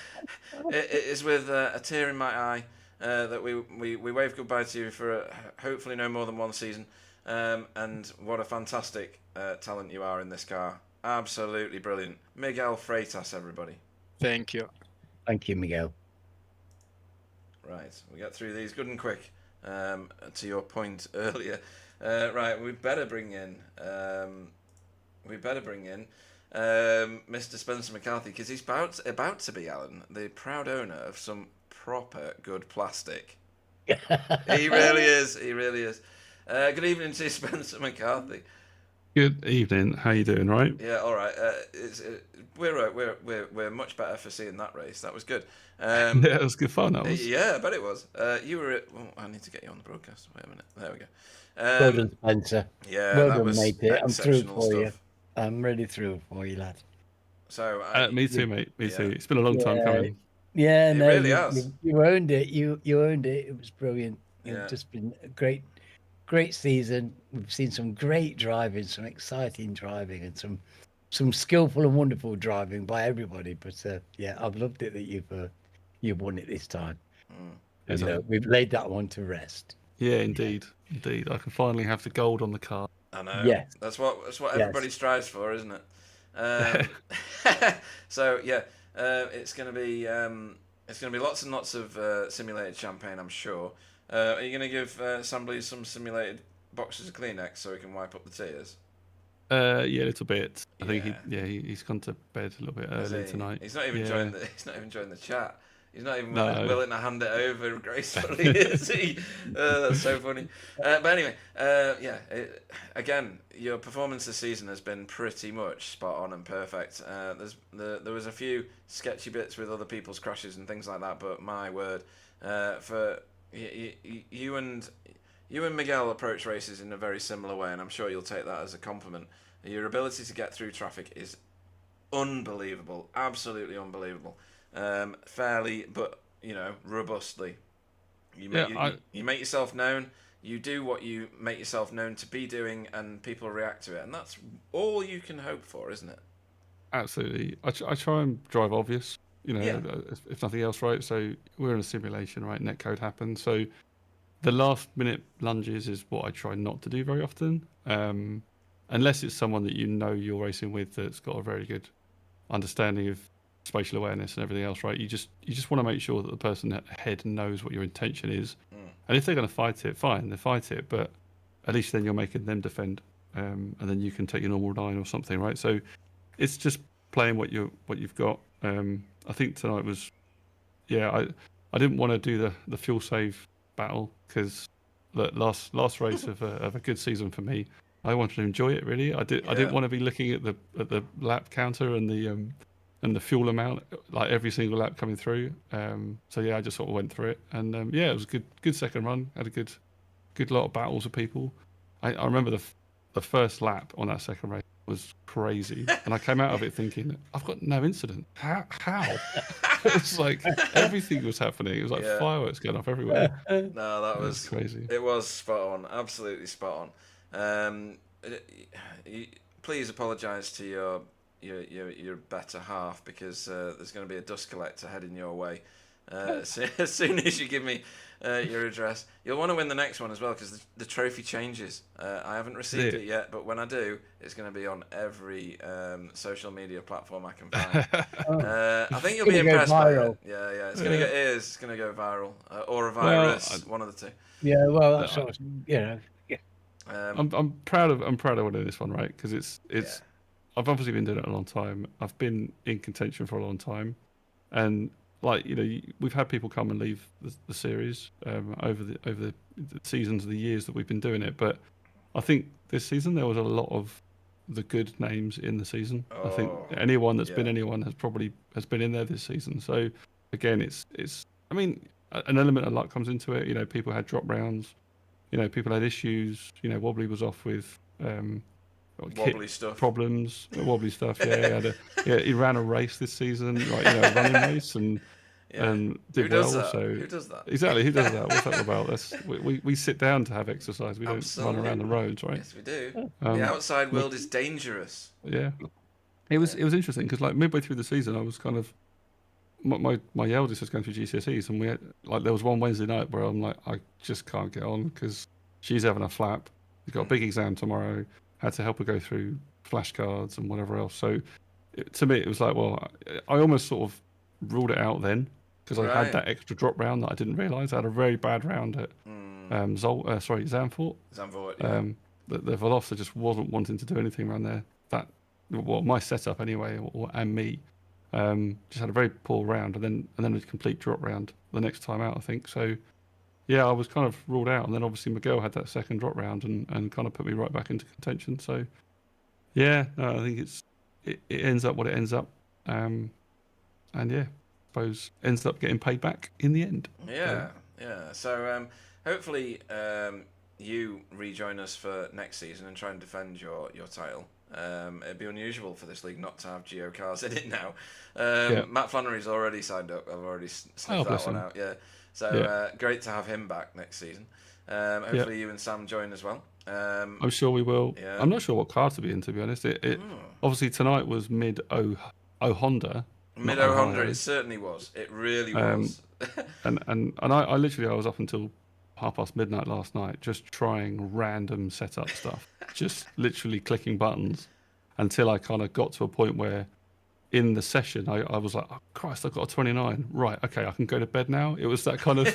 is with a tear in my eye that we wave goodbye to you for hopefully no more than one season. And what a fantastic talent you are in this car. Absolutely brilliant. Miguel Freitas, everybody. Thank you. Thank you, Miguel. Right, we get through these good and quick. To your point earlier, right, we better bring in Mr. Spencer McCarthy, because he's about to be, Alan, the proud owner of some proper good plastic. He really is. He really is. Good evening to Spencer McCarthy. Good evening. How you doing? Right? Yeah, all right. We're much better for seeing that race. That was good. Yeah, it was good fun. That was. Yeah, I bet it was. You were. I need to get you on the broadcast. Wait a minute. There we go. Well done, Spencer. Yeah, well that done, was mate. I'm through exceptional for stuff. you. I'm ready through for you, lad. So Me too, mate. Me too. It's been a long time coming. Yeah, It no, really has. You owned it. You owned it. It was brilliant. Yeah. It's just been a great season. We've seen some great driving, some exciting driving, and some skillful and wonderful driving by everybody. But I've loved it that you've won it this time. And we've laid that one to rest. Yeah, indeed. I can finally have the gold on the car. I know. Yes. That's what everybody strives for, isn't it? So yeah, it's gonna be lots and lots of simulated champagne, I'm sure. Are you gonna give Sam Blease some simulated boxes of Kleenex so he can wipe up the tears? Yeah, a little bit. I think he's gone to bed a little bit early tonight. He's not even joined the chat. He's not even No. willing to hand it over gracefully, is he? That's so funny. But anyway, again, your performance this season has been pretty much spot on and perfect. There was a few sketchy bits with other people's crashes and things like that, but my word, for you and Miguel approach races in a very similar way, and I'm sure you'll take that as a compliment. Your ability to get through traffic is unbelievable, absolutely unbelievable. Fairly, but robustly. You make yourself known. You do what you make yourself known to be doing, and people react to it, and that's all you can hope for, isn't it? Absolutely. I try and drive obvious. If nothing else, right? So we're in a simulation, right? Netcode happens. So the last minute lunges is what I try not to do very often, unless it's someone that you're racing with that's got a very good understanding of spatial awareness and everything else, right? You just want to make sure that the person ahead knows what your intention is, and if they're going to fight it, fine, they fight it, but at least then you're making them defend, and then you can take your normal line or something, right? So it's just playing what you've got. I think tonight was, I didn't want to do the fuel save battle because the last race of a good season for me, I wanted to enjoy it really. I didn't want to be looking at the lap counter and the fuel amount like every single lap coming through. I just sort of went through it, and it was a good second run. Had a good lot of battles with people. I remember the first lap on that second race was crazy, and I came out of it thinking, I've got no incident. How? It's like everything was happening. It was like fireworks going off everywhere. No, that was crazy. It was spot on, absolutely spot on. Please apologise to your better half, because there's going to be a dust collector heading your way as soon as you give me your address. You'll want to win the next one as well, because the trophy changes. I haven't received it yet, but when I do, it's going to be on every social media platform I can find. I think you'll be impressed by it. Yeah, it's going to go viral, or a virus, one of the two. Yeah, well, that's sort of, I'm proud of winning this one, right? Because I've obviously been doing it a long time. I've been in contention for a long time, and like we've had people come and leave the series over the seasons of the years that we've been doing it, but I think this season there was a lot of the good names in the season. I think anyone that's been anyone has been in there this season. So again, it's I mean, an element of luck comes into it. People had drop rounds. People had issues. Wobbly was off with wobbly stuff problems, wobbly stuff. Yeah, he ran a race this season, like a running race, and did Who does well. that? So who does that? Exactly, who does that? What's that about? We sit down to have exercise. We don't Absolutely. run around the roads, right? Yes, we do. The outside world is dangerous. Yeah, it was interesting because like midway through the season, I was kind of my eldest was going through GCSEs, and we had, there was one Wednesday night where I'm like, I just can't get on because she's having a flap. She's got a big exam tomorrow. Had to help her go through flashcards and whatever else. So to me, it was like, well, I almost sort of ruled it out then because I had that extra drop round that I didn't realise. I had a very bad round at Zandvoort. Zandvoort, yeah. The Veloster just wasn't wanting to do anything around there. My setup anyway, and me, just had a very poor round, and then a complete drop round the next time out, I think. So yeah, I was kind of ruled out, and then obviously Miguel had that second drop round and kind of put me right back into contention. So yeah, no, I think it ends up what it ends up, and yeah, I suppose ends up getting paid back in the end. Yeah. So hopefully you rejoin us for next season and try and defend your title. It'd be unusual for this league not to have Geo cars in it now. Matt Flannery's already signed up. I've already sniffed that one out. Yeah. So great to have him back next season. Hopefully you and Sam join as well. I'm sure we will. Yeah. I'm not sure what car to be in, to be honest. It obviously tonight was mid Honda. Mid Honda, it certainly was. It really was. and I literally was up until midnight last night just trying random setup stuff, just literally clicking buttons until I kind of got to a point where in the session I was like, oh Christ, I've got a 29. Right, okay, I can go to bed now. It was that kind of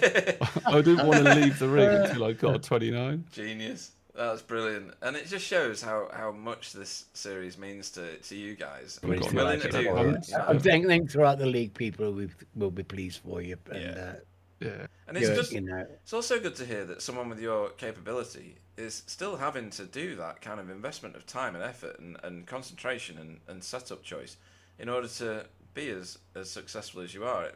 I didn't want to leave the rig until I got a 29. Genius. That's brilliant, and it just shows how much this series means to you guys. I mean, willing to do that. I think throughout the league, people will be pleased for you. And, and it's just it's also good to hear that someone with your capability is still having to do that kind of investment of time and effort and concentration and setup choice in order to be as successful as you are.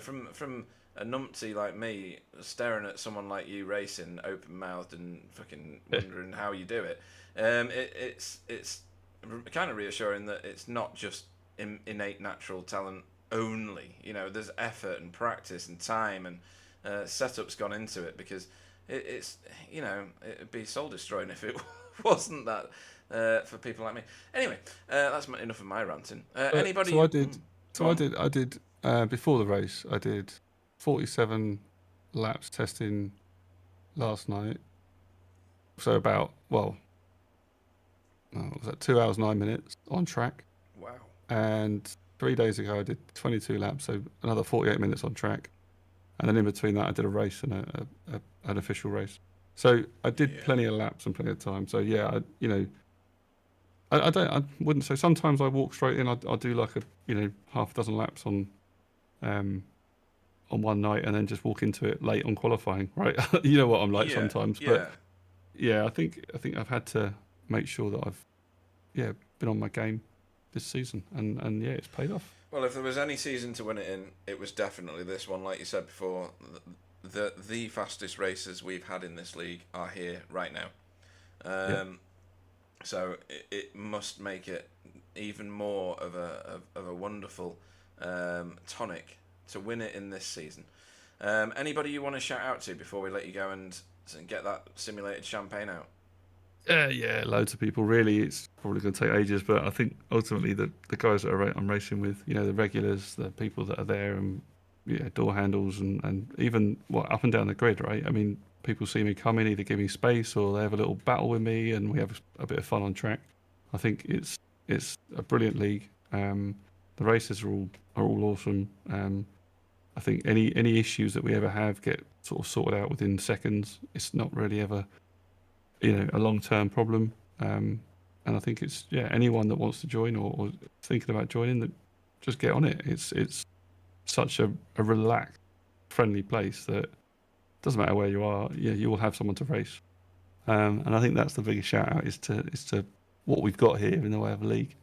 From a numpty like me staring at someone like you racing open mouthed and fucking wondering how you do it, it's kind of reassuring that it's not just innate natural talent only. There's effort and practice and time and setup's gone into it, because it'd be soul destroying if it wasn't that for people like me. Anyway, that's enough of my ranting. Anybody? I did before the race. I did 47 laps testing last night. So about, was that 2 hours 9 minutes on track? Wow. And 3 days ago I did 22 laps, so another 48 minutes on track. And then in between that I did a race and an official race. So I did plenty of laps and plenty of time. So yeah, I wouldn't say, sometimes I walk straight in. I'll do like half a dozen laps on one night and then just walk into it late on qualifying, right? You know what I'm like sometimes. But yeah, I think I've had to make sure that I've been on my game this season, and it's paid off. Well, if there was any season to win it in, it was definitely this one. Like you said before, the fastest racers we've had in this league are here right now. So it must make it even more of a wonderful tonic to win it in this season. Anybody you want to shout out to before we let you go and get that simulated champagne out? Yeah, loads of people. Really, it's probably going to take ages, but I think ultimately the guys that I'm racing with, the regulars, the people that are there, and door handles, and even up and down the grid, right? I mean, people see me come in, either give me space or they have a little battle with me, and we have a bit of fun on track. I think it's a brilliant league. The races are all awesome. I think any issues that we ever have get sort of sorted out within seconds. It's not really ever a long-term problem. And I think it's anyone that wants to join or thinking about joining, that just get on it. It's such a relaxed, friendly place that it doesn't matter where you are, you will have someone to race. And I think that's the biggest shout out is to what we've got here in the way of a league.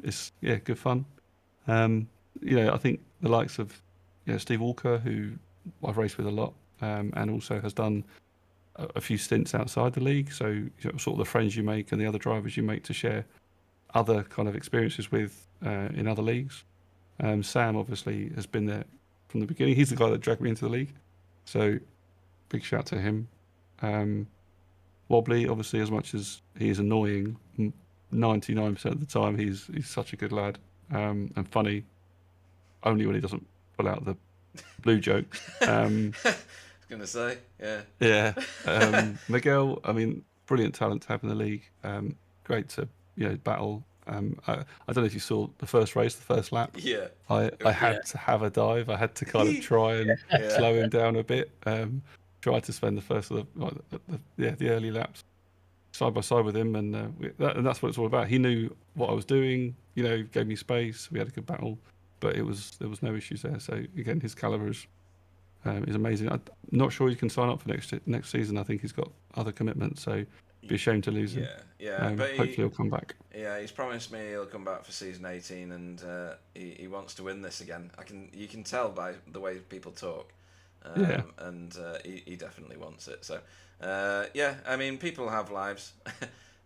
It's good fun. I think the likes of Steve Walker, who I've raced with a lot, and also has done a few stints outside the league. So sort of the friends you make and the other drivers you make to share other kind of experiences with in other leagues. Sam obviously has been there from the beginning. He's the guy that dragged me into the league. So big shout to him. Wobbly, obviously, as much as he is annoying, 99% of the time he's such a good lad and funny. Only when he doesn't pull out the blue jokes. I was gonna say, yeah. Yeah. Miguel, I mean, brilliant talent to have in the league. Great to battle. I don't know if you saw the first race, the first lap. Yeah. I had to have a dive. I had to kind of try and slow him down a bit. Tried to spend the first of the early laps side by side with him, and that's what it's all about. He knew what I was doing. Gave me space. We had a good battle, but there was no issues there. So again, his caliber is amazing. I'm not sure he can sign up for next season. I think he's got other commitments, so it'd be a shame to lose him. Yeah. But hopefully he'll come back. Yeah, he's promised me he'll come back for season 18, and he wants to win this again. You can tell by the way people talk. And he definitely wants it. So, I mean, people have lives.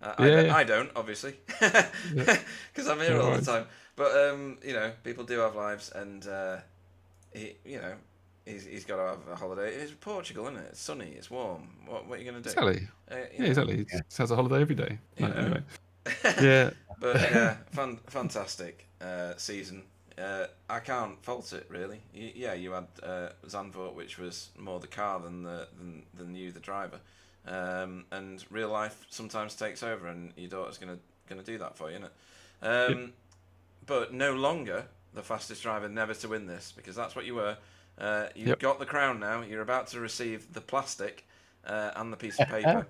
I don't, obviously, because I'm here all the time. But people do have lives, and he's got to have a holiday. It's Portugal, isn't it? It's sunny, it's warm. What are you going to do? Exactly. Exactly. He has a holiday every day. Anyway. But fantastic season. I can't fault it really. You had Zandvoort, which was more the car than you, the driver, and real life sometimes takes over, and your daughter's gonna do that for you, isn't it? But no longer the fastest driver never to win this, because that's what you were. You've got the crown now. You're about to receive the plastic and the piece of paper.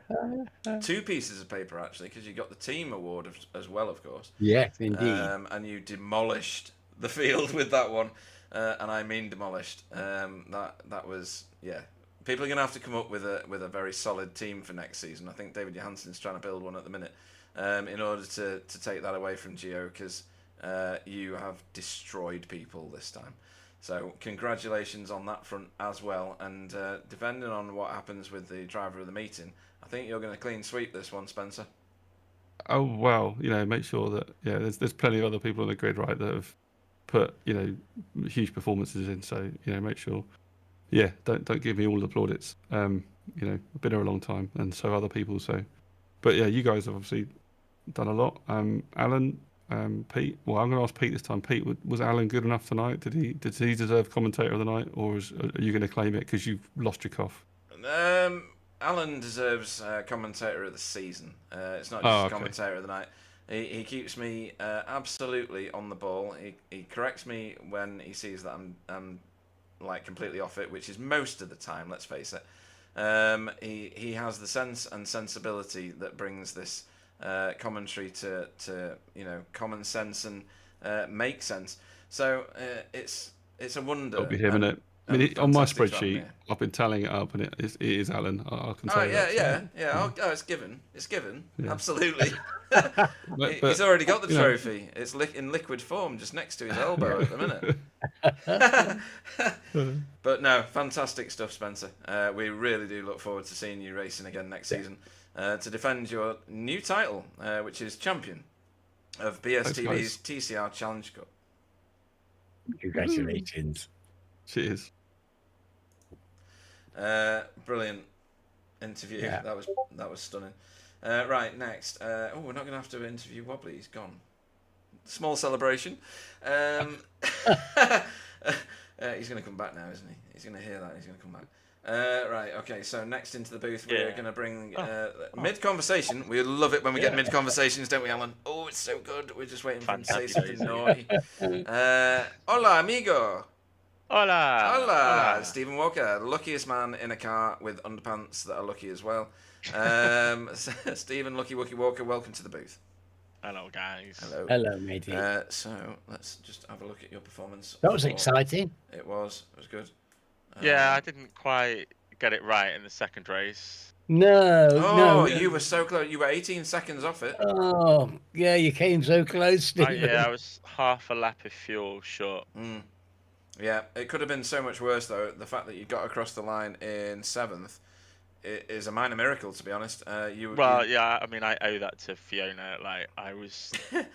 2 pieces of paper actually, because you got the team award as well, of course. Yes, indeed. And you demolished the field with that one, and I mean demolished. That was People are going to have to come up with a very solid team for next season. I think David Johansson's trying to build one at the minute in order to take that away from Gio, because you have destroyed people this time. So congratulations on that front as well. And depending on what happens with the driver of the meeting, I think you're going to clean sweep this one, Spencer. Oh well, make sure that there's plenty of other people on the grid, right, that have put huge performances in. So make sure, don't give me all the plaudits. I've been here a long time, and so other people. So, but you guys have obviously done a lot. Alan, Pete. Well, I'm going to ask Pete this time. Pete, was Alan good enough tonight? Did he deserve commentator of the night, or are you going to claim it because you've lost your cough? Alan deserves commentator of the season. It's not just commentator of the night. He keeps me absolutely on the ball. He corrects me when he sees that I'm like completely off it, which is most of the time. Let's face it. He has the sense and sensibility that brings this commentary to common sense and make sense. So it's a wonder. It'll be him, innit? I mean, on my spreadsheet, I've been tallying it up, and it is Alan. I can tell you that. Oh, it's given. It's given. Yeah. Absolutely. but, he's already got the trophy. It's in liquid form, just next to his elbow at the minute. But no, fantastic stuff, Spencer. We really do look forward to seeing you racing again next season to defend your new title, which is champion of BSTV's TCR Challenge Cup. Congratulations. Cheers. Brilliant interview. Yeah. That was stunning. Right, next. We're not going to have to interview Wobbly. He's gone. Small celebration. He's going to come back now, isn't he? He's going to hear that. He's going to come back. Right, okay. So next into the booth, we're going to bring mid-conversation. We love it when we get mid-conversations, don't we, Alan? Oh, it's so good. We're just waiting for him to say something naughty. Hola, amigo. Hola. Stephen Walker, luckiest man in a car with underpants that are lucky as well. Stephen, Lucky Wookie Walker, welcome to the booth. Hello, guys. Hello. Hello, matey. So let's just have a look at your performance. That was for- exciting. It was good. Yeah, I Um, didn't quite get it right in the second race. No, Oh, no. you were so close. You were 18 seconds off it. Oh, yeah, you came so close, Stephen. Yeah, I was half a lap of fuel short. Yeah, it could have been so much worse though. The fact that you got across the line in 7th is a minor miracle, to be honest. Well, yeah, I mean, I owe that to Fiona. Like, I was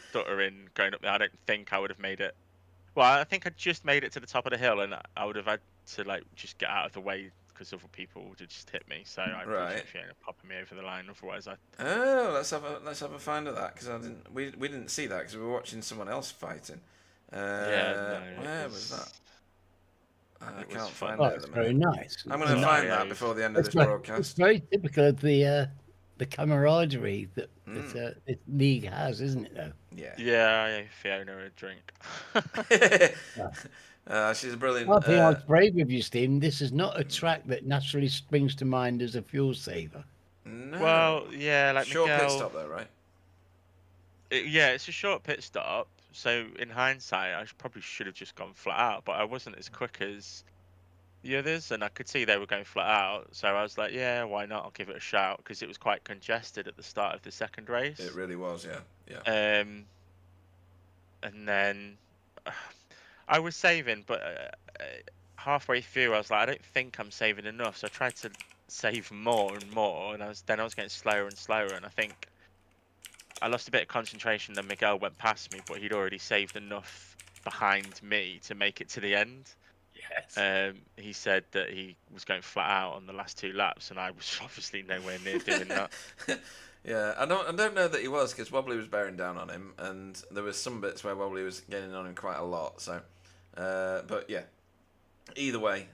stuttering going up there. I don't think I would have made it. Well, I think I just made it to the top of the hill, and I would have had to like just get out of the way because other people would have just hit me. So I appreciate Right. Fiona popping me over the line. Otherwise, I Oh, let's have a find of that, because we didn't see that because we were watching someone else fighting. Where was that? I It was can't fun. find Oh, it at it's the very minute. nice. I'm going to And find yeah, that it before was- the end of It's this broadcast. it's very typical of the camaraderie that this league has, isn't it? Though. Yeah. Yeah, I owe Fiona a drink. She's a brilliant. I think I was brave with you, Stephen. This is not a track that naturally springs to mind as a fuel saver. No. Well, yeah, like Short Miguel. pit stop though, right? Yeah, it's a short pit stop. So in hindsight, I probably should have just gone flat out, but I wasn't as quick as the others, and I could see they were going flat out. So I was like, yeah, why not? I'll give it a shout because it was quite congested at the start of the second race. It really was, yeah. And then I was saving, but halfway through, I was like, I don't think I'm saving enough. So I tried to save more and more, and I was getting slower and slower, and I think I lost a bit of concentration. Then Miguel went past me, but he'd already saved enough behind me to make it to the end. Yes. He said that he was going flat out on the last 2 laps, and I was obviously nowhere near doing that. Yeah, I don't know that he was, because Wobbly was bearing down on him, and there was some bits where Wobbly was getting on him quite a lot. So, but yeah, either way,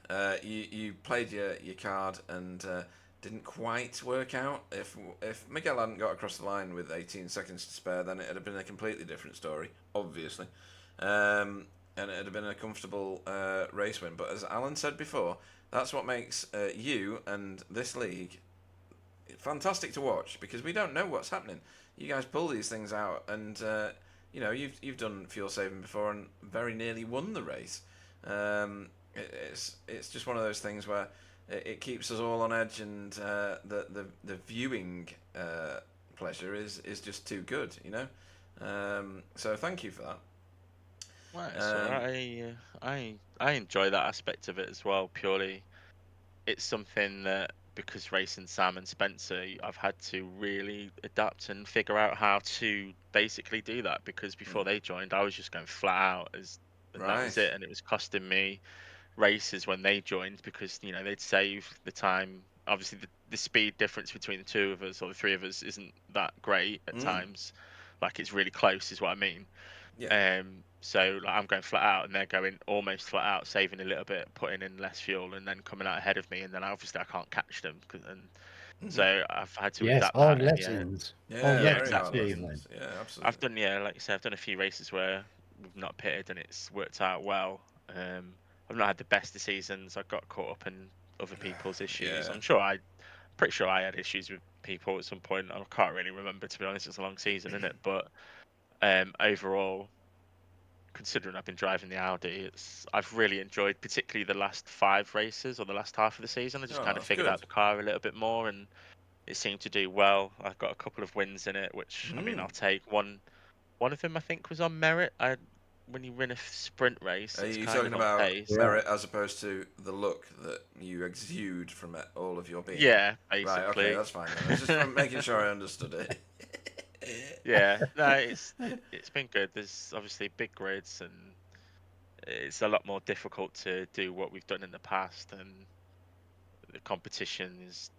you played your card and didn't quite work out. If Miguel hadn't got across the line with 18 seconds to spare, then it'd have been a completely different story, obviously, and it'd have been a comfortable race win. But as Alan said before, that's what makes you and this league fantastic to watch, because we don't know what's happening. You guys pull these things out, and you've done fuel saving before and very nearly won the race. It's just one of those things where it keeps us all on edge, and the viewing pleasure is just too good, So thank you for that. Well, it's alright. I enjoy that aspect of it as well. Purely, it's something that, because racing Sam and Spencer, I've had to really adapt and figure out how to basically do that, because before they joined, I was just going flat out and that was Right. it, and it was costing me races when they joined, because they'd save the time. Obviously, the speed difference between the two of us or the three of us isn't that great at times. Like, it's really close, is what I mean. Yeah. So like, I'm going flat out and they're going almost flat out, saving a little bit, putting in less fuel, and then coming out ahead of me, and then obviously I can't catch them, so I've had to Yes, adapt hard that. lessons. Yeah, Hard Yeah, very lessons, hard exactly. Stephen. lessons. Yeah, absolutely. I've done, like you say, I've done a few races where we've not pitted and it's worked out well. I've not had the best of seasons. I got caught up in other people's issues. Yeah. I'm pretty sure I had issues with people at some point. I can't really remember, to be honest. It's a long season, isn't it? But overall, considering I've been driving the Audi, I've really enjoyed particularly the last 5 races or the last half of the season. I just kind of that's figured good. out the car a little bit more, and it seemed to do well. I've got a couple of wins in it, which I mean I'll take. One of them I think was on merit. When you win a sprint race, Are it's you kind talking of on about pace. merit as opposed to the look that you exude from all of your being? Yeah, Right, basically. okay, that's fine. I was just making sure I understood it. Yeah, no, it's been good. There's obviously big grids, and it's a lot more difficult to do what we've done in the past, and the competition is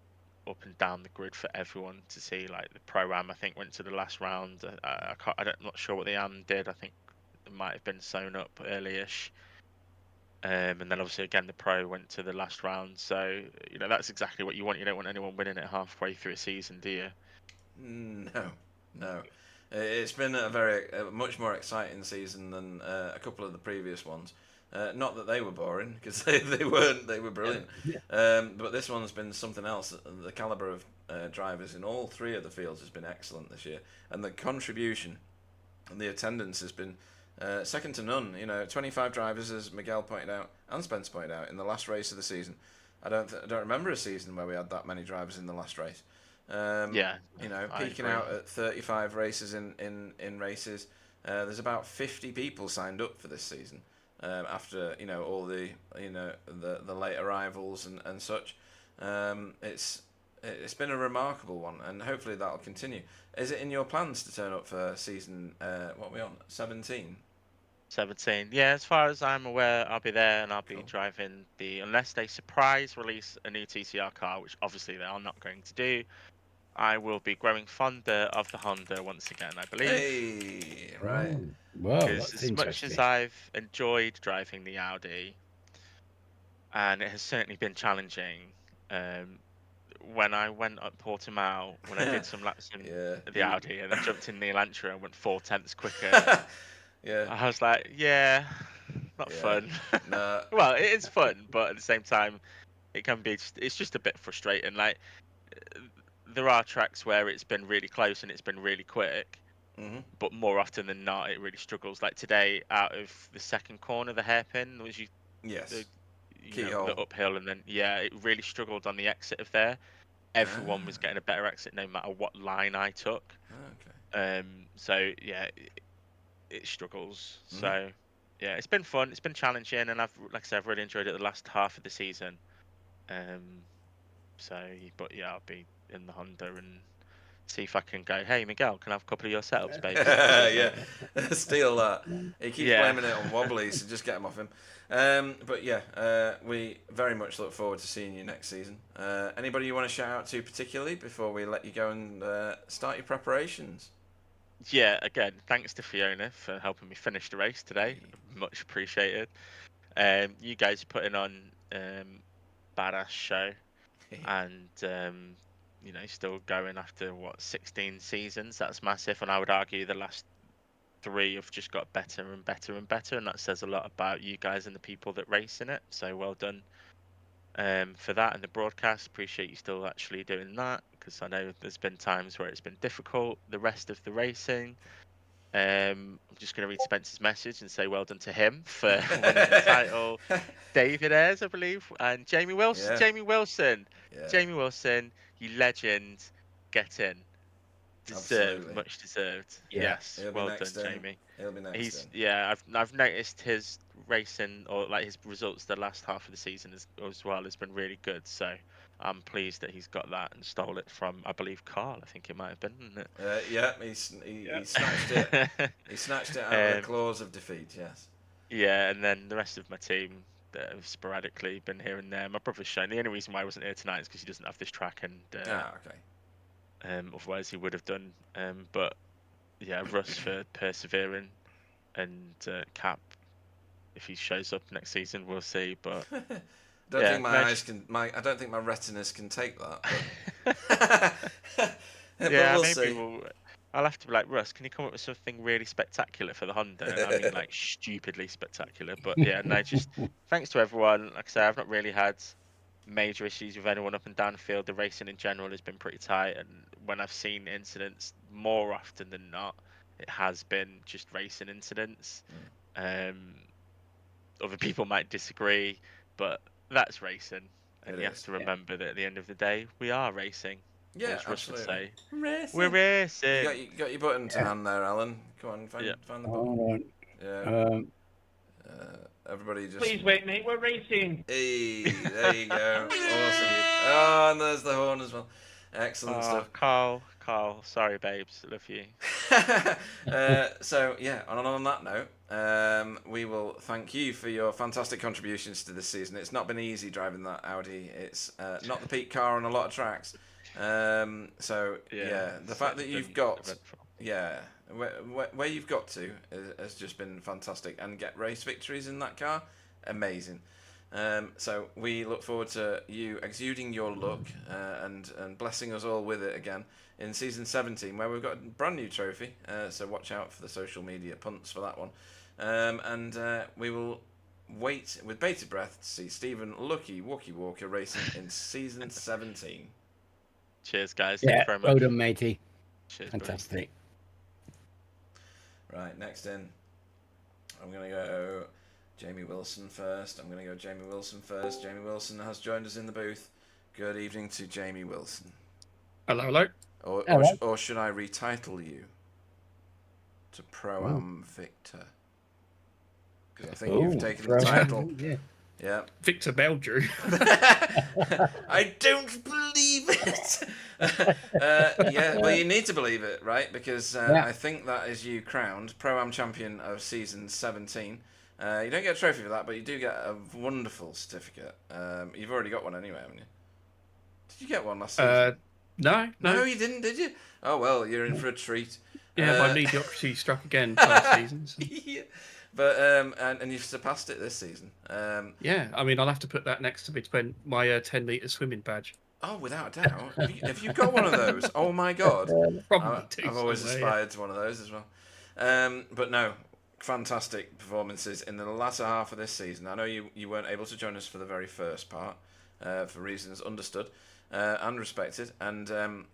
up and down the grid for everyone to see. Like the pro-am, I think, went to the last round. I'm not sure what the am did. I think it might have been sewn up early-ish. And then obviously again the pro went to the last round. So that's exactly what you want. You don't want anyone winning it halfway through a season, do you? No. It's been a much more exciting season than a couple of the previous ones. Not that they were boring, because they weren't. They were brilliant. But this one's been something else. The caliber of drivers in all three of the fields has been excellent this year, and the contribution and the attendance has been second to none. 25 drivers, as Miguel pointed out and Spence pointed out, in the last race of the season. I don't remember a season where we had that many drivers in the last race. Peaking out at 35 races in races. There's about 50 people signed up for this season. After all the the late arrivals and such, it's been a remarkable one, and hopefully that'll continue. Is it in your plans to turn up for season what are we on, 17? 17. Yeah, as far as I'm aware, I'll be there, and I'll be driving unless they surprise release a new TCR car, which obviously they are not going to do. I will be growing fonder of the Honda once again, I believe. Hey, right. Well, Because as much as I've enjoyed driving the Audi, and it has certainly been challenging, when I went up Portimao, when I did some laps in the Audi, and I jumped in the Elantra and went 4/10 quicker, I was like, not fun. No. Well, it is fun, but at the same time, it can be. It's just a bit frustrating. Like, there are tracks where it's been really close and it's been really quick, but more often than not, it really struggles. Like today, out of the second corner, the hairpin was the uphill, and then it really struggled on the exit of there. Everyone was getting a better exit no matter what line I took. So it struggles. So it's been fun. It's been challenging, and I've really enjoyed it the last half of the season. I'll be in the Honda and see if I can go, hey Miguel, can I have a couple of your setups, baby? Steal that. He keeps blaming it on Wobbly, so just get him off him. We very much look forward to seeing you next season. Anybody you want to shout out to particularly before we let you go and start your preparations? Yeah, again, thanks to Fiona for helping me finish the race today. Much appreciated. You guys are putting on badass show, and still going after 16 seasons. That's massive, and I would argue the last 3 have just got better and better and better, and that says a lot about you guys and the people that race in it. So well done for that, and the broadcast. Appreciate you still actually doing that, because I know there's been times where it's been difficult. The rest of the racing, I'm just going to read Spencer's message and say well done to him for winning the title. David Ayres, I believe, and Jamie Wilson. Jamie Wilson, you legend. Get in. Much deserved. Yes, well done, Jamie. He'll be next. I've noticed his racing, or like his results the last half of the season as well has been really good. So I'm pleased that he's got that and stole it from, I believe, Carl. I think it might have been, isn't it? He snatched it. He snatched it out of the claws of defeat. Yes. Yeah, and then the rest of my team that have sporadically been here and there. My brother's shown. The only reason why I wasn't here tonight is because he doesn't have this track, and otherwise he would have done. But yeah, Russ for persevering, and Cap, if he shows up next season, we'll see. But I don't think my retinas can take that. Maybe I'll have to be like, Russ, can you come up with something really spectacular for the Honda? And I mean, like, stupidly spectacular. But just thanks to everyone. Like I say, I've not really had major issues with anyone up and down the field. The racing in general has been pretty tight, and when I've seen incidents, more often than not, it has been just racing incidents. Other people might disagree, but that's racing, and you have to remember that at the end of the day, we are racing. Yeah, as Russ would say. Racing. We're racing. You got your button to hand there, Alan. Come on, find the button. Everybody just... Please wait, mate. We're racing. Hey, there you go. Awesome. Oh, and there's the horn as well. Excellent stuff. Carl, sorry, babes. Love you. On that note, we will thank you for your fantastic contributions to this season. It's not been easy driving that Audi. It's not the peak car on a lot of tracks. The fact that you've got... where you've got to has just been fantastic, and get race victories in that car, amazing. So we look forward to you exuding your luck and blessing us all with it again in season 17, where we've got a brand new trophy. So watch out for the social media punts for that one, and we will wait with bated breath to see Stephen Lucky Wookie Walker racing in season 17. Cheers, guys. Thank Yeah, you very well much. done, matey. Cheers, buddy. Fantastic. Right, next in. I'm going to go Jamie Wilson first. Jamie Wilson has joined us in the booth. Good evening to Jamie Wilson. Hello, hello. Or should I retitle you to Pro-Am Victor? Because I think you've taken the title. Yeah. Victor Beldrew. I don't believe it. Yeah, well, you need to believe it, right? Because I think that is you crowned Pro-Am Champion of Season 17. You don't get a trophy for that, but you do get a wonderful certificate. You've already got one anyway, haven't you? Did you get one last season? No, you didn't, did you? Oh, well, you're in for a treat. Yeah, my mediocrity struck again last season. So. Yeah. But and you've surpassed it this season. Yeah, I mean, I'll have to put that next to my 10-meter swimming badge. Oh, without a doubt. Have you got one of those? Oh my God! I've always aspired to one of those as well. But no, fantastic performances in the latter half of this season. I know you weren't able to join us for the very first part for reasons understood and respected, and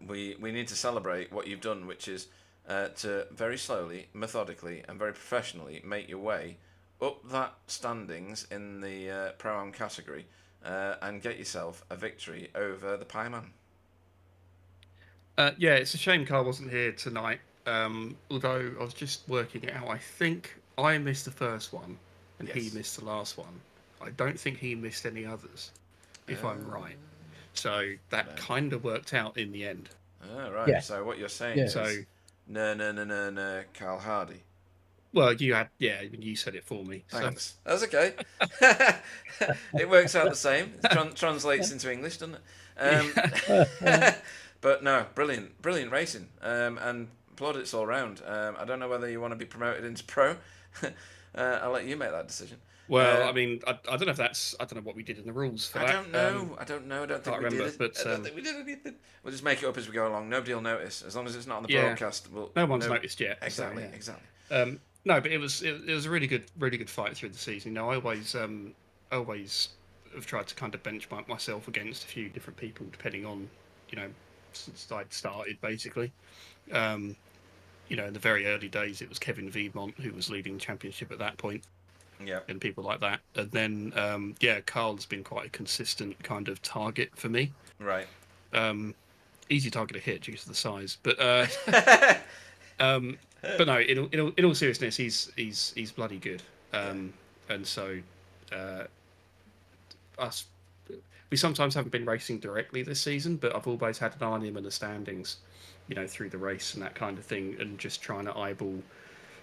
we need to celebrate what you've done, which is to very slowly, methodically, and very professionally make your way up that standings in the Pro-Am category and get yourself a victory over the Pie Man. Yeah, it's a shame Carl wasn't here tonight. Although I was just working it out. I think I missed the first one and he missed the last one. I don't think he missed any others, if I'm right. So that kind of worked out in the end. Oh, right. Yeah. So what you're saying is... No, Carl Hardy. Well, you said it for me. Thanks. So. That's okay. It works out the same. It translates into English, doesn't it? But no, brilliant racing, and plaudits all round. I don't know whether you want to be promoted into pro. I'll let you make that decision. Well, I mean, I don't know if that's... I don't know what we did in the rules for that. I don't know. I don't think we did. But, I don't think we did anything. We'll just make it up as we go along. Nobody will notice. As long as it's not on the broadcast. No one's noticed yet. Exactly, so, exactly. No, but it was a really good fight through the season. You know, I always have tried to kind of benchmark myself against a few different people, depending on, since I'd started, basically. In the very early days, it was Kevin Viemont who was leading the championship at that point. Yeah, and people like that, and then Carl's been quite a consistent kind of target for me. Right. Easy target to hit due to the size, but but no. In all seriousness, he's bloody good. And so we sometimes haven't been racing directly this season, but I've always had an eye on him in the standings, through the race and that kind of thing, and just trying to eyeball.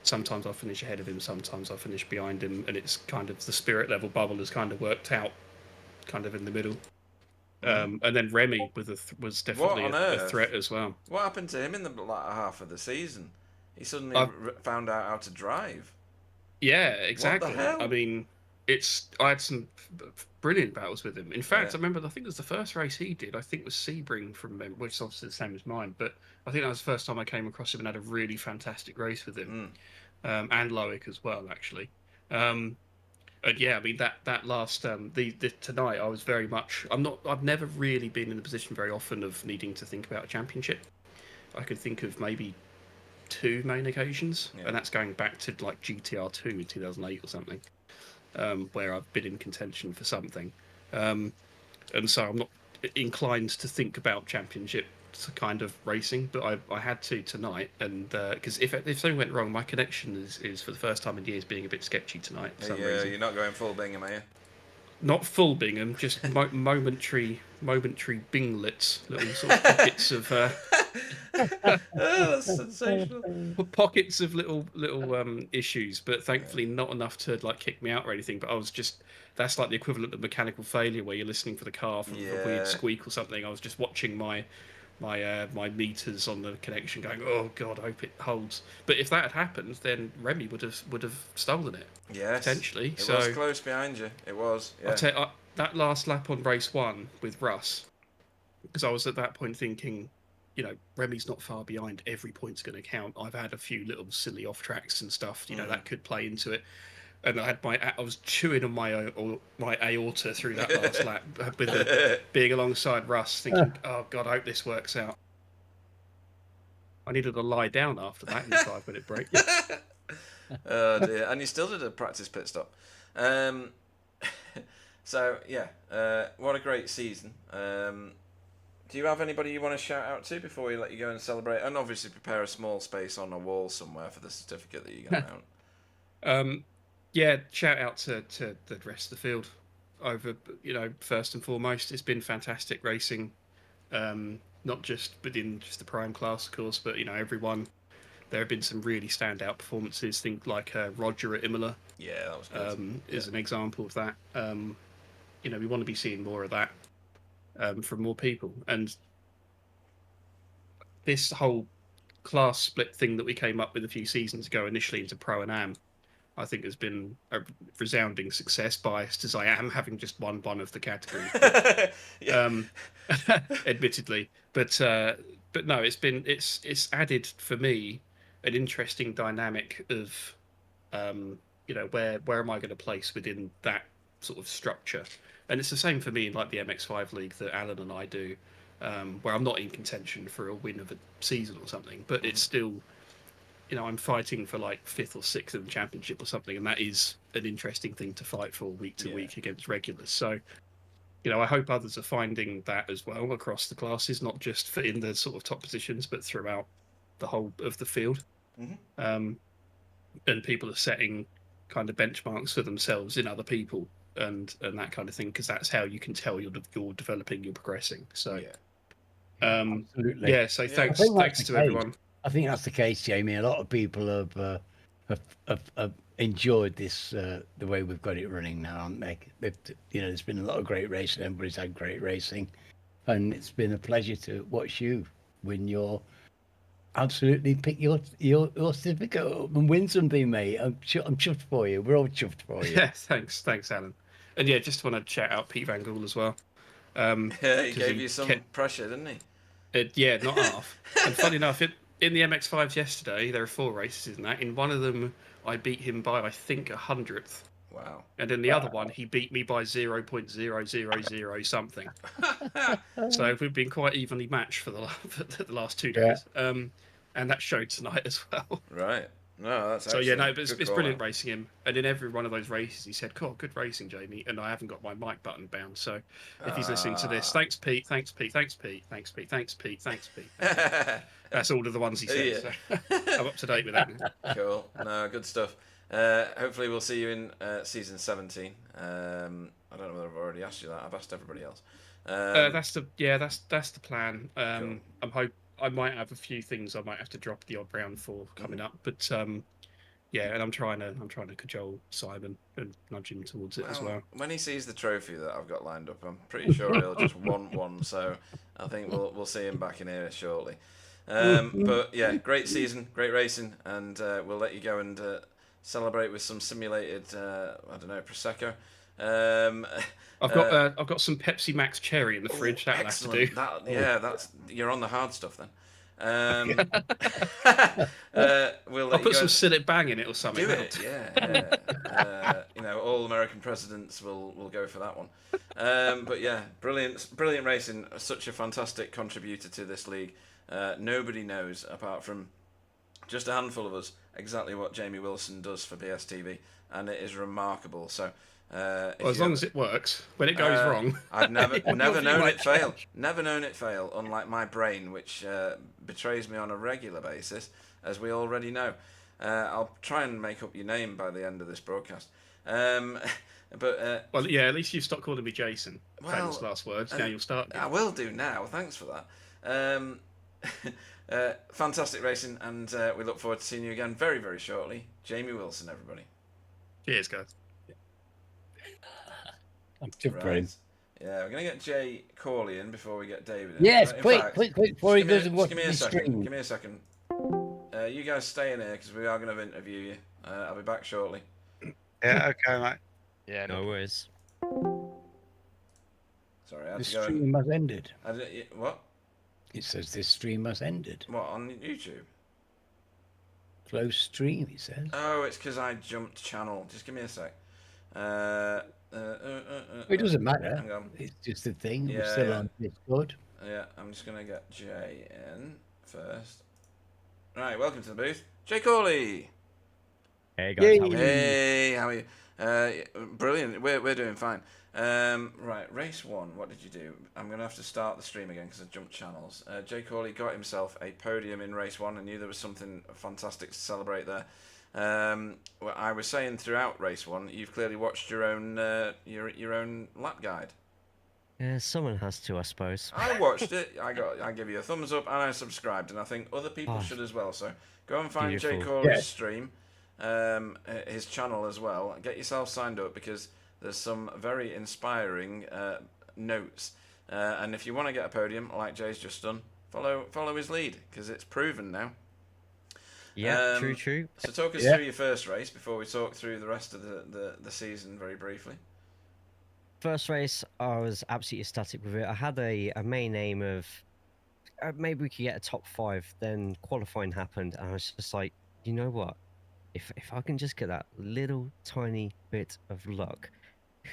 Sometimes I finish ahead of him, sometimes I finish behind him, and it's kind of the spirit level bubble has kind of worked out, kind of in the middle. And then Remy was definitely a threat as well. What happened to him in the latter half of the season? He suddenly found out how to drive. Yeah, exactly. What the hell? I mean, I had some brilliant battles with him. In fact, I remember, I think it was the first race he did, I think it was Sebring from memory, which is obviously the same as mine, but I think that was the first time I came across him and had a really fantastic race with him. And Loic as well, actually. And yeah, I mean, that last, tonight, I was very much, I've never really been in a position very often of needing to think about a championship. I could think of maybe 2 main occasions, and that's going back to like GTR 2 in 2008 or something. Where I've been in contention for something, and so I'm not inclined to think about championship kind of racing, but I had to tonight, and because if something went wrong, my connection is for the first time in years being a bit sketchy tonight. For some reason. You're not going full Bingham, are you? Not full Bingham, just momentary binglets, little sort of pockets of. Oh, that's sensational. Pockets of little issues, but thankfully not enough to like kick me out or anything. But I was that's like the equivalent of mechanical failure where you're listening for the car for a weird squeak or something. I was just watching my meters on the connection, going, "Oh God, I hope it holds." But if that had happened, then Remy would have stolen it. Yes, potentially. It was close behind you. It was. Yeah. I'll tell you, that last lap on race 1 with Russ, because I was at that point thinking, Remy's not far behind. Every point's going to count. I've had a few little silly off tracks and stuff, that could play into it. and I was chewing on my aorta through that last lap with being alongside Russ, thinking, "Oh God, I hope this works out." I needed to lie down after that in the 5-minute break. Oh dear! And you still did a practice pit stop. So yeah, what a great season. Do you have anybody you want to shout out to before we let you go and celebrate? And obviously prepare a small space on a wall somewhere for the certificate that you're going to mount. Yeah, shout out to the rest of the field. First and foremost, it's been fantastic racing. Not just within just the prime class, of course, but everyone. There have been some really standout performances. Think like Roger at Imola. Yeah, that was good. Is an example of that. We want to be seeing more of that from more people. And this whole class split thing that we came up with a few seasons ago, initially into Pro and Am, I think has been a resounding success. Biased as I am, having just won one of the categories, admittedly. But no, it's added for me an interesting dynamic of where am I going to place within that sort of structure. And it's the same for me in like the MX5 league that Alan and I do, where I'm not in contention for a win of a season or something, but it's still, I'm fighting for like 5th or 6th in the championship or something, and that is an interesting thing to fight for week to week against regulars. So, I hope others are finding that as well across the classes, not just in the sort of top positions, but throughout the whole of the field. And people are setting kind of benchmarks for themselves in other people and that kind of thing, because that's how you can tell you're developing, you're progressing. So absolutely. Yeah, so thanks to everyone. I think that's the case, Jamie. A lot of people have enjoyed this the way we've got it running now, haven't they? There's been a lot of great racing. Everybody's had great racing, and it's been a pleasure to watch you win your. Absolutely, pick your certificate up and win something, mate. I'm chuffed for you. We're all chuffed for you. Yeah, thanks, Alan. And yeah, just want to shout out Pete Van Gool as well. He gave you some pressure, didn't he? Not half. And funny enough, in the MX5s yesterday, there are 4 races in that. In one of them, I beat him by, I think, 100th. Wow. And in the other one, he beat me by 0.000 something. So we've been quite evenly matched for the last 2 days. And that showed tonight as well. Right. No, that's so yeah, no, but it's brilliant racing him. And in every one of those races, he said, "Cool, good racing, Jamie." And I haven't got my mic button bound, so if he's listening to this, thanks, Pete. Thanks, Pete. Thanks, Pete. Thanks, Pete. Thanks, Pete. Thanks, Pete. That's all of the ones he says. Yeah. So I'm up to date with that now. Cool. No, good stuff. Hopefully, we'll see you in season 17. I don't know whether I've already asked you that. I've asked everybody else. That's the plan. Cool. I might have a few things I might have to drop the odd round for coming up, but and I'm trying to cajole Simon and nudge him towards it as well. When he sees the trophy that I've got lined up, I'm pretty sure he'll just want one. So I think we'll see him back in here shortly. But yeah, great season, great racing, and we'll let you go and celebrate with some simulated prosecco. I've got some Pepsi Max Cherry in the fridge. That'll have to do. That's you're on the hard stuff then. I'll put some Sillet Bang in it or something. Do it, yeah. All American presidents will go for that one. But yeah, brilliant racing. Such a fantastic contributor to this league. Nobody knows, apart from just a handful of us, exactly what Jamie Wilson does for BSTV, and it is remarkable. So. As long as it works. When it goes wrong, I've never known it fail. Never known it fail. Unlike my brain, which betrays me on a regular basis, as we already know. I'll try and make up your name by the end of this broadcast. But well, yeah. At least you've stopped calling me Jason. Famous last words. Now you'll start. I will do now. Thanks for that. Fantastic racing, and we look forward to seeing you again very, very shortly. Jamie Wilson, everybody. Cheers, guys. Right. Yeah, we're going to get Jay Corley in before we get David in. Yes, quick, before he goes and watches the stream. Give me a second. You guys stay in here because we are going to interview you. I'll be back shortly. Yeah, okay, mate. Yeah, no worries. Sorry, I had the to go stream has ended. What? It says this stream has ended. What, on YouTube? close stream, it says. Oh, it's because I jumped channel. Just give me a sec. It doesn't matter. Hang on. It's just a thing. We're Yeah, still yeah. on Discord. Yeah, I'm just going to get Jay in first. Right, welcome to the booth. Jay Corley. Hey guys, how are you? Hey, how are you? Brilliant. We're doing fine. Right, race 1. What did you do? I'm going to have to start the stream again because I jumped channels. Jay Corley got himself a podium in race 1. I knew there was something fantastic to celebrate there. Well, I was saying throughout race 1, you've clearly watched your own lap guide. Yeah, someone has to, I suppose. I watched it. I give you a thumbs up, and I subscribed, and I think other people should as well. So go and find Jay Beautiful. Corley's stream, his channel as well. Get yourself signed up because there's some very inspiring notes. And if you want to get a podium like Jay's just done, follow his lead because it's proven now. Yeah, true. So talk us through your first race before we talk through the rest of the season very briefly. First race, I was absolutely ecstatic with it. I had a main aim of maybe we could get a top 5. Then qualifying happened, and I was just like, you know what? If I can just get that little tiny bit of luck,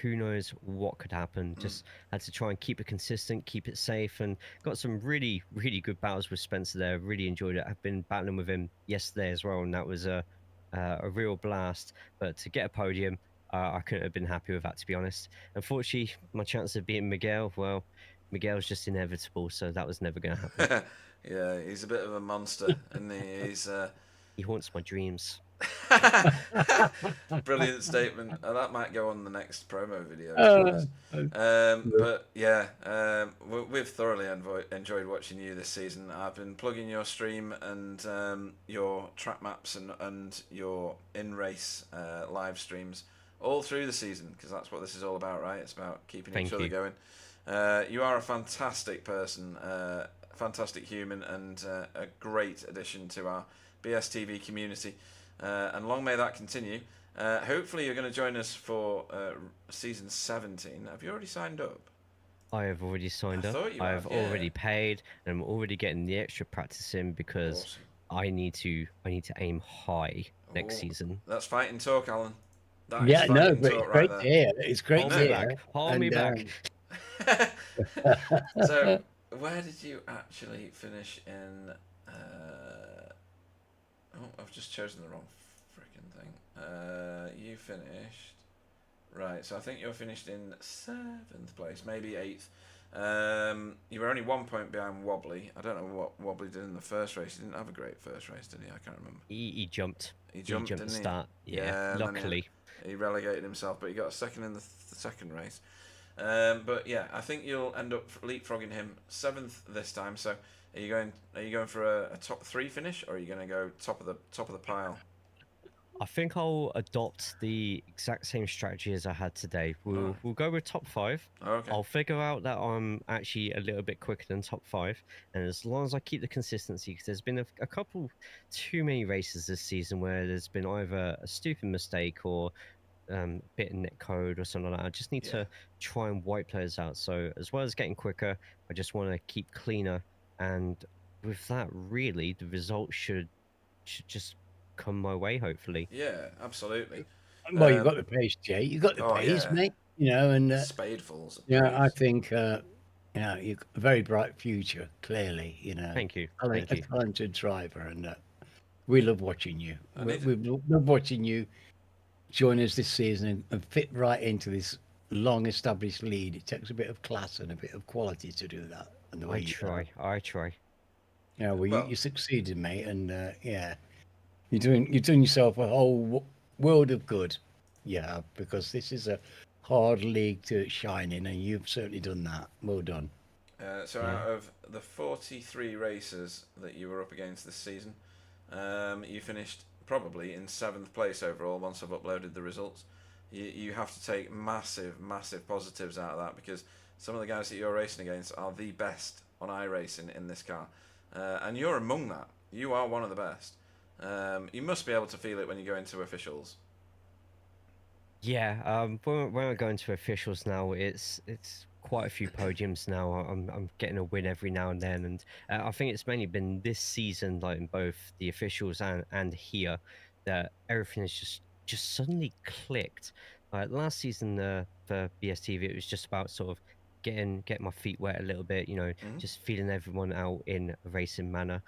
who knows what could happen. Just had to try and keep it consistent, keep it safe, and got some really, really good battles with Spencer there. Really enjoyed it. I've been battling with him yesterday as well, and that was a real blast. But to get a podium, I couldn't have been happy with that, to be honest. Unfortunately, my chance of beating Miguel, well, Miguel's just inevitable, so that was never going to happen. Yeah, he's a bit of a monster, and he's... He haunts my dreams. Brilliant statement. That might go on the next promo video. To be honest. But yeah, we've thoroughly enjoyed watching you this season. I've been plugging your stream and your track maps and your in-race live streams all through the season because that's what this is all about, right? It's about keeping each other going. You are a fantastic person, fantastic human, and a great addition to our BSTV community. And long may that continue. Hopefully you're going to join us for season 17. Have you already signed up? I have already signed up. I've already paid, and I'm already getting the extra practice in because awesome. I need to aim high next season. That's fighting talk, Alan. But it's great to hear. It's great to hear. Hold me back. So, where did you actually finish in? I've just chosen the wrong freaking thing. You finished right. So I think you're finished in 7th place, maybe 8th. You were only 1 point behind Wobbly. I don't know what Wobbly did in the first race. He didn't have a great first race, did he? I can't remember. He jumped. He jumped, didn't the he? Start. Yeah, luckily. He relegated himself, but he got a second in the second race. But yeah, I think you'll end up leapfrogging him 7th this time. So are you going for a top 3 finish, or are you going to go top of the pile? I think I'll adopt the exact same strategy as I had today. We'll go with top 5. Okay. I'll figure out that I'm actually a little bit quicker than top 5, and as long as I keep the consistency, because there's been a couple too many races this season where there's been either a stupid mistake or bit in net code or something like that. I just need to try and wipe players out. So as well as getting quicker, I just want to keep cleaner, and with that, really, the result should just come my way, hopefully. Yeah, absolutely. Well, you've got the pace, Jay. You've got the pace, mate. You know, and spadefuls. Yeah, I think you've got a very bright future. Clearly, you know. Thank you. A talented driver, and we love watching you. We love watching you join us this season and fit right into this long-established lead. It takes a bit of class and a bit of quality to do that. And the way I try. Yeah, well, you succeeded, mate, and you're doing yourself a whole world of good. Yeah, because this is a hard league to shine in, and you've certainly done that. Well done. So out of the 43 races that you were up against this season, you finished probably in 7th place overall. Once I've uploaded the results, you have to take massive positives out of that, because some of the guys that you're racing against are the best on iRacing in this car, and you're among that. You are one of the best. You must be able to feel it when you go into officials. Yeah, when I go into officials now, it's quite a few podiums now. I'm getting a win every now and then, and I think it's mainly been this season, like in both the officials and here, that everything has just suddenly clicked. Like last season for BSTV, it was just about sort of getting my feet wet a little bit, just feeling everyone out in a racing manner,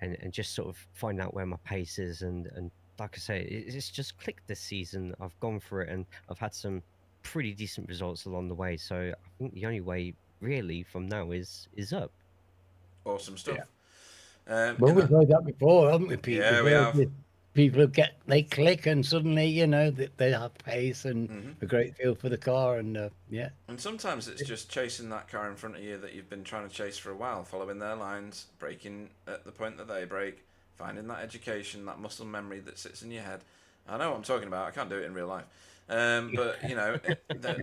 and just sort of finding out where my pace is, and like I say, it's just clicked this season. I've gone for it, and I've had some pretty decent results along the way. So I think the only way really from now is up. Awesome stuff. Well, we've heard that before, haven't we, Pete? Yeah, we have. People who they click and suddenly, they have pace and a great feel for the car, and yeah. And sometimes it's just chasing that car in front of you that you've been trying to chase for a while, following their lines, braking at the point that they brake, finding that education, that muscle memory that sits in your head. I know what I'm talking about. I can't do it in real life. But,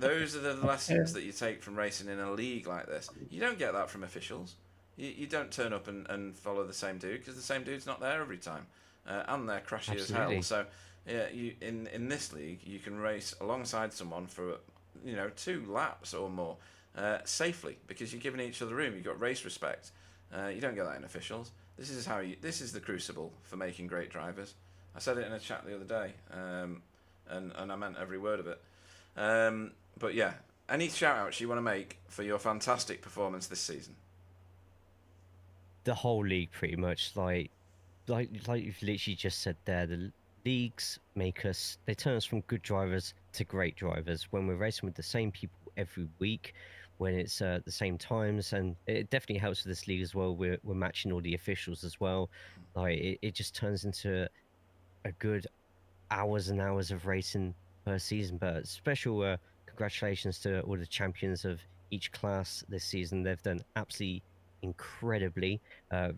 those are the lessons that you take from racing in a league like this. You don't get that from officials. You don't turn up and follow the same dude, because the same dude's not there every time. And they're crashy as hell. So, yeah, in this league, you can race alongside someone for, 2 laps or more safely, because you're giving each other room. You've got race respect. You don't get that in officials. This is the crucible for making great drivers. I said it in a chat the other day. And I meant every word of it. But yeah, any shout-outs you want to make for your fantastic performance this season? The whole league, pretty much, like you've literally just said there. The leagues they turn us from good drivers to great drivers when we're racing with the same people every week, when it's the same times, and it definitely helps with this league as well. We're matching all the officials as well. Like it just turns into a good hours and hours of racing per season. But special congratulations to all the champions of each class this season. They've done absolutely incredibly.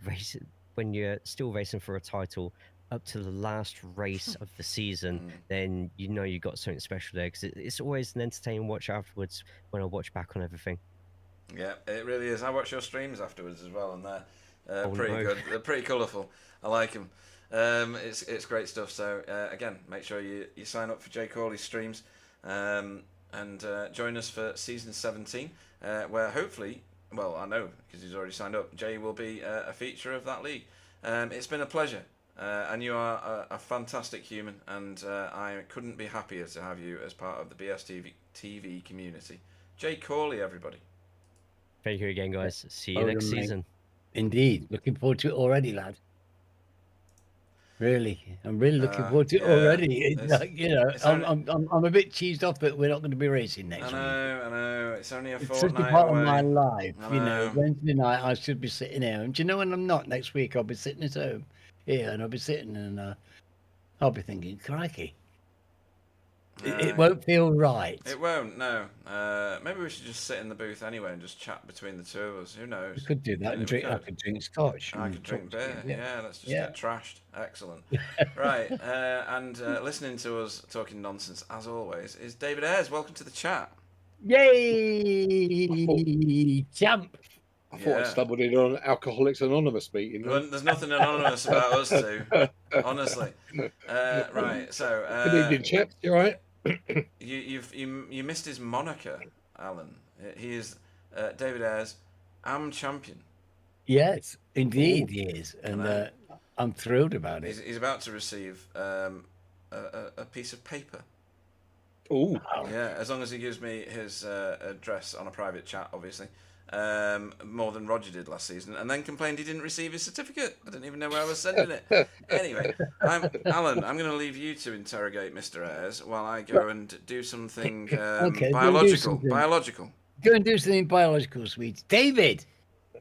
Racing when you're still racing for a title up to the last race of the season, then you got something special there, because it's always an entertaining watch afterwards when I watch back on everything. Yeah, it really is. I watch your streams afterwards as well, and they're pretty good. They're pretty colourful. I like them. It's great stuff. So again, make sure you sign up for Jay Corley's streams, and join us for season 17, where hopefully, well, I know because he's already signed up, Jay will be a feature of that league. It's been a pleasure, and you are a fantastic human, and I couldn't be happier to have you as part of the BSTV TV community. Jay Corley, everybody. Thank you again, guys. See you next season. Indeed, looking forward to it already, lad. Really, I'm really looking forward to it already. It's like, I'm a bit cheesed off that we're not going to be racing next week. I know. It's only a It's fortnight such a part away. of my life. Wednesday night I should be sitting here. And do you know when I'm not next week? I'll be sitting at home here, and I'll be sitting and I'll be thinking, crikey. It won't feel right. It won't, no. Maybe we should just sit in the booth anyway and just chat between the two of us. Who knows? We could do that. And I could drink scotch. I could drink beer. Yeah, let's just get trashed. Excellent. Right, and listening to us talking nonsense, as always, is David Ayres. Welcome to the chat. Yay! Champ! I thought I stumbled in on an Alcoholics Anonymous meeting. There's nothing anonymous about us two, honestly. Right, so... Good evening, chaps. You all right? You missed his moniker, Alan. He is David Ayres, Am Champion. Yes, indeed he is, and I'm thrilled about it. He's about to receive a piece of paper. Oh, yeah! As long as he gives me his address on a private chat, obviously. More than Roger did last season, and then complained he didn't receive his certificate. I didn't even know where I was sending it. Anyway, Alan, I'm going to leave you to interrogate Mr. Ayres while I go and do something biological. Biological. Go and do something biological, sweet David.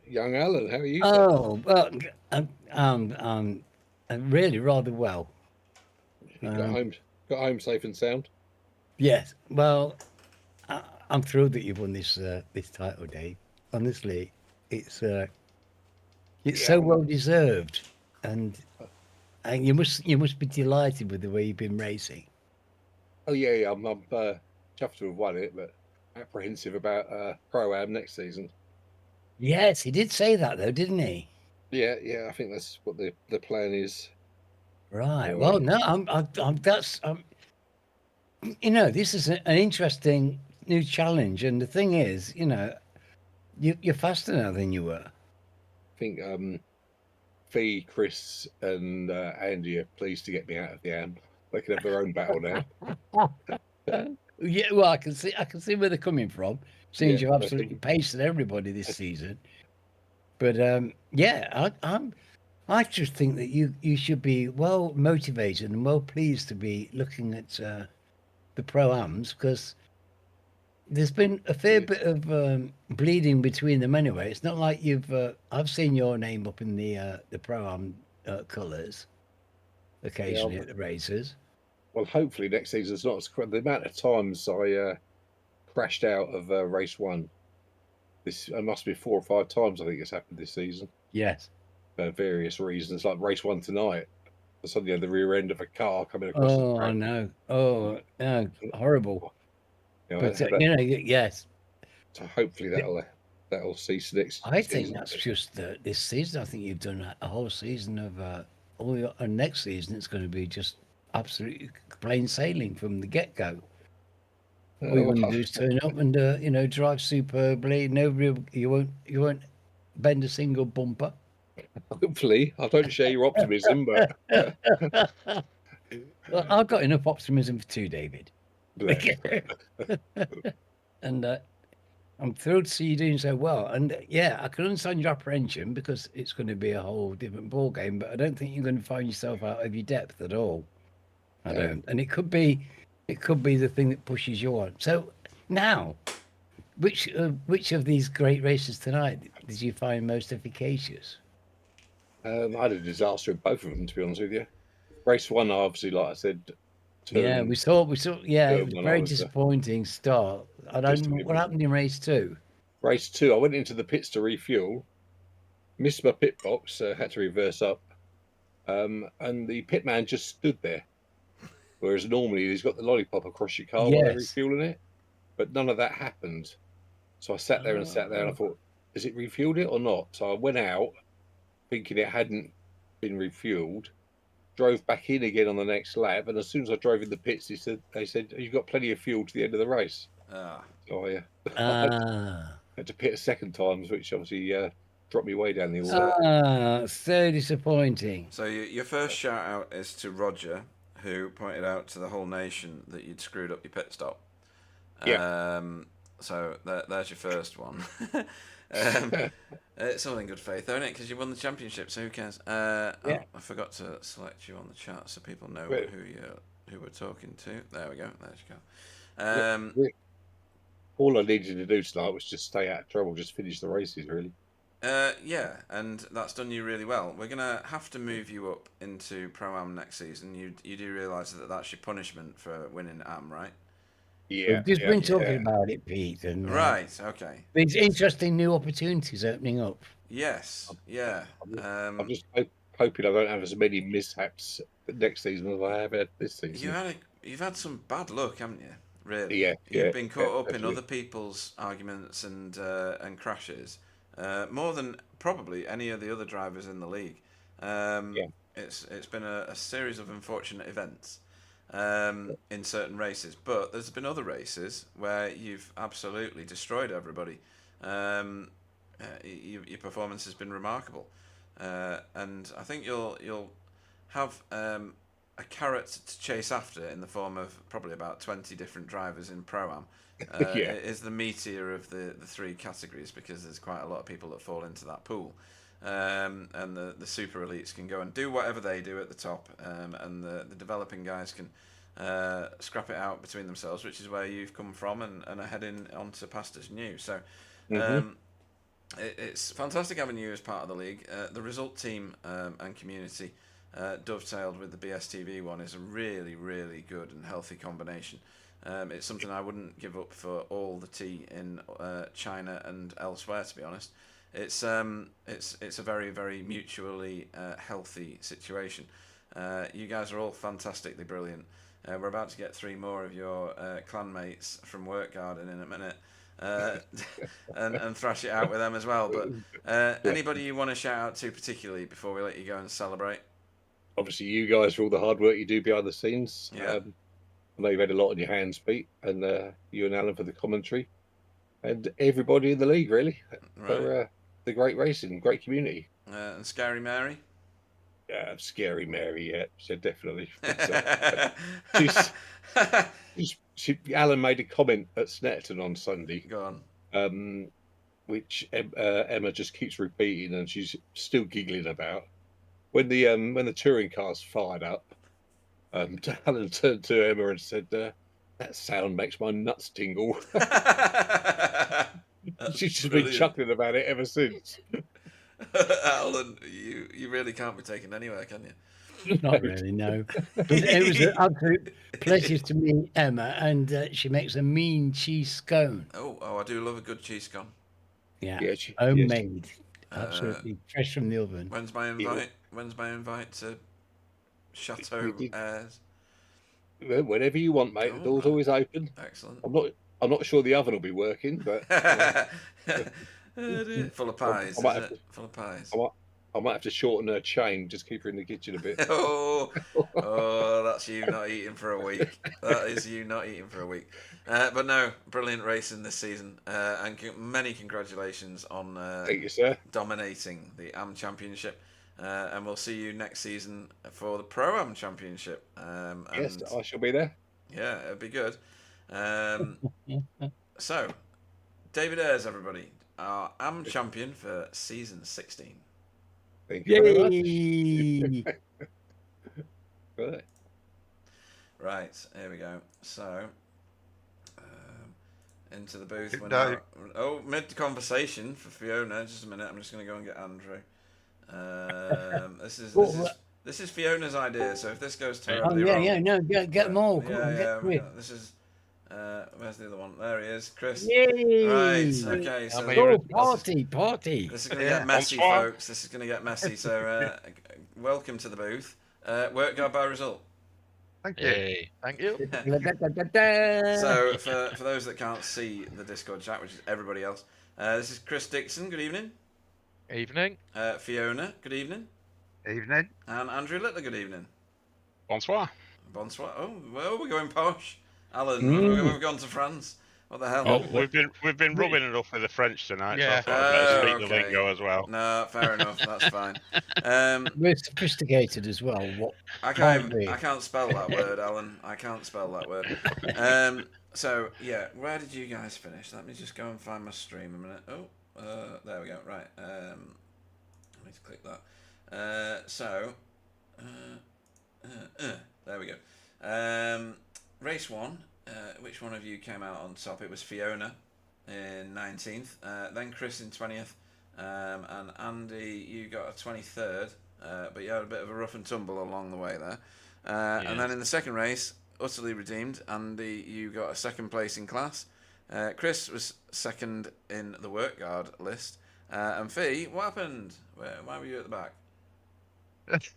Young Alan, how are you? Oh, well, I'm really rather well. Got home safe and sound. Yes. Well, I'm thrilled that you've won this title, Dave. Honestly, it's so well deserved, and you must be delighted with the way you've been racing. Oh yeah, I'm chuffed to have won it, but apprehensive about Pro-Am next season. Yes, he did say that though, didn't he? Yeah, I think that's what the plan is. Right. Well, no, this is an interesting new challenge. And the thing is, you know, you're faster now than you were. I think Fee, Chris, and Andy are pleased to get me out of the AM. They can have their own battle now. Yeah, well, I can see where they're coming from. Seeing Yeah, you've absolutely paced everybody this season. But yeah, I just think that you should be well motivated and well pleased to be looking at the pro-ams, because there's been a fair bit of bleeding between them anyway. It's not like I've seen your name up in the pro-am colours occasionally at the races. Well, hopefully next season's not as the amount of times I crashed out of race 1. It must be 4 or 5 times I think it's happened this season. Yes. For various reasons, like race 1 tonight. Suddenly had the rear end of a car coming across the Oh, track. I know. Oh, no, horrible. You know, But you know, yes. So hopefully that'll cease next. I think season. that's just this season. I think you've done a whole season of all your next season. It's going to be just absolutely plain sailing from the get go. All you're going to do is turn up and you know, drive superbly. You won't bend a single bumper. Hopefully, I don't share your optimism, but Well, I've got enough optimism for 2, David. And I'm thrilled to see you doing so well. And yeah, I can understand your apprehension because it's going to be a whole different ball game. But I don't think you're going to find yourself out of your depth at all. I don't. And it could be the thing that pushes you on. So now, which of these great races tonight did you find most efficacious? I had a disaster in both of them, to be honest with you. Race 1, obviously, like I said. Yeah, we saw. Yeah, it was a very was disappointing start. I don't know what happened in race 2. Race 2, I went into the pits to refuel, missed my pit box, had to reverse up, and the pit man just stood there. Whereas normally he's got the lollipop across your car while they're refueling it, but none of that happened. So I sat there and I thought, has it refueled it or not? So I went out thinking it hadn't been refueled, drove back in again on the next lap, and as soon as I drove in the pits, they said you've got plenty of fuel to the end of the race. So I had to pit a second time, which obviously dropped me way down the order. So disappointing. So your first shout out is to Roger, who pointed out to the whole nation that you'd screwed up your pit stop. Yeah. So there's your first one. It's all in good faith, though, isn't it? Because you won the championship, so who cares? I forgot to select you on the chat so people know who we're talking to. There we go. There you go. All I needed to do tonight was just stay out of trouble, just finish the races, really. Yeah, and that's done you really well. We're gonna have to move you up into Pro-Am next season. You do realise that that's your punishment for winning Am, right? Yeah. We've just been talking about it, Pete. And, right. Okay. These interesting new opportunities opening up. Yes. Yeah. I'm just hoping I don't have as many mishaps next season as I have had this season. You've had some bad luck, haven't you? Really. Yeah. You've been caught up in other people's arguments and crashes. More than probably any of the other drivers in the league. It's been a series of unfortunate events in certain races, but there's been other races where you've absolutely destroyed everybody. Your performance has been remarkable, and I think you'll have a carrot to chase after in the form of probably about 20 different drivers in Pro-Am. It is the meatier of the 3 categories because there's quite a lot of people that fall into that pool. And the super elites can go and do whatever they do at the top, and the developing guys can scrap it out between themselves, which is where you've come from and are heading on to pastures new. So it's fantastic having you as part of the league. The result team and community dovetailed with the BSTV one is a really, really good and healthy combination. It's something I wouldn't give up for all the tea in China and elsewhere, to be honest. It's a very, very mutually healthy situation. You guys are all fantastically brilliant. We're about to get 3 more of your clanmates from Work Garden in a minute and thrash it out with them as well. But anybody you want to shout out to particularly before we let you go and celebrate? Obviously, you guys for all the hard work you do behind the scenes. Yeah. I know you've had a lot on your hands, Pete, and you and Alan for the commentary, and everybody in the league really for the great racing, great community. And Scary Mary. Yeah, Scary Mary. Yeah, so definitely. Alan made a comment at Snetterton on Sunday. Go on. Which Emma just keeps repeating, and she's still giggling about. When the touring car's fired up, Alan turned to Emma and said, "That sound makes my nuts tingle." She's just been chuckling about it ever since. Alan, you really can't be taken anywhere, can you? Not really, no. But it was an absolute pleasure to meet Emma, and she makes a mean cheese scone. Oh, I do love a good cheese scone. Yeah, Yeah, homemade, absolutely fresh from the oven. When's my invite? When's my invite to Chateau Airs? Whenever you want, mate. The door's always open. Excellent. I'm not sure the oven will be working, but full of pies. Full of pies. I might have to shorten her chain, just keep her in the kitchen a bit. oh, that's you not eating for a week. That is you not eating for a week. But no, brilliant racing this season, and many congratulations on thank you, sir, dominating the AM Championship. And we'll see you next season for the Pro Am Championship. Yes, I shall be there. Yeah, it'll be good. So, David Ayres, everybody, our AM champion for season 16. Thank you very much. Good. Right, here we go. So, into the booth. Mid conversation for Fiona. Just a minute. I'm just going to go and get Andrew. This is Fiona's idea. So if this goes terribly wrong, get them all. This is. Where's the other one? There he is, Chris. Yay! Right. Okay. So party. This is going to get messy, folks. This is going to get messy. So welcome to the booth. Work guard by result. Thank you. Hey, thank you. So for those that can't see the Discord chat, which is everybody else, this is Chris Dixon. Good evening. Evening. Fiona. Good evening. Evening. And Andrew Littler. Good evening. Bonsoir. Bonsoir. Oh, well, we're going posh. Alan, we've gone to France. What the hell? Oh, we've been rubbing it up with the French tonight. Yeah. So I speak the lingo as well. No, fair enough. That's fine. We're sophisticated as well. I can't spell that word, Alan. I can't spell that word. So yeah, where did you guys finish? Let me just go and find my stream a minute. Oh, there we go. Right. I need to click that. There we go. Race 1. Which one of you came out on top? It was Fiona in 19th, then Chris in 20th, and Andy, you got a 23rd, but you had a bit of a rough and tumble along the way there. And then in the second race, utterly redeemed, Andy, you got a second place in class. Chris was second in the work guard list. And Fee, what happened? Why were you at the back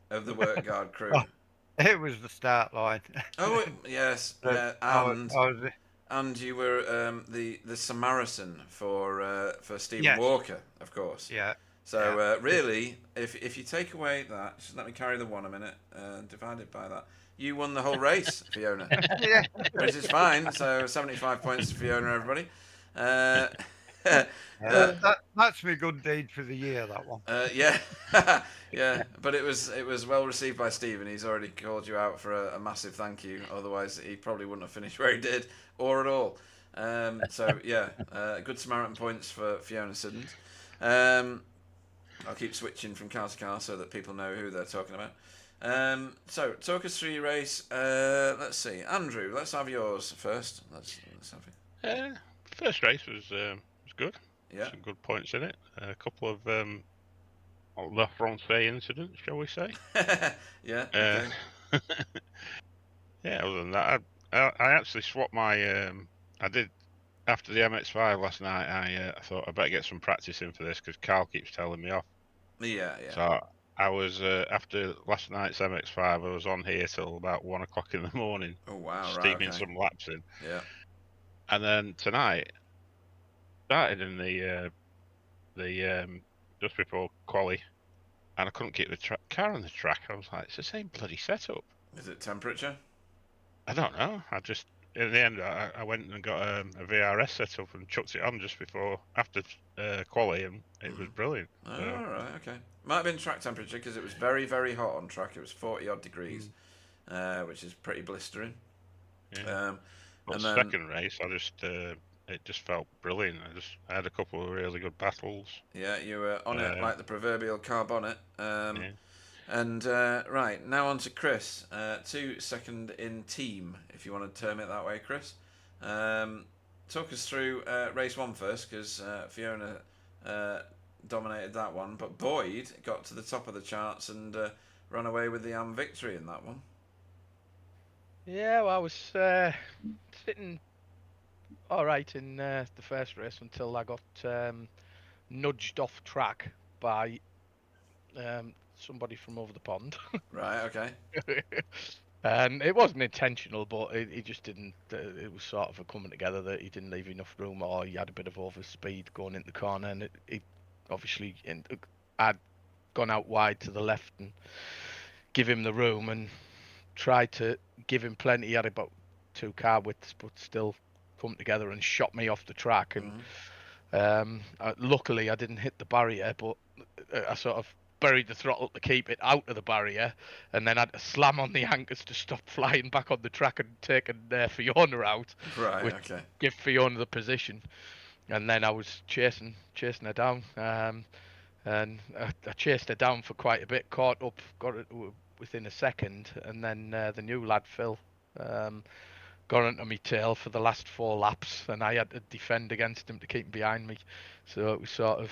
of the work guard crew? It was the start line. Oh yes, and you were the Samaritan for Stephen Walker, of course. Yeah. So really, if you take away that, just let me carry the 1 a minute, divided by that, you won the whole race, Fiona. Yeah. Which is fine. So 75 points to Fiona, everybody. That's my good deed for the year, that one. Yeah, but it was well received by Stephen. He's already called you out for a massive thank you. Otherwise, he probably wouldn't have finished where he did, or at all. Good Samaritan points for Fiona Siddons. I'll keep switching from car to car so that people know who they're talking about. So talk us through your race. Let's see, Andrew. Let's have yours first. Let's have it. First race was good. Yeah. Some good points in it. A couple of La Francais incidents, shall we say? Yeah. Okay. Yeah. Other than that, I actually swapped my. I did after the MX-5 last night. I thought I better get some practice in for this because Carl keeps telling me off. Yeah. So I was after last night's MX-5. I was on here till about 1 o'clock in the morning. Oh wow! Steaming some laps in. Yeah. And then tonight started in the just before quali, and I couldn't keep the car on the track. I was like, it's the same bloody setup. Is it temperature? I don't know. I just in the end I went and got a VRS set up and chucked it on just after quali, and it was brilliant. Oh, all right, okay. Might have been track temperature because it was very, very hot on track. It was 40 odd degrees, which is pretty blistering. Yeah. But and the then, second race, it just felt brilliant. I had a couple of really good battles. Yeah, you were on it like the proverbial car bonnet. And right, now on to Chris. 2 second in team, if you want to term it that way, Chris. Talk us through race 1 first, because Fiona dominated that one, but Boyd got to the top of the charts and ran away with the victory in that one. Yeah, well, I was sitting all right in the first race until I got nudged off track by somebody from over the pond. Right, okay. And it wasn't intentional, but he just didn't. It was sort of a coming together that he didn't leave enough room, or he had a bit of overspeed going into the corner, and it obviously I'd gone out wide to the left and give him the room and tried to give him plenty. He had about 2 car widths, but still come together and shot me off the track. And luckily I didn't hit the barrier, but I sort of buried the throttle to keep it out of the barrier, and then had to slam on the anchors to stop flying back on the track and taking Fiona out. Right, okay. Give Fiona the position, and then I was chasing her down, and I chased her down for quite a bit, caught up, got it within a second, and then the new lad Phil got onto my tail for the last 4 laps, and I had to defend against him to keep him behind me. So it was sort of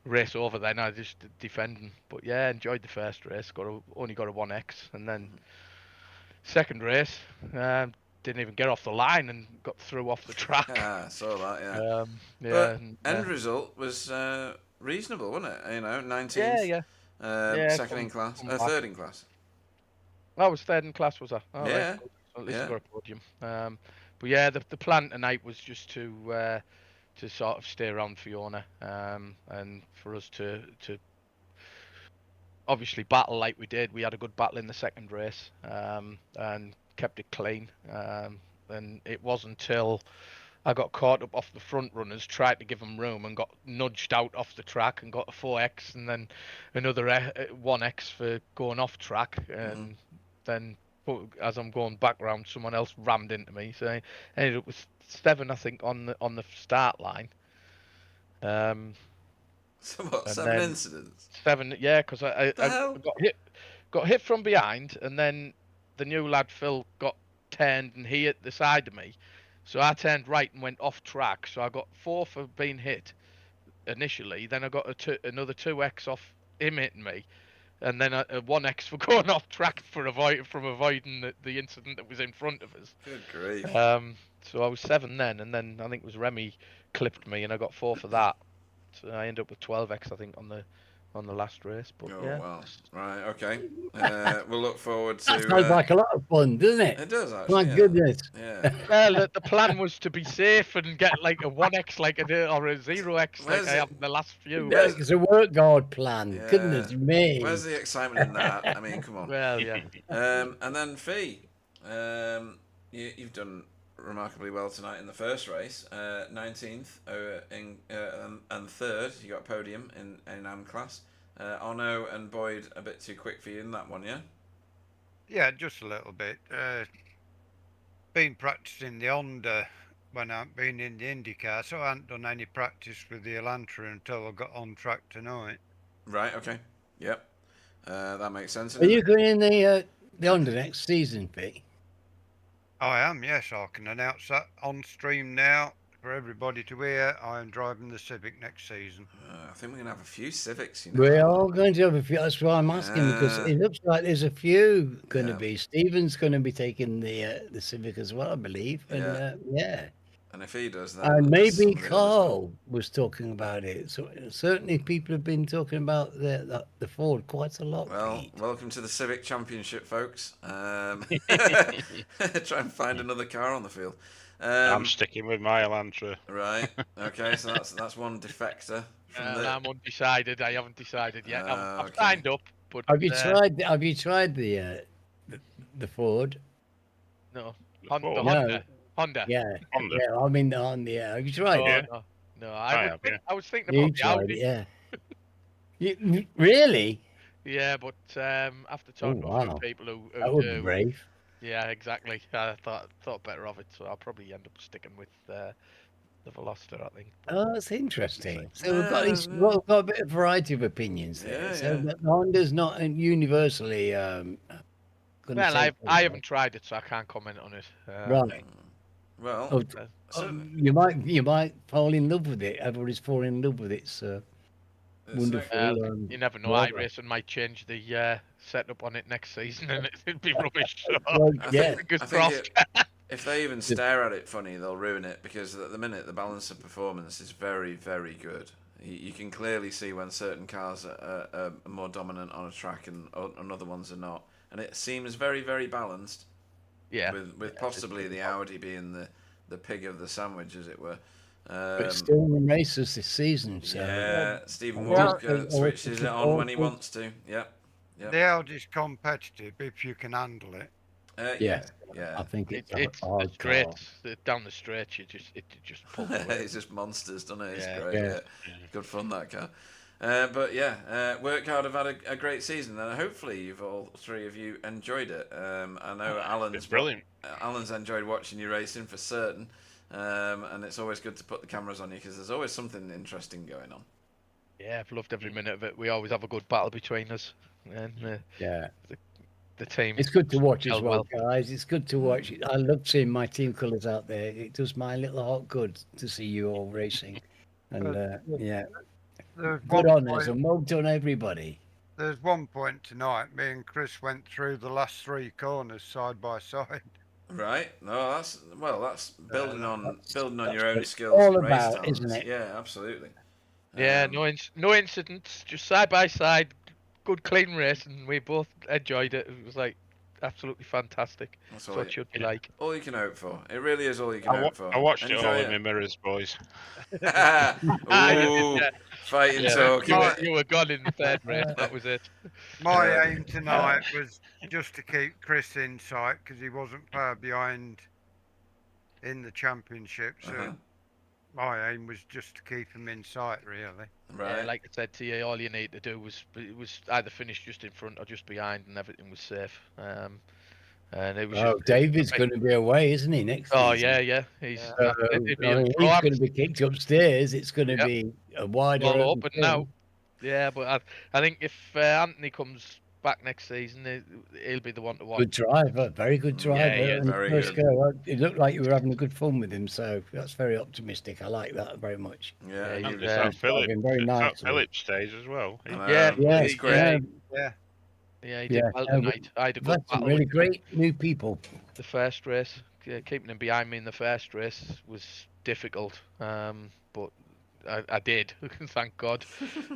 race over then. I just defending, but yeah, enjoyed the first race. Only got a 1x, and then second race didn't even get off the line and got through off the track. I saw that. Yeah. Yeah. But end result was reasonable, wasn't it? You know, 19th. Yeah. Second in class, third in class. I was third in class, was I? Oh, yeah. Right. At least I got a podium. But yeah, the plan tonight was just to sort of stay around Fiona, and for us to obviously battle like we did. We had a good battle in the second race, and kept it clean. And it wasn't until I got caught up off the front runners, tried to give them room, and got nudged out off the track and got a 4x, and then another 1x for going off track, and then as I'm going back round, someone else rammed into me. So I ended up with 7, I think, on the start line. So what? 7 incidents? 7, yeah, because I got hit from behind, and then the new lad Phil got turned and he hit the side of me. So I turned right and went off track. So I got 4 for being hit initially. Then I got another 2x off him hitting me, and then a 1x for going off track from avoiding the incident that was in front of us. Good grief. So I was 7 then, and then I think it was Remy clipped me, and I got 4 for that. So I ended up with 12x, I think, on the last race. But yeah. Wow. Right, okay. We'll look forward to... That sounds like a lot of fun, doesn't it? It does, actually. My goodness. Yeah. Well, the plan was to be safe and get like a 1x or a 0x like I have in the last few. Yeah, it's a work guard plan. Yeah. Goodness me. Where's the excitement in that? I mean, come on. Well, yeah. And then Fee, you've done remarkably well tonight in the first race. 19th and 3rd. You got a podium in AM class. Arno and Boyd a bit too quick for you in that one, yeah? Yeah, just a little bit. Been practicing the Honda when I've been in the IndyCar, so I haven't done any practice with the Elantra until I got on track tonight. Right, okay. Yep. That makes sense. Are you going in the Honda next season, Pete? I am, yes. I can announce that on stream now for everybody to hear. I am driving the Civic next season. I think we're going to have a few Civics, you know. We are going to have a few. That's why I'm asking, because it looks like there's a few going to be. Stephen's going to be taking the Civic as well, I believe. And yeah. And if he does that, and maybe Carl was talking about it. So certainly people have been talking about the Ford quite a lot. Well, welcome to the Civic Championship, folks. Try and find another car on the field. I'm sticking with my Elantra. Right. Okay. So that's one defector. I'm undecided. I haven't decided yet. I've signed up, but have you tried? Have you tried the Ford? No. The The Ford. No. Honda. Honda. Yeah, Honda. yeah. I mean, on the have you tried No, it? no, no. I have, yeah. I was thinking You about the tried Audi. it, yeah. Really? Yeah, but after Oh talking to a few wow, people who that would be do, brave. yeah, exactly. I thought better of it, so I'll probably end up sticking with the Veloster, I think. Oh, that's interesting. see. So we've got these, No. we've got a bit of variety of opinions there. Yeah, So yeah. the Honda's not universally going to Well, take I over. haven't tried it, so I can't comment on it. Right. Well, Oh, so you might fall in love with it. Everybody's falling in love with it. So it's wonderful. you never know. whatever. iRacing might change the setup on it next season, and it'd be rubbish. So Well, I yeah. think, fingers I think crossed. if they even stare at it funny, they'll ruin it, because at the minute the balance of performance is very, very good. You can clearly see when certain cars are more dominant on a track and other ones are not, and it seems very, very balanced. Yeah. With possibly the Audi being the pig of the sandwich, as it were. But still in races this season. So Yeah, Stephen I just Walker think switches it on when he all- wants to. Yep. The Audi's competitive if you can handle it. Yeah, I yeah. think it's It's hard great. car. Down the stretch, it just pulls away. It's just monsters, doesn't it? It's Yeah. great. Yeah. Yeah. Good fun, that car. But yeah, Work Hard have had a great season, and hopefully you've all three of you enjoyed it. I know Alan's brilliant. Alan's enjoyed watching you racing for certain, and it's always good to put the cameras on you because there's always something interesting going on. Yeah, I've loved every minute of it. We always have a good battle between us, and Yeah. the team. It's good to watch as gel well, guys. It's good to watch. I love seeing my team colours out there. It does my little heart good to see you all racing. And yeah, There's good one honours point, and well done, everybody. there's one point tonight, me and Chris went through the last three corners side by side. Right? No, that's building on that's your what own it's skills all and race about, talents. isn't it? Yeah, absolutely. Yeah, no incidents, just side by side, good clean race, and we both enjoyed it. It was like absolutely fantastic. That's what should be like. all you can hope for. It really is all you can hope for. I watched it Enjoy all in my mirrors, boys. Ooh, fighting talk. You were gone in the third race. That was it. My aim tonight was just to keep Chris in sight because he wasn't far behind in the championship. So my aim was just to keep him in sight, really. Right. Yeah, like I said to you, all you need to do was either finish just in front or just behind, and everything was safe. And it was. Oh, David's going to be away, isn't he, next season? Yeah. He's he's going to be kicked upstairs. It's going to be a wider all open open field. now. Yeah, but I think if Anthony comes back next season, he'll be the one to watch. Good driver, very good driver. Yeah, very first good. Go, it looked like you were having a good fun with him, so that's very optimistic. I like that very much. Yeah, And he's, that Philip, very that nice. Philip stays as well. Yeah, he's great. Yeah, he did well tonight. I had a good That's some battle really with great new people. the first race. Keeping him behind me in the first race was difficult, but I did, thank God.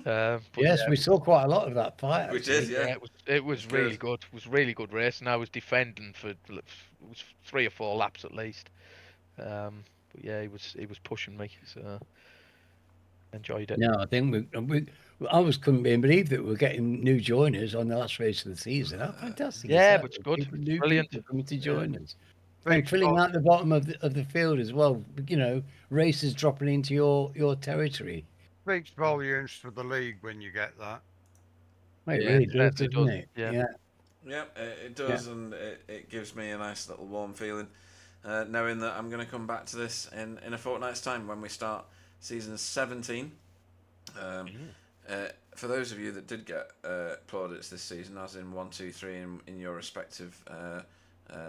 But Yes, yeah, we saw quite a lot of that fight. We actually. did, yeah. it was It's really good. good. It was really good race, and I was defending for it was 3 or 4 laps at least. But yeah, he was pushing me, so enjoyed it. No, I think I couldn't believe that we're getting new joiners on the last race of the season. How fantastic! is Yeah, that? but it's good. People, It's new brilliant. people coming to join us. Big And filling spot. out the bottom of the field as well. You know, races dropping into your territory. Speaks volumes for the league when you get that. Well, it Yeah, really it does, certainly doesn't does, it? yeah. Yeah, it does, and it gives me a nice little warm feeling, knowing that I'm going to come back to this in a fortnight's time when we start season 17. For those of you that did get plaudits this season, as in 1, 2, 3 in your respective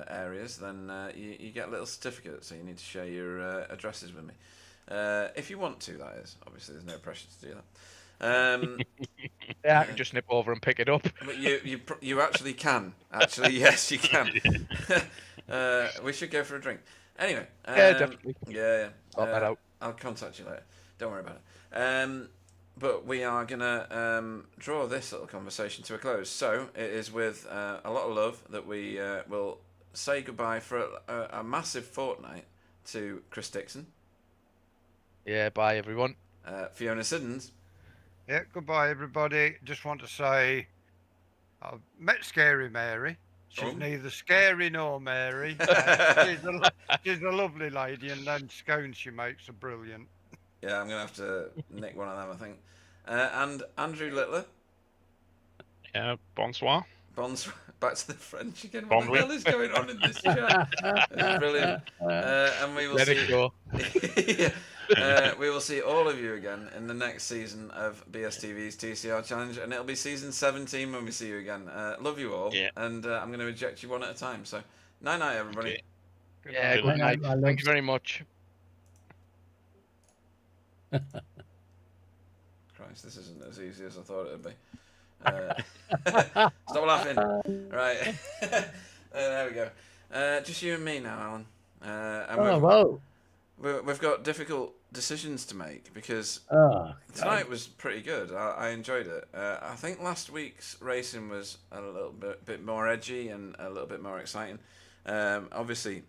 areas, then you get a little certificate, so you need to share your addresses with me. If you want to, that is. Obviously, there's no pressure to do that. Yeah, I can just nip over and pick it up. But you actually can. Actually, yes, you can. We should go for a drink. Anyway. Yeah, definitely. Yeah. Sort that out. I'll contact you later. Don't worry about it. But we are going to draw this little conversation to a close. So it is with a lot of love that we will say goodbye for a massive fortnight to Chris Dixon. Yeah, bye everyone. Fiona Siddons. Yeah, goodbye everybody. Just want to say I've met Scary Mary. She's Oh. neither scary nor Mary. She's a lovely lady, and then scones she makes are brilliant. Yeah, I'm going to have to nick one of them, I think. And Andrew Littler. Yeah, bonsoir. Back to the French again. Bon What the nuit. hell is going on in this chat? It's brilliant. And we will Let see. it go. We will see all of you again in the next season of BSTV's TCR Challenge, and it'll be season 17 when we see you again. Love you all, and I'm going to eject you one at a time. So, night, everybody. Good Yeah, night. good night. my Thank you loves. very much. Christ, this isn't as easy as I thought it would be. Stop laughing. Right. There we go. Just you and me now, Alan. And we've got difficult decisions to make because tonight was pretty good. I enjoyed it. I think last week's racing was a little bit more edgy and a little bit more exciting. Obviously,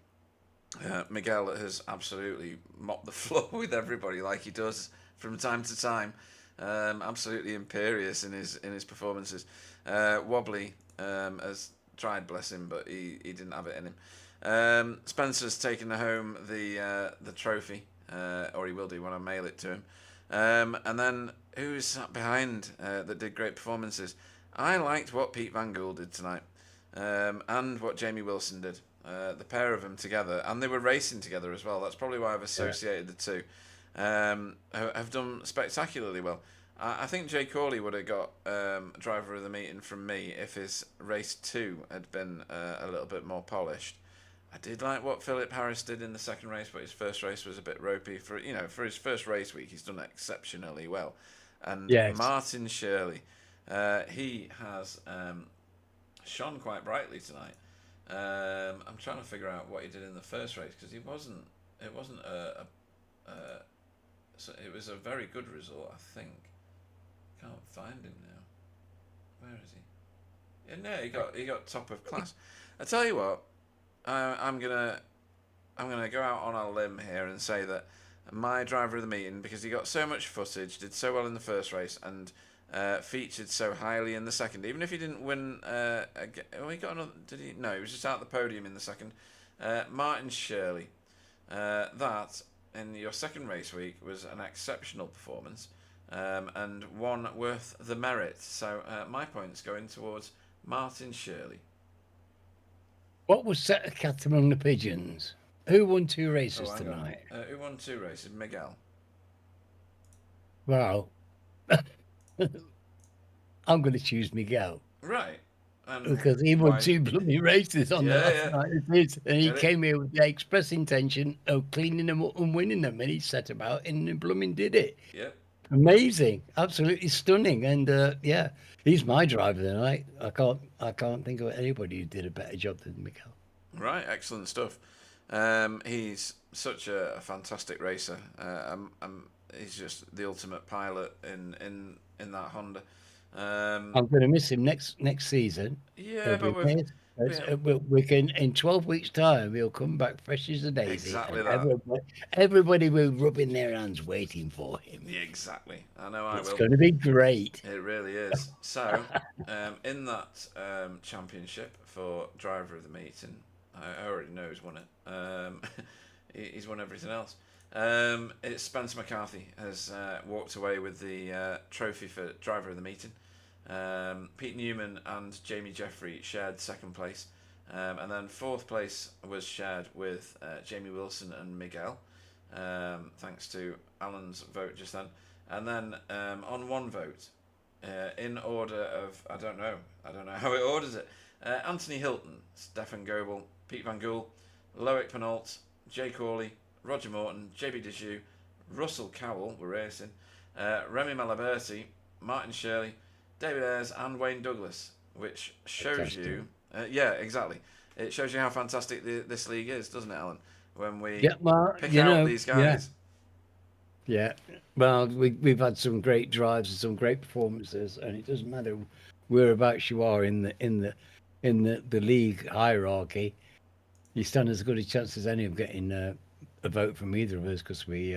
Miguel has absolutely mopped the floor with everybody like he does from time to time. Absolutely imperious in his performances. Wobbly has tried, bless him, but he didn't have it in him. Spencer's taken home the trophy, or he will do when I mail it to him. And then who's sat behind that did great performances? I liked what Pete Van Gool did tonight, and what Jamie Wilson did. The pair of them together, and they were racing together as well. That's probably why I've associated the two. Have done spectacularly well. I think Jay Corley would have got driver of the meeting from me if his race 2 had been a little bit more polished. I did like what Philip Harris did in the second race, but his first race was a bit ropey. For his first race week, he's done exceptionally well. And Martin Shirley, he has shone quite brightly tonight. I'm trying to figure out what he did in the first race because it wasn't so it was a very good result, I think. Can't find him now. Where is he? Yeah, no, he got top of class. I tell you what, I'm gonna go out on a limb here and say that my driver of the meeting, because he got so much footage, did so well in the first race, and featured so highly in the second. Even if he didn't win, he got another. Did he? No, he was just out the podium in the second. Martin Shirley, that in your second race week was an exceptional performance, and one worth the merit. So my points going towards Martin Shirley. What was set a cat among the pigeons? Who won 2 races tonight? Who won 2 races? Miguel. Well, I'm going to choose Miguel. Right. Because he won 2 bloody races on the last night. And he came here with the express intention of cleaning them up and winning them. And he set about and blooming did it. Yep. Amazing. Absolutely stunning. And he's my driver tonight. I can't think of anybody who did a better job than Miguel. Right, excellent stuff. He's such a fantastic racer. He's just the ultimate pilot in that Honda. I'm going to miss him next season. Yeah, but we can in 12 weeks' time. He'll come back fresh as a daisy. Exactly that. Everybody will rub in their hands waiting for him. Yeah, exactly. I know I will. It's going to be great. It really is. So, in that championship for driver of the meeting, I already know who's won it. He's won everything else. It's Spencer McCarthy has walked away with the trophy for driver of the meeting. Pete Newman and Jamie Jeffrey shared second place, and then fourth place was shared with Jamie Wilson and Miguel, thanks to Alan's vote just then. And then on one vote, in order of I don't know how it orders it. Anthony Hilton, Stefan Goebel, Pete Van Gool, Loic Penault, Jay Corley, Roger Morton, JB Dejoux, Russell Cowell, we're racing, Remy Malaberti, Martin Shirley, David Ayres and Wayne Douglas, which shows you... exactly. It shows you how fantastic this league is, doesn't it, Alan? When we pick out these guys. Yeah. Well, we've had some great drives and some great performances, and it doesn't matter whereabouts you are in the league hierarchy. You stand as good a chance as any of getting a vote from either of us, because we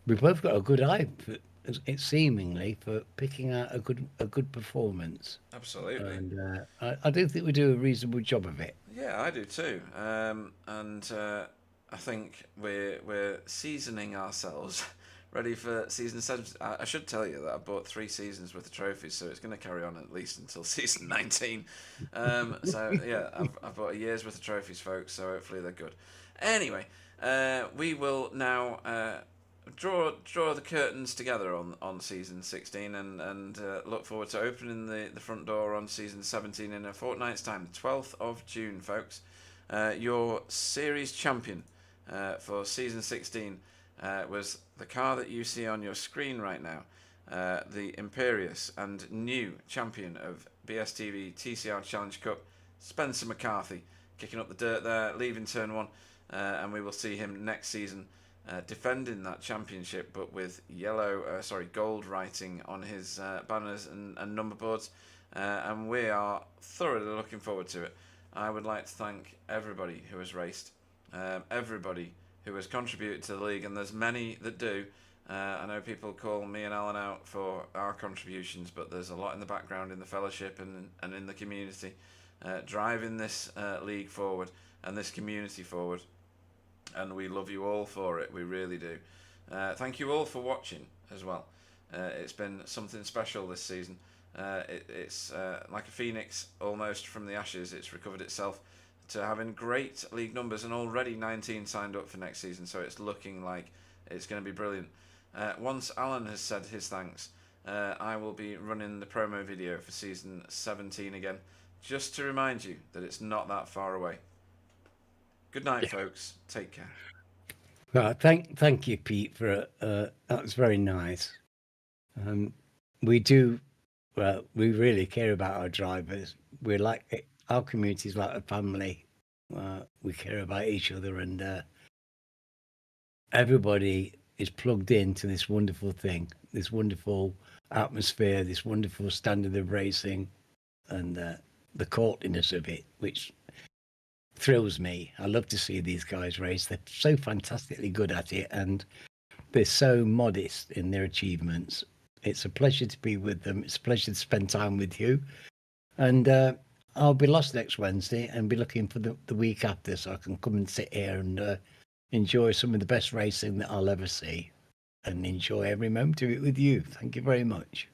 both got a good eye it's seemingly for picking out a good performance. Absolutely. And I do think we do a reasonable job of it. Yeah, I do too. I think we're seasoning ourselves ready for season 7. I should tell you that I bought 3 seasons worth of trophies, so it's going to carry on at least until season 19. So yeah, I've bought a year's worth of trophies, folks. So hopefully they're good. Anyway, we will now draw the curtains together on season 16 and look forward to opening the front door on season 17 in a fortnight's time, the 12th of June, folks. Your series champion for season 16 was the car that you see on your screen right now, the Imperious and new champion of BSTV TCR Challenge Cup, Spencer McCarthy, kicking up the dirt there, leaving turn 1, and we will see him next season defending that championship, but with gold writing on his banners and number boards, and we are thoroughly looking forward to it. I would like to thank everybody who has raced, everybody who has contributed to the league, and there's many that do. I know people call me and Alan out for our contributions, but there's a lot in the background in the fellowship and in the community, driving this league forward and this community forward. And we love you all for it. We really do. Thank you all for watching as well. It's been something special this season. It's like a phoenix almost from the ashes. It's recovered itself to having great league numbers, and already 19 signed up for next season. So it's looking like it's going to be brilliant. Once Alan has said his thanks, I will be running the promo video for season 17 again, just to remind you that it's not that far away. Good night, folks. Take care. Well, thank you, Pete, for that was very nice. We do, well, we really care about our drivers. We're like, our community is like a family. We care about each other, and everybody is plugged into this wonderful thing, this wonderful atmosphere, this wonderful standard of racing, and the courtliness of it, which thrills me. I love to see these guys race. They're so fantastically good at it, and they're so modest in their achievements. It's a pleasure to be with them. It's a pleasure to spend time with you. And I'll be lost next Wednesday and be looking for the week after, so I can come and sit here and enjoy some of the best racing that I'll ever see, and enjoy every moment of it with you. Thank you very much.